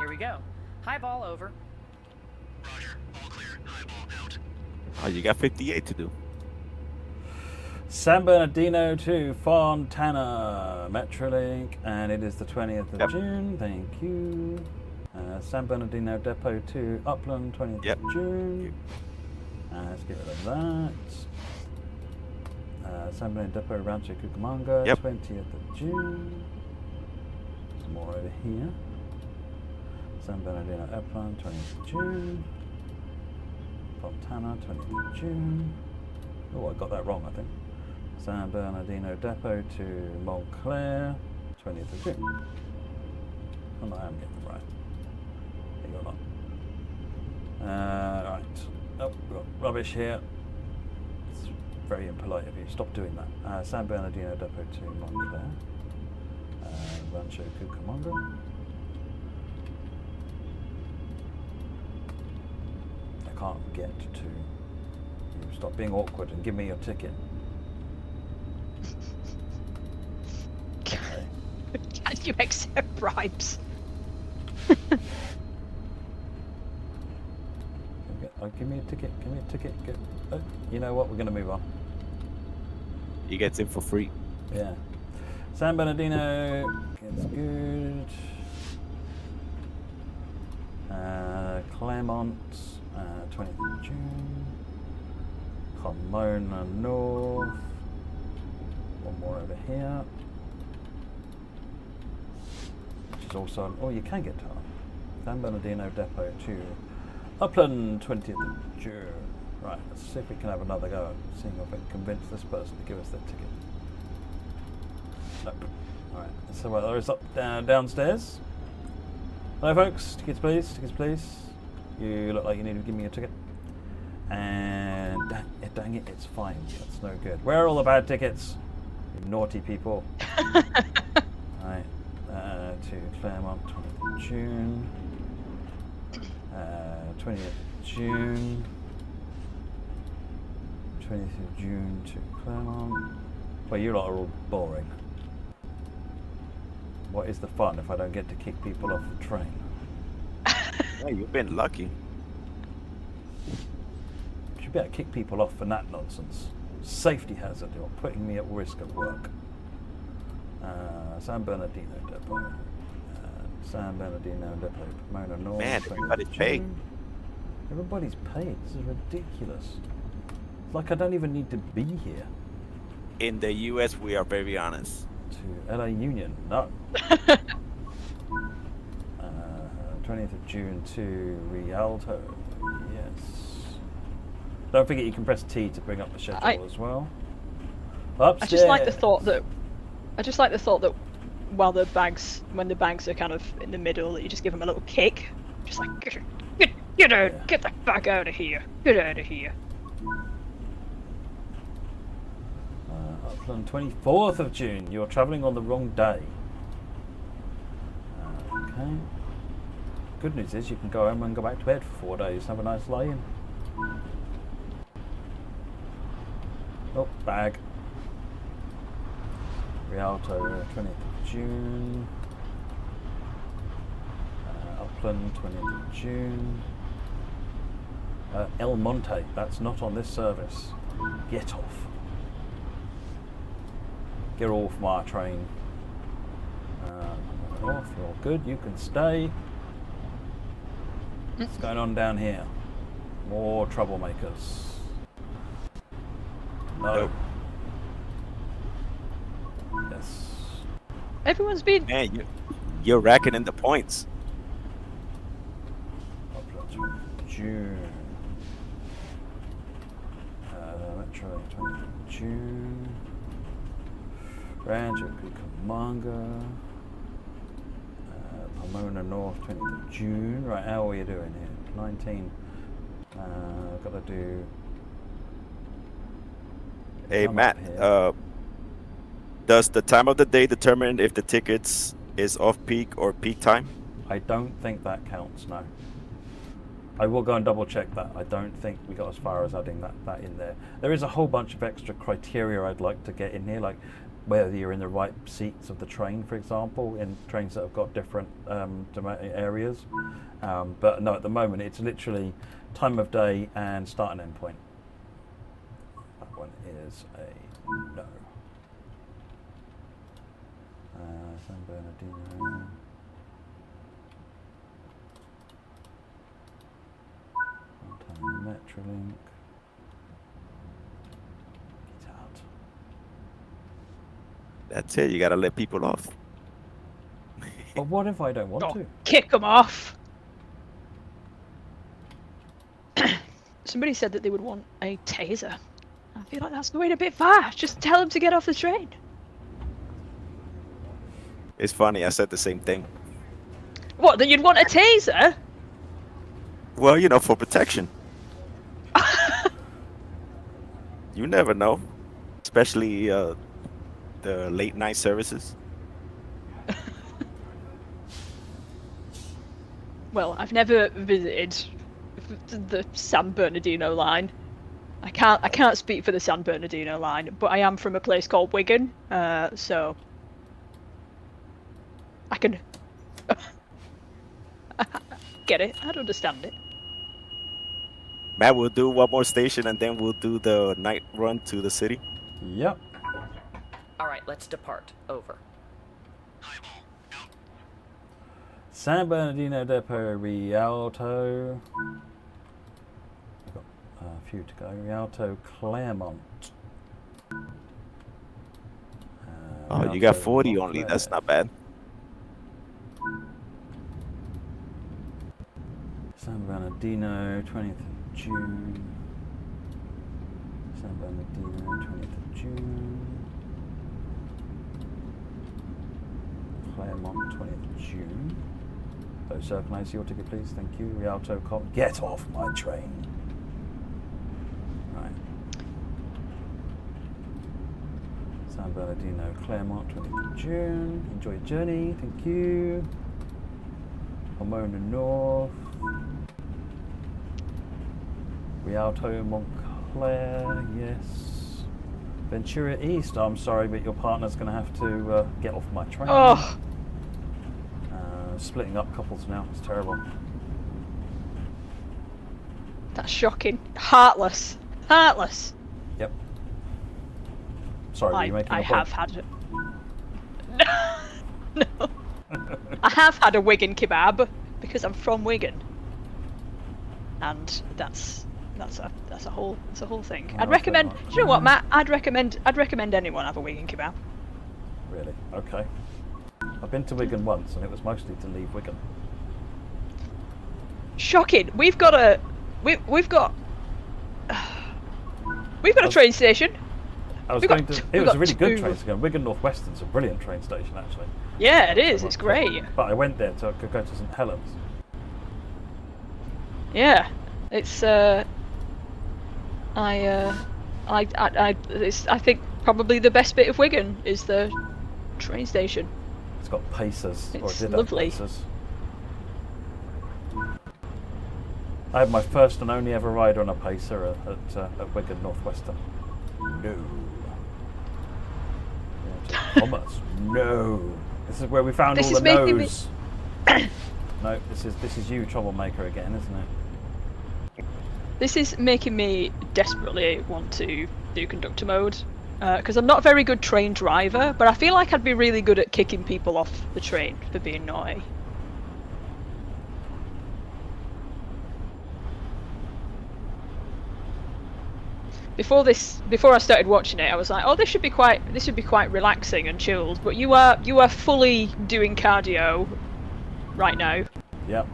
Here we go. Highball over. Oh, you got 58 to do. San Bernardino to Fontana, Metrolink, and it is the 20th of Yep. June. Thank you. San Bernardino Depot to Upland, 20th Yep. of June. Let's get rid of that. San Bernardino Depot, Rancho Cucamonga, Yep. 20th of June. Some more over here. San Bernardino Upland, 20th of June. Fontana, 20th of June. Oh, I got that wrong, I think. San Bernardino Depot to Montclair, 20th of June. Oh, no, I am getting it right. You're not. Right. Oh, we've got rubbish here. It's very impolite of you. Stop doing that. San Bernardino Depot to Montclair. Rancho Cucamonga. I can't get to you. Stop being awkward and give me your ticket. Okay. Can you accept bribes? Give me a ticket. Give me a ticket. You know what? We're going to move on. He gets in for free. Yeah. San Bernardino gets good. Claremont, 20th of June. Pomona North. One more over here. Which is also. Oh, you can get to San Bernardino Depot to Upland, 20th of June. Right, let's see if we can have another go at seeing if we can convince this person to give us their ticket. Nope. Alright, so there is downstairs. Hello folks, tickets please, tickets please. You look like you need to give me a ticket. And dang it, it's fine. That's no good. Where are all the bad tickets? You naughty people. Right, to Claremont, 20th of June. 20th of June. 20th of June to Claremont. Well, you lot are all boring. What is the fun if I don't get to kick people off the train? Yeah, you've been lucky. Should be able to kick people off for that nonsense. Safety hazard, you're putting me at risk at work. San Bernardino Depot. San Bernardino Depot, Pomona North. Man, everybody's paid. Everybody's paid. This is ridiculous. It's like I don't even need to be here. In the U.S., we are very honest. To LA Union, no. 20th of June to Rialto, yes. Don't forget you can press T to bring up the schedule as well. Upstairs. I just like the thought that when the bags are kind of in the middle, that you just give them a little kick, just like get out, Yeah. get the fuck out of here, get out of here. Upland, 24th of June. You're travelling on the wrong day. Okay. Good news is you can go home and go back to bed for 4 days. Have a nice lay-in. Oh, bag. Rialto, 20th of June. Upland, 20th of June. El Monte, that's not on this service. Get off. Get off my train. Off, you're good, you can stay. What's going on down here? More troublemakers. No. Nope. Yes. Everyone's been. Man, you're racking in the points. Upland, June. Metro, 20th of June. Rancho Cucamonga. Pomona North, 20th of June. Right, how are you doing here? 19. Gotta do. Hey, I'm Matt, up here. does the time of the day determine if the tickets is off-peak or peak time? I don't think that counts, no. I will go and double check that. I don't think we got as far as adding that in there. There is a whole bunch of extra criteria I'd like to get in here, like whether you're in the right seats of the train, for example, in trains that have got different areas. But no, at the moment it's literally time of day and start and end point. That one is a no. San Bernardino. Metrolink. Get out. That's it. You gotta let people off. But what if I don't want Oh, to? kick them off. Somebody said that they would want a taser. I feel like that's going a bit far. Just tell them to get off the train. It's funny. I said the same thing. What? That you'd want a taser? Well, for protection. You never know, especially the late night services. Well, I've never visited the San Bernardino Line. I can't speak for the San Bernardino Line, but I am from a place called Wigan, so I can get it. I'd understand it. Matt, we'll do one more station and then we'll do the night run to the city. Yep. All right, let's depart. Over. San Bernardino Depot, Rialto. We've got a few to go. Rialto, Claremont. Oh, you got Rialto, 40 only. Montclair. That's not bad. San Bernardino, 20th of June. San Bernardino, 20th of June. Claremont, 20th of June. So, sir, can I see your ticket, please? Thank you. Rialto, get off my train. Right. San Bernardino, Claremont, 20th of June. Enjoy your journey. Thank you. Pomona North. Rialto, Montclair, yes. Ventura East, I'm sorry, but your partner's going to have to get off my train. Oh, Splitting up couples now, it's terrible. that's shocking. Heartless. Heartless. Yep. Sorry, were you making a I point? have had it. No. I have had a Wigan kebab because I'm from Wigan, and that's a whole thing. Oh, I'd recommend. fair enough. Do you know what, Matt? I'd recommend anyone have a Wigan kebab. Really? Okay. I've been to Wigan once, and it was mostly to leave Wigan. Shocking. We've got a train station. I was We've going got- to. It we've was a got really good two. train station. Wigan North Western's a brilliant train station, actually. Yeah, it is. It's great. But I went there to go to St Helens. Yeah, it's I think probably the best bit of Wigan is the train station. It's got Pacers. Or It's it did have lovely. Pacers. I had my first and only ever ride on a Pacer at Wigan North Western. No. Thomas. No. This is where we found This all is the making me- no's. No, this is you, troublemaker again, isn't it? This is making me desperately want to do conductor mode, because I'm not a very good train driver, but I feel like I'd be really good at kicking people off the train for being naughty. Before I started watching it, I was like, "Oh, this should be quite relaxing and chilled." But you are fully doing cardio right now. Yep.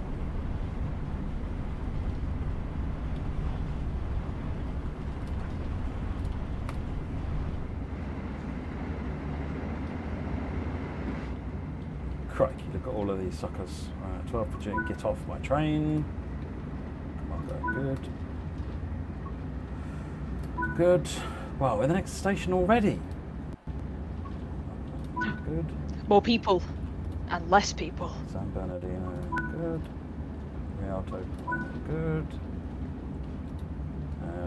Crikey, look at all of these suckers. Right, 12th of June, get off my train. Come on, very good. Good. Wow, we're the next station already. Good. More people and less people. San Bernardino, good. Rialto, good.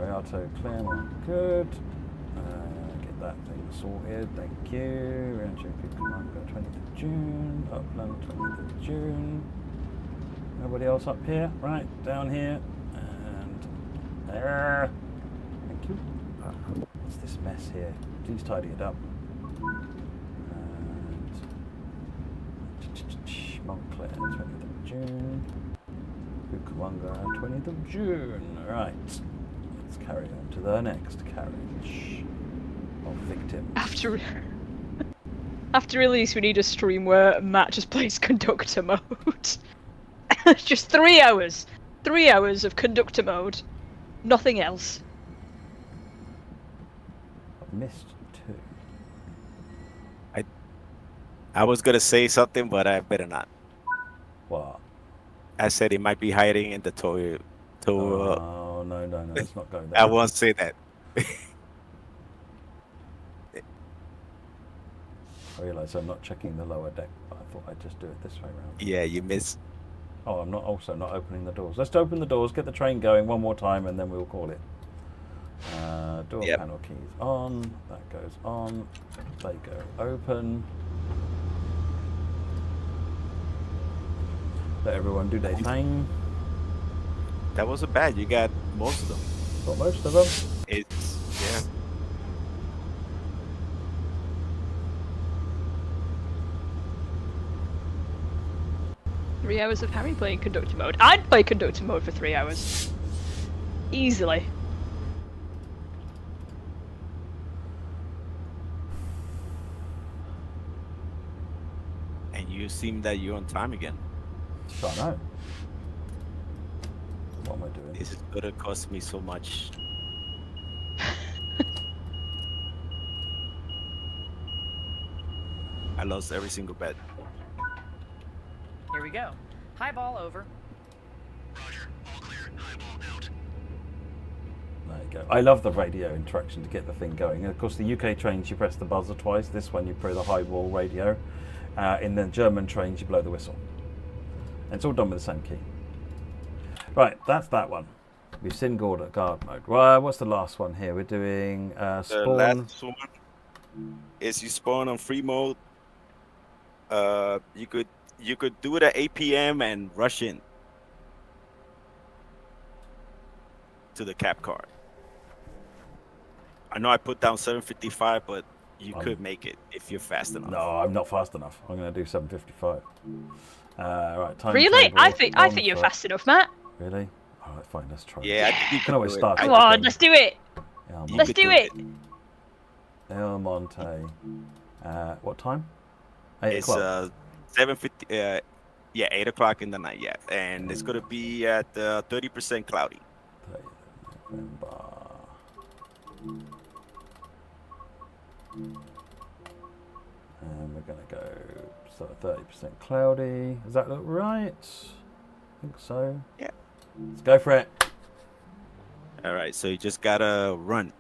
Rialto, Claremont, good. Get that thing sorted. Thank you. Round trip, Commander, 20th of June. Upland, 20th of June. Nobody else up here? Right, down here. And there. Thank you. What's this mess here? Please tidy it up. And Montclair, 20th of June. Bukwanga, 20th of June. Right. Let's carry on to the next carriage of victims. After release, we need a stream where Matt just plays Conductor Mode. Just 3 hours. 3 hours of Conductor Mode. Nothing else. I've missed 2. I was gonna say something, but I better not. What? I said he might be hiding in the toy. Oh, no, let's not go there. I won't say that. I realise I'm not checking the lower deck, but I thought I'd just do it this way round. Yeah, you missed. Oh, I'm also not opening the doors. Let's open the doors, get the train going one more time, and then we'll call it. Door panel keys on. That goes on. They go open. Let everyone do their thing. That wasn't bad. You got most of them. Got most of them. It's yeah. 3 hours of Harry playing Conductor Mode. I'd play Conductor Mode for 3 hours. Easily. And you seem that you're on time again. I know. What am I doing? This is gonna cost me so much. I lost every single bet. Here we go. High ball over. There you go. I love the radio interaction to get the thing going. And of course, the UK trains, you press the buzzer twice. This one, you press the high ball radio. In the German trains, you blow the whistle. And it's all done with the same key. Right, that's that one. We've seen guard mode. Well, what's the last one here? We're doing The spawn. last one is you spawn on free mode. You could do it at 8 p.m. and rush in to the cap car. I know I put down 7:55, but you could make it if you're fast enough. No, I'm not fast enough. I'm going to do 7:55. Right, time. Really? I think you're fast enough, Matt. Really? All right, fine. Let's try. Yeah, I it. think You can always start. Come on, let's do it. El You Let's could do it. El Monte. What time? 8 It's o'clock. 7:50. Yeah, 8 o'clock in the night. Yeah, and it's gonna be at 30% cloudy. 30th of November. And we're going to go 30% cloudy. Does that look right? I think so. Yeah. Let's go for it. All right, so you just gotta run.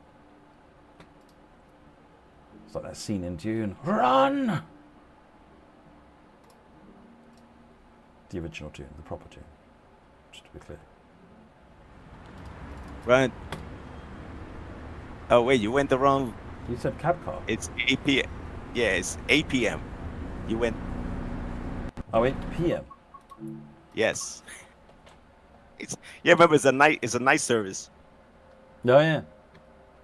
It's like that scene in Dune. Run! The original tune, the proper tune. Just to be clear. Run. Oh wait, you went the wrong. You said cab car. It's 8 p.m. Yeah, it's 8 p.m. You went. Oh, 8 p.m. Yes. Remember, it's a night service. Oh, yeah.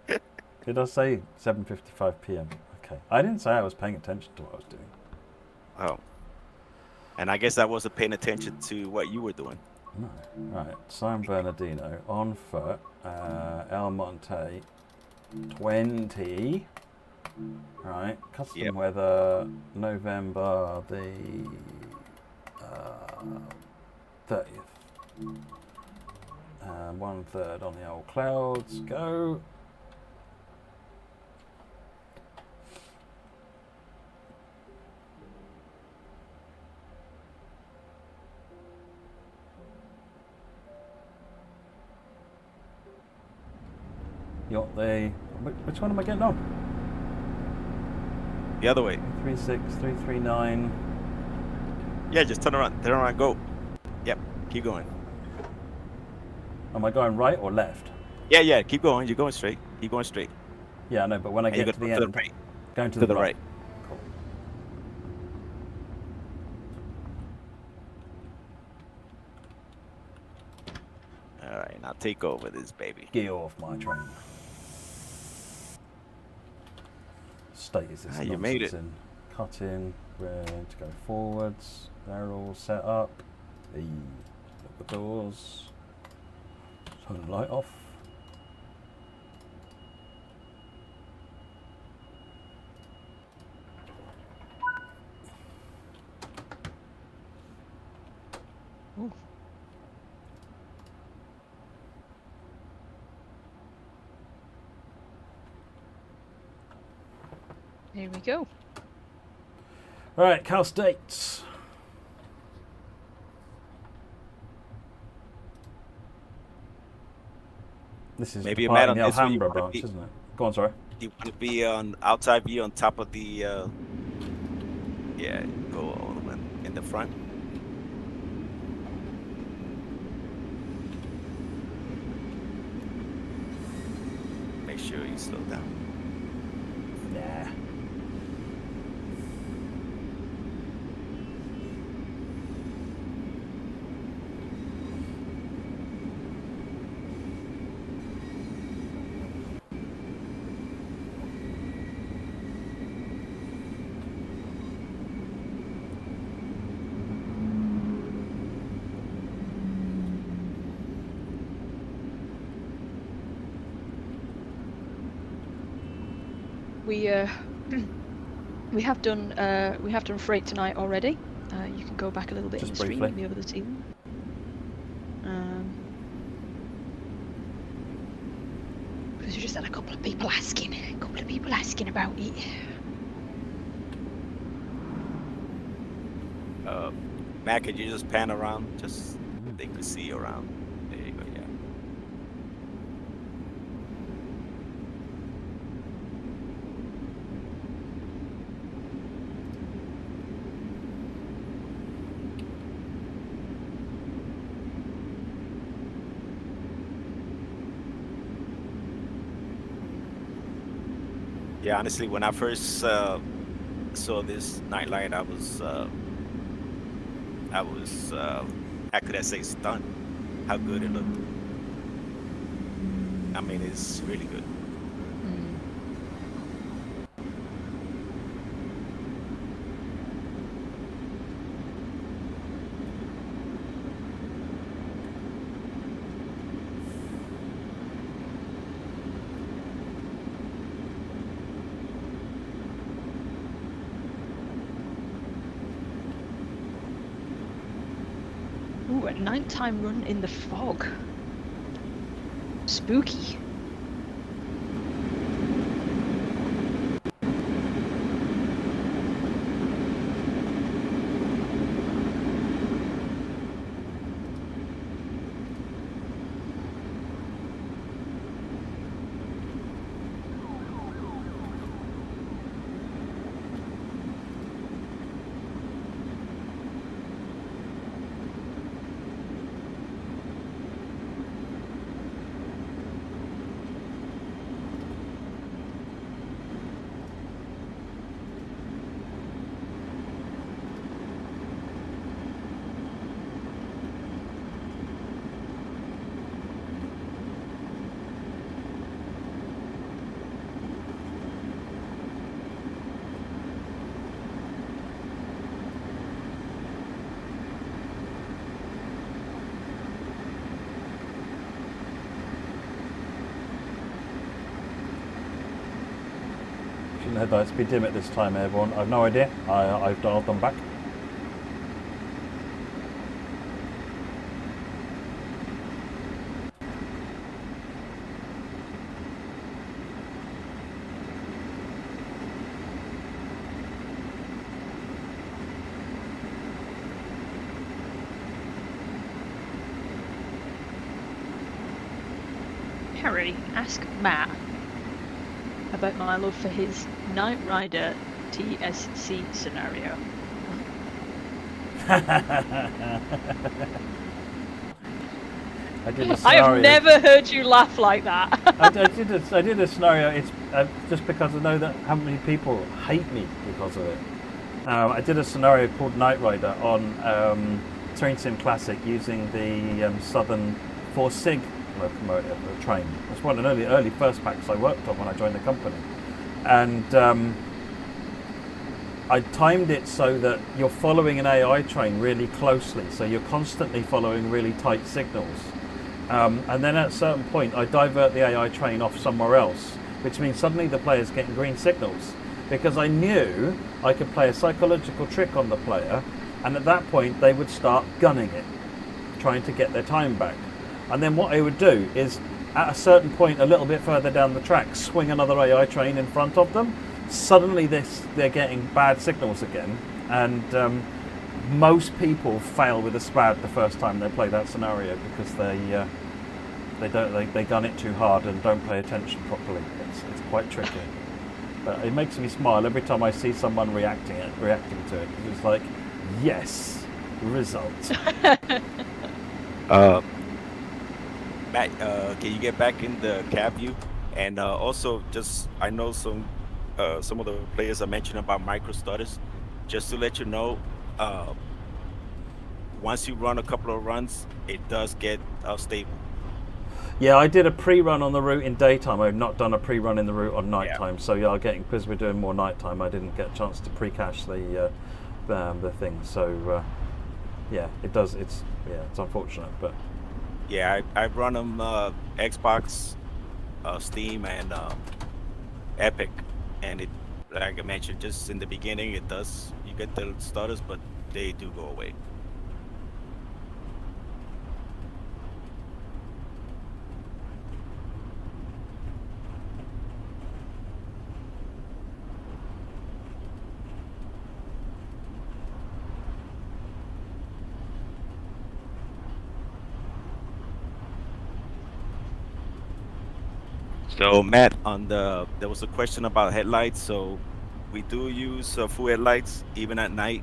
It does say 7:55 p.m. Okay. I didn't say I was paying attention to what I was doing. Oh. And I guess I wasn't paying attention to what you were doing. No. Right. San Bernardino on foot. El Monte 20. Right. Custom Yep. weather November the 30th. 1/3 on the old clouds. Go. Yacht the. Which one am I getting on? The other way. 336, 339. Yeah, just turn around, go. Yep, keep going. Am I going right or left? Yeah, keep going. You're going straight. Keep going straight. Yeah, I know, but when I And you get to the go end, right. going to To the the right. Cool. All right, now take over this baby. Get off my train. State is this Ah, you nonsense made it. in cutting, ready to go forwards. They're all set up. Hey, lock the doors. Turn the light off. Ooh. Here we go. All right, Cal States. This is Maybe you met departing on the this one, you Alhambra wanna branch, be- isn't it? Go on, sorry. You want to be on outside view on top of the, yeah, go all the way in the front. Make sure you slow down. Nah. We we have done freight tonight already. You can go back a little bit in Just the stream briefly. and be able to see them. Because we just had a couple of people asking about it. Matt, could you just pan around? Just so they could see you around. There you go, yeah. Yeah, honestly, when I first saw this nightlight, I was how could I say stunned? How good it looked. I mean, it's really good. Ooh, a nighttime run in the fog. Spooky. Shouldn't the headlights be dim at this time, everyone? I've no idea. I've dialed them back. Harry, ask Matt about my love for his Knight Rider TSC scenario. I did a I have scenario. never heard you laugh like that. I did a scenario. It's just because I know that how many people hate me because of it. I did a scenario called Knight Rider on Train Sim Classic using the Southern 4 Sig locomotive, the train. It's one of the early first packs I worked on when I joined the company, and I timed it so that you're following an AI train really closely, so you're constantly following really tight signals. And then at a certain point, I divert the AI train off somewhere else, which means suddenly the player's getting green signals, because I knew I could play a psychological trick on the player, and at that point they would start gunning it, trying to get their time back. And then what I would do is, at a certain point a little bit further down the track, swing another AI train in front of them. Suddenly they're getting bad signals again, and most people fail with a SPAD the first time they play that scenario because they gun it too hard and don't pay attention properly. It's quite tricky, but it makes me smile every time I see someone reacting to it. It's like, yes, result. Matt, can you get back in the cab view? And also, just I know some of the players are mentioning about micro stutters. Just to let you know, once you run a couple of runs, it does get stable. Yeah, I did a pre-run on the route in daytime. I've not done a pre-run in the route on nighttime. Yeah. So yeah, because we're doing more nighttime, I didn't get a chance to pre-cache the thing. So yeah, it does. It's unfortunate, but yeah, I've run them Xbox, Steam, and Epic, and it, like I mentioned, just in the beginning, you get the stutters, but they do go away. So Matt, there was a question about headlights. So we do use full headlights even at night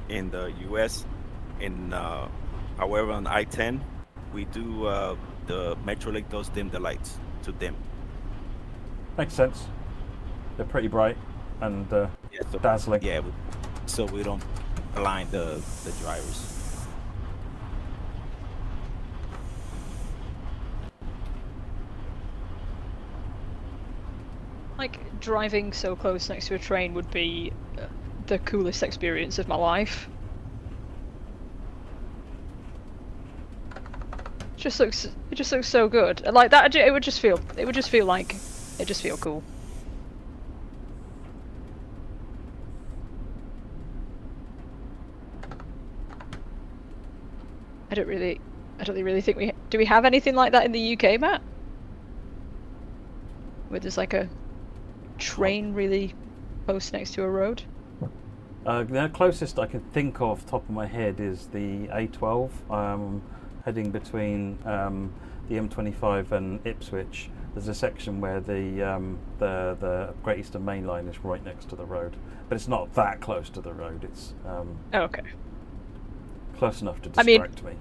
in the US. However, on I-10, we do the Metrolink does dim the lights to dim. Makes sense. They're pretty bright and dazzling. Yeah, so we don't blind the drivers. Like, driving so close next to a train would be the coolest experience of my life. It just looks so good. And like that, it would just feel cool. I don't really think do we have anything like that in the UK, Matt? Where there's like a train really close next to a road? The closest I can think of, top of my head, is the A12, heading between the M25 and Ipswich. There's a section where the Great Eastern Main Line is right next to the road, but it's not that close to the road. It's okay. Close enough to distract me.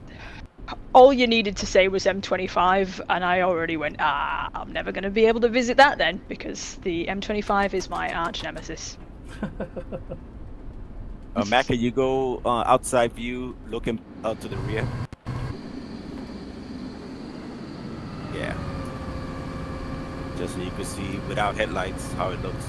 All you needed to say was M25, and I already went, I'm never going to be able to visit that then, because the M25 is my arch nemesis. Matt, can you go outside view, looking out to the rear? Yeah. Just so you can see without headlights how it looks.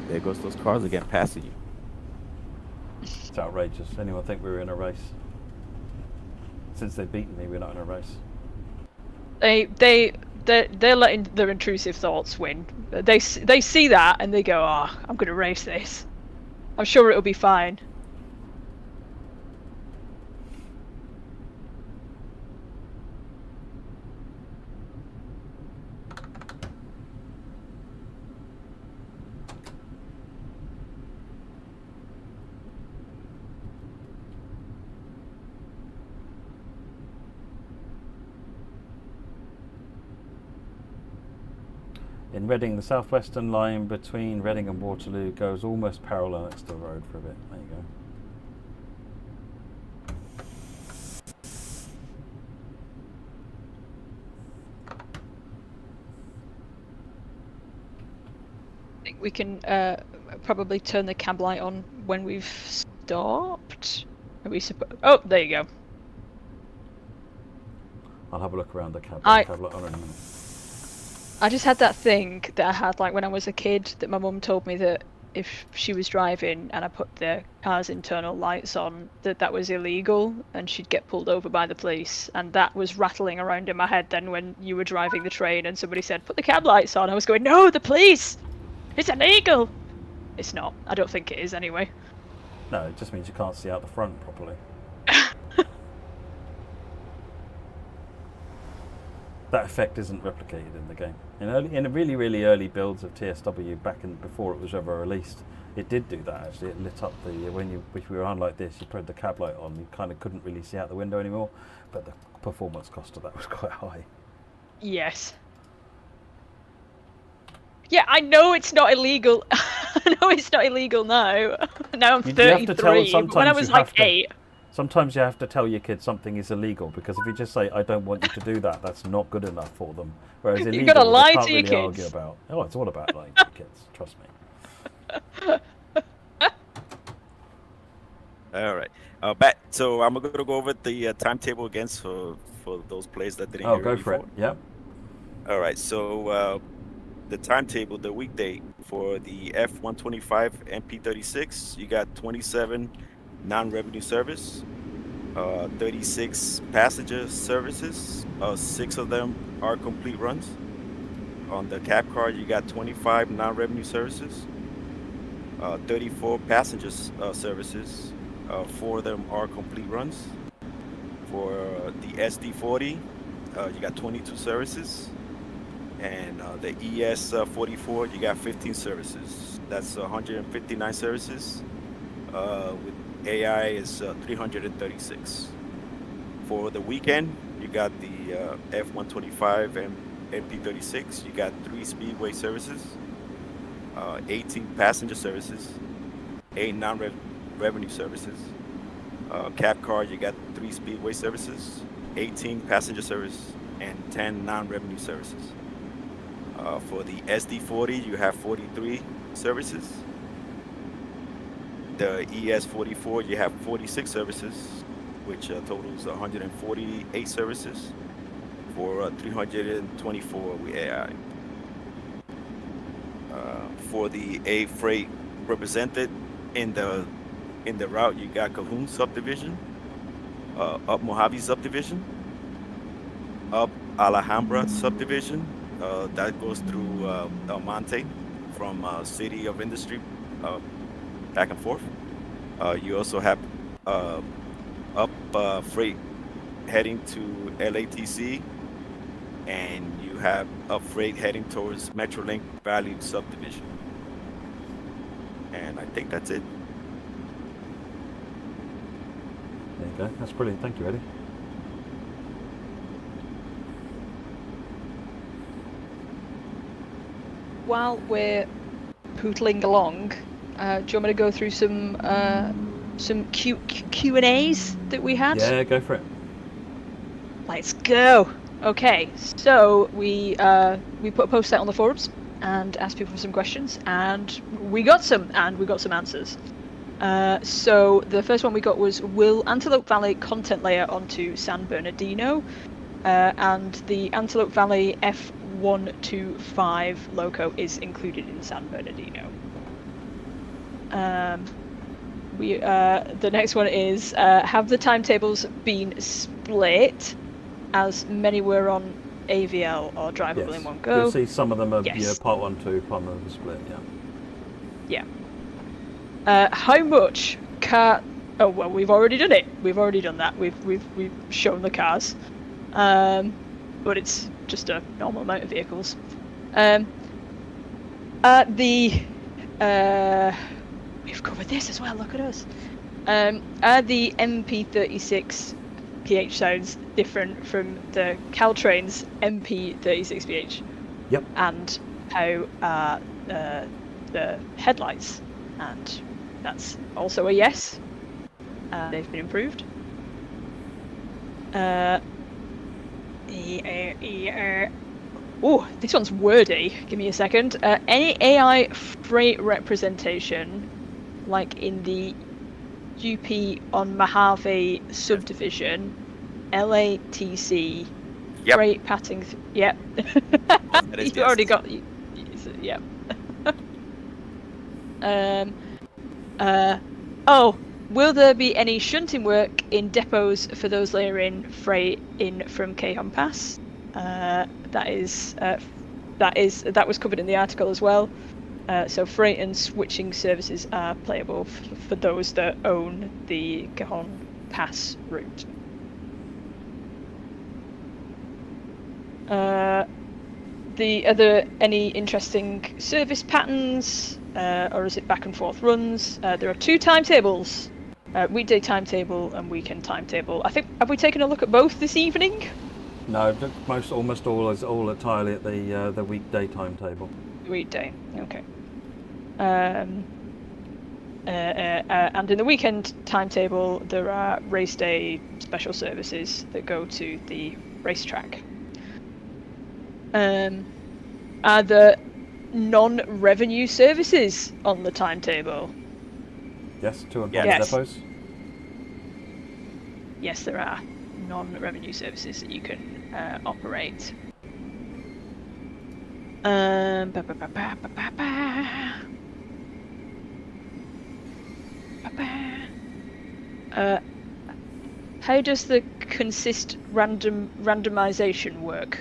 There goes those cars again, passing you. It's outrageous. Anyone think we were in a race? Since they've beaten me, we're not in a race. They're letting their intrusive thoughts win. They see that and they go, I'm going to race this. I'm sure it'll be fine. In Reading, the southwestern line between Reading and Waterloo goes almost parallel next to the road for a bit. There you go. I think we can probably turn the cab light on when we've stopped. Are we oh, there you go. I'll have a look around the cab light on in a minute. I just had that thing that I had like when I was a kid that my mum told me that if she was driving and I put the car's internal lights on, that was illegal and she'd get pulled over by the police. And that was rattling around in my head then when you were driving the train and somebody said, put the cab lights on. I was going, no, the police! It's illegal! It's not. I don't think it is anyway. No, it just means you can't see out the front properly. That effect isn't replicated in the game. In the really, really early builds of TSW before it was ever released, it did do that actually. It lit up if we were on like this, you put the cab light on, you kind of couldn't really see out the window anymore, but the performance cost of that was quite high. Yes. Yeah, I know it's not illegal. I know it's not illegal now. Now I'm 33, but when I was like 8. Sometimes you have to tell your kids something is illegal, because if you just say, I don't want you to do that, that's not good enough for them. Whereas illegal, you've got to lie they can't to your really kids. argue about. Oh, it's all about lying to your kids, trust me. All right. So I'm going to go over the timetable again for those players that didn't hear go it for it. Yep. All right. So the timetable, the weekday for the F-125 MP36, you got 27 non-revenue service, 36 passenger services, 6 of them are complete runs. On the cab car, you got 25 non-revenue services, 34 passenger services, 4 of them are complete runs. For the SD40, you got 22 services, and the ES44, you got 15 services. That's 159 services. With AI is 336. For the weekend, you got the F-125 and MP36. You got 3 speedway services, 18 passenger services, 8 non-revenue services. Cab car, you got 3 speedway services, 18 passenger service, and 10 non-revenue services. For the SD40, you have 43 services. The ES44, you have 46 services, which totals 148 services for 324 with AI. For the A freight represented in the route, you got Cahoon subdivision, up Mojave subdivision, up Alhambra subdivision, that goes through El Monte from City of Industry back and forth. You also have up freight heading to LATC, and you have up freight heading towards Metrolink Valley subdivision. And I think that's it. There you go. That's brilliant. Thank you, Eddie. While we're pootling along, do you want me to go through some Q&As that we had? Yeah, go for it. Let's go. Okay, so we put a post out on the forums and asked people for some questions, and we got some answers. So the first one we got was, will Antelope Valley content layer onto San Bernardino? And the Antelope Valley F125 loco is included in San Bernardino. The next one is, have the timetables been split, as many were on AVL or drivable in one go? You'll see some of them are Yes. part 1, 2, part of the split, yeah. Yeah. How much car? Oh well, we've already done it. We've already done that. We've shown the cars, but it's just a normal amount of vehicles. We've covered this as well. Look at us. Are the MP36 PH sounds different from the Caltrain's MP36 PH? Yep. And how are the headlights? And that's also a yes. They've been improved. Oh, this one's wordy. Give me a second. Any AI freight representation, like in the UP on Mojave subdivision, LATC, Yep. freight patting. Yep. That is You already yes. got. Yep. Oh, will there be any shunting work in depots for those layering freight in from Cajon Pass? That was covered in the article as well. So freight and switching services are playable for those that own the Cajon Pass route. Any interesting service patterns, or is it back and forth runs? There are 2 timetables, weekday timetable and weekend timetable. I think, have we taken a look at both this evening? No, almost all is all entirely at the weekday timetable. Weekday, okay. And in the weekend timetable, there are race day special services that go to the racetrack. Are there non-revenue services on the timetable? Yes, 2 and 5 Yes. depots. Yes, there are non-revenue services that you can operate. How does the consist randomization work?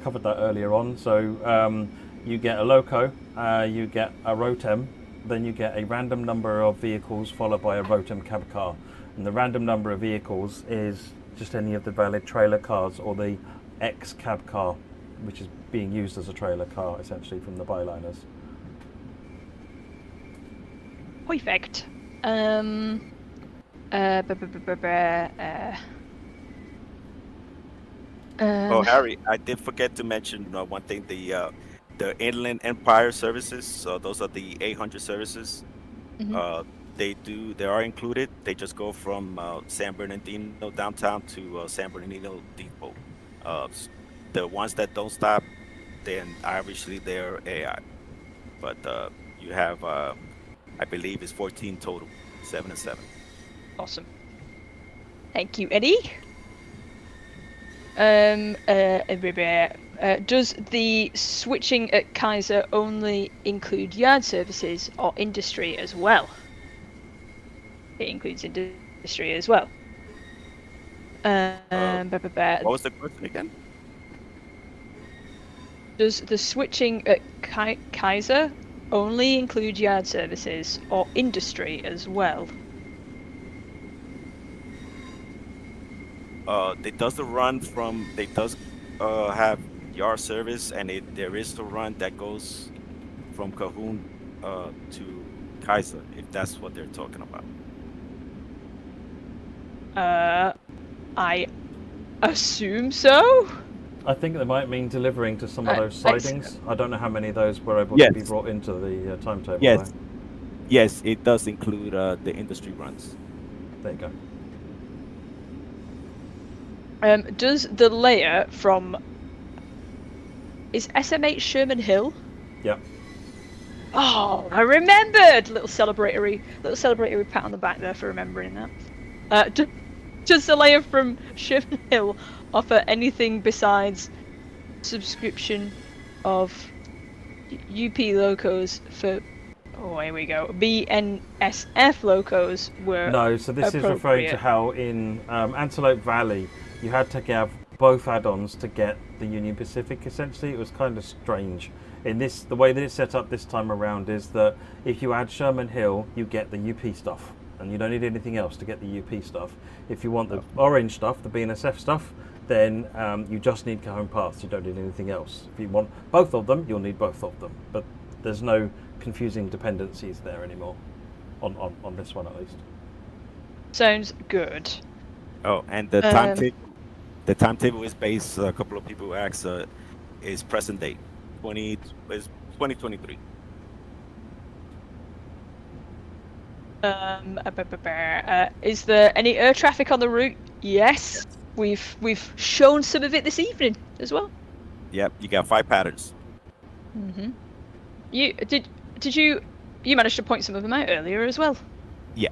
Covered that earlier on. So you get a loco, you get a rotem, then you get a random number of vehicles followed by a rotem cab car. And the random number of vehicles is just any of the valid trailer cars or the X cab car, which is being used as a trailer car essentially from the byliners. Perfect. Oh, Harry, I did forget to mention one thing: the Inland Empire services. So those are the 800 services. Mhm. They are included. They just go from San Bernardino downtown to San Bernardino Depot. The ones that don't stop, then obviously they're AI. But you have, I believe, it's 14 total, 7 and 7. Awesome. Thank you, Eddie. Does the switching at Kaiser only include yard services or industry as well? It includes industry as well. What was the question again? Does the switching at Kaiser only include yard services or industry as well? They does the run from. They does have yard service, and there is a run that goes from Cajon to Kaiser, if that's what they're talking about. I assume so. I think they might mean delivering to some of those sidings. I don't know how many of those were able Yes. to be brought into the timetable. Yes. though. Yes, it does include the industry runs. There you go. Does the layer from is SMH Sherman Hill? Yep. Oh, I remembered. Little celebratory pat on the back there for remembering that. Does the layer from Sherman Hill offer anything besides subscription of UP locos for? Oh, here we go. BNSF locos were No, so this is referring appropriate. to how in Antelope Valley you had to have both add-ons to get the Union Pacific. Essentially, it was kind of strange. In this, the way that it's set up this time around is that if you add Sherman Hill, you get the UP stuff, and you don't need anything else to get the UP stuff. If you want the orange stuff, the BNSF stuff, then you just need Cajon Pass. You don't need anything else. If you want both of them, you'll need both of them. But there's no confusing dependencies there anymore, on this one at least. Sounds good. Oh, and the timetable. The timetable is based. A couple of people asked, is present date. It's 2023. Is there any air traffic on the route? Yes. We've shown some of it this evening as well. Yep, you got 5 patterns. Mm-hmm. Did you managed to point some of them out earlier as well? Yeah.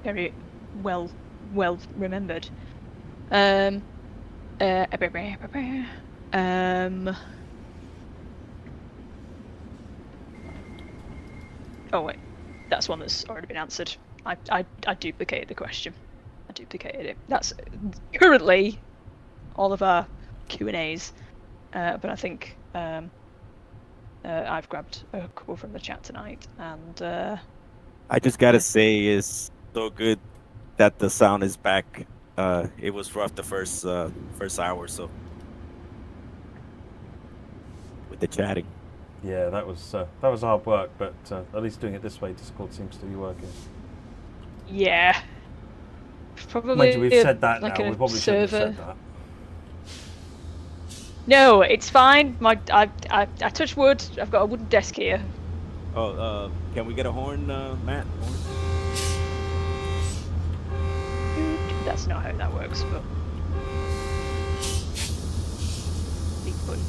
Very well remembered. Oh wait, that's one that's already been answered. I duplicated the question. I duplicated it. That's currently all of our Q&As, but I think I've grabbed a couple from the chat tonight, and I just gotta say, it's so good that the sound is back. It was rough the first hour or so with the chatting. Yeah, that was hard work, but at least doing it this way, Discord seems to be working. yeah, probably. Mind you, we've said that like now. We probably shouldn't have said that. No, it's fine. I touch wood. I've got a wooden desk here. Oh, can we get a horn, Matt? Horn? That's not how that works, but Bigfoot.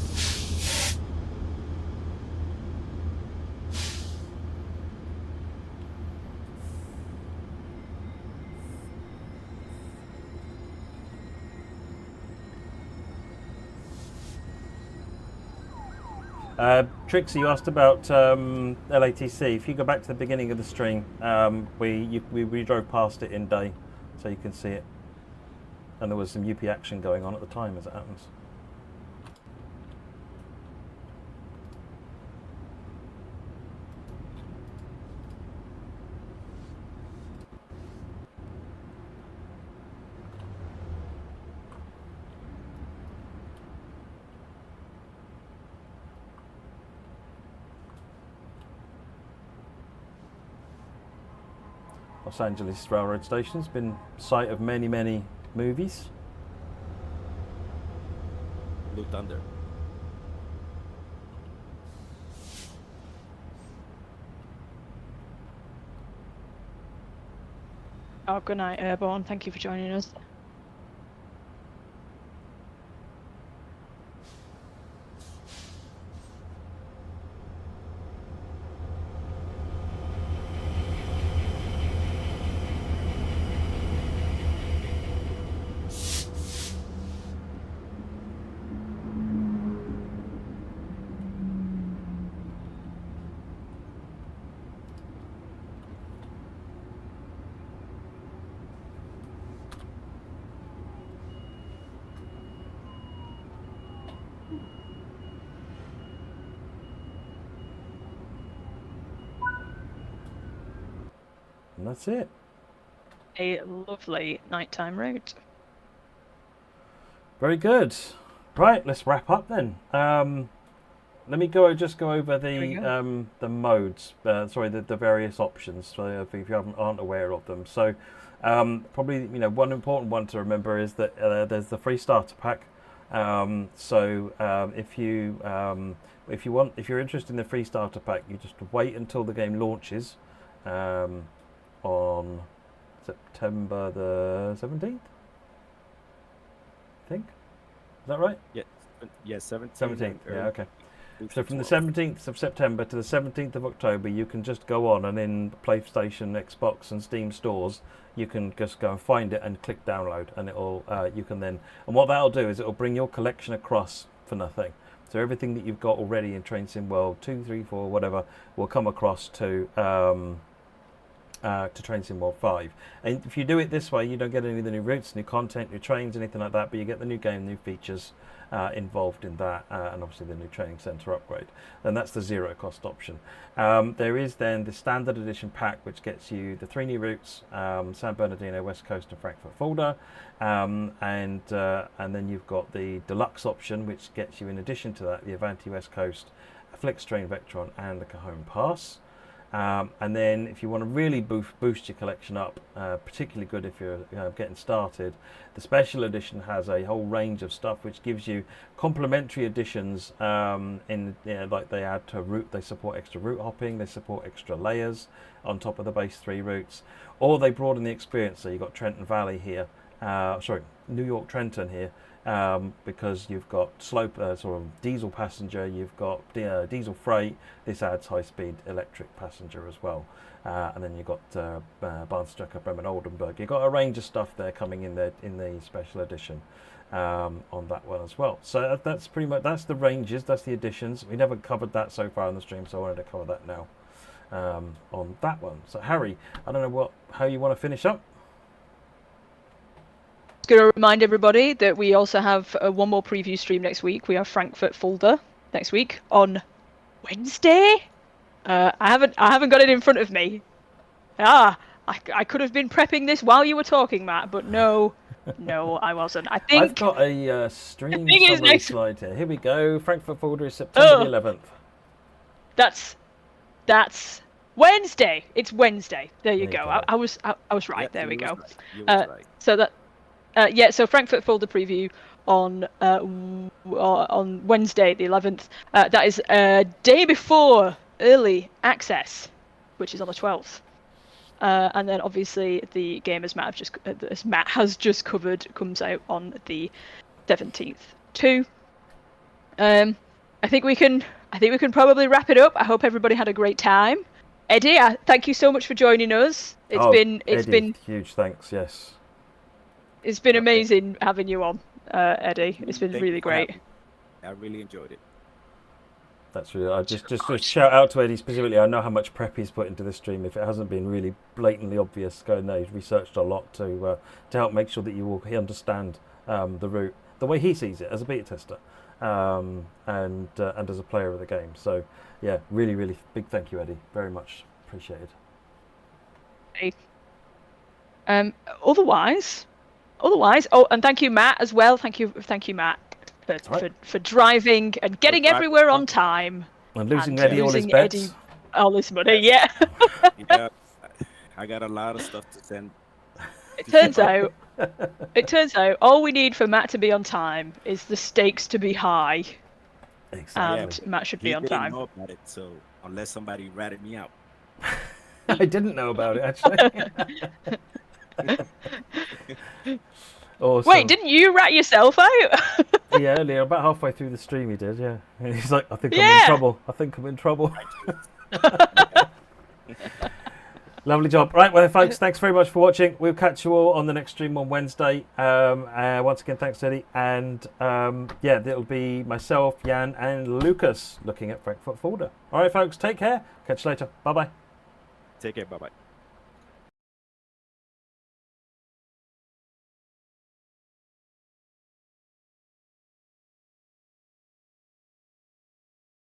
Trixie, you asked about LATC. If you go back to the beginning of the stream, we drove past it in day, so you can see it. And there was some UP action going on at the time, as it happens. Los Angeles Railroad Station has been site of many, many movies. Blue Thunder. Oh, good night, Airborne. Thank you for joining us. And that's it. A lovely nighttime route. Very good. Right, let's wrap up then. Let me just go over the modes. The various options. So if you aren't aware of them, so probably one important one to remember is that there's the free starter pack. If you're interested in the free starter pack, you just wait until the game launches on September the 17th. I think. Is that right? Yeah. Yes, 17th. 17th. Yeah. Okay. So from the 17th of September to the 17th of October, you can just go on and in PlayStation, Xbox, and Steam stores, you can just go and find it and click download, and it'll you can then. And what that'll do is it'll bring your collection across for nothing. So everything that you've got already in Train Sim World 2, 3, 4, whatever, will come across to Train Sim World 5. And if you do it this way, you don't get any of the new routes, new content, new trains, anything like that, but you get the new game, new features involved in that, and obviously the new training centre upgrade. And that's the zero cost option. There is then the standard edition pack, which gets you the 3 new routes, San Bernardino, West Coast, and Frankfurt Fulda. And then you've got the deluxe option, which gets you, in addition to that, the Avanti West Coast, Flix Train Vectron, and the Cajon Pass. And then if you want to really boost your collection up, particularly good if you're getting started, the special edition has a whole range of stuff which gives you complementary additions. Like they add to route, they support extra route hopping, they support extra layers on top of the base 3 routes, or they broaden the experience. So you've got Trenton Valley here, New York Trenton here, because you've got sort of diesel passenger, you've got diesel freight. This adds high-speed electric passenger as well, and then you've got Bahnstrecke Bremen Oldenburg. You've got a range of stuff there coming in there in the special edition on that one as well. So that's pretty much the ranges, that's the additions. We never covered that so far on the stream, so I wanted to cover that now on that one. So Harry, I don't know how you want to finish up. Going to remind everybody that we also have one more preview stream next week. We have Frankfurt Fulda next week on Wednesday. I haven't got it in front of me. I could have been prepping this while you were talking, Matt, but no, I wasn't. I think I've got a stream summary slide here. Here we go. Frankfurt Fulda is September the 11th. That's Wednesday. It's Wednesday. There you go. I was right. Yeah, there we go. Right. So that. So Frankfurt Fulda preview on Wednesday the 11th. That is a day before early access, which is on the 12th. And then obviously the game, as Matt has just covered, comes out on the 17th too. I think we can probably wrap it up. I hope everybody had a great time. Eddie, thank you so much for joining us. It's been huge thanks. Yes. It's been amazing having you on, Eddie. It's been really great. I really enjoyed it. That's really. I just shout out to Eddie specifically. I know how much prep he's put into this stream. If it hasn't been really blatantly obvious, he's researched a lot to help make sure that you all understand the route the way he sees it as a beta tester, and as a player of the game. So yeah, really, really big thank you, Eddie. Very much appreciated. Otherwise, and thank you, Matt, as well. Thank you, Matt, for driving and getting everywhere on time. And losing Eddie all his bets. Eddie all his money, yeah. Yeah, I got a lot of stuff to send. It turns out, all we need for Matt to be on time is the stakes to be high. Exactly. And Matt should be on time. I didn't know about it, so unless somebody ratted me out. I didn't know about it, actually. Awesome. Wait, didn't you rat yourself out? Yeah, earlier, about halfway through the stream he did, yeah. And he's like, I think I'm in trouble. Lovely job. Right, well, folks, thanks very much for watching. We'll catch you all on the next stream on Wednesday. Once again, thanks, Eddie. And it'll be myself, Jan, and Lucas looking at Frankfurt Fulda. All right, folks, take care. Catch you later. Bye-bye. Take care. Bye-bye.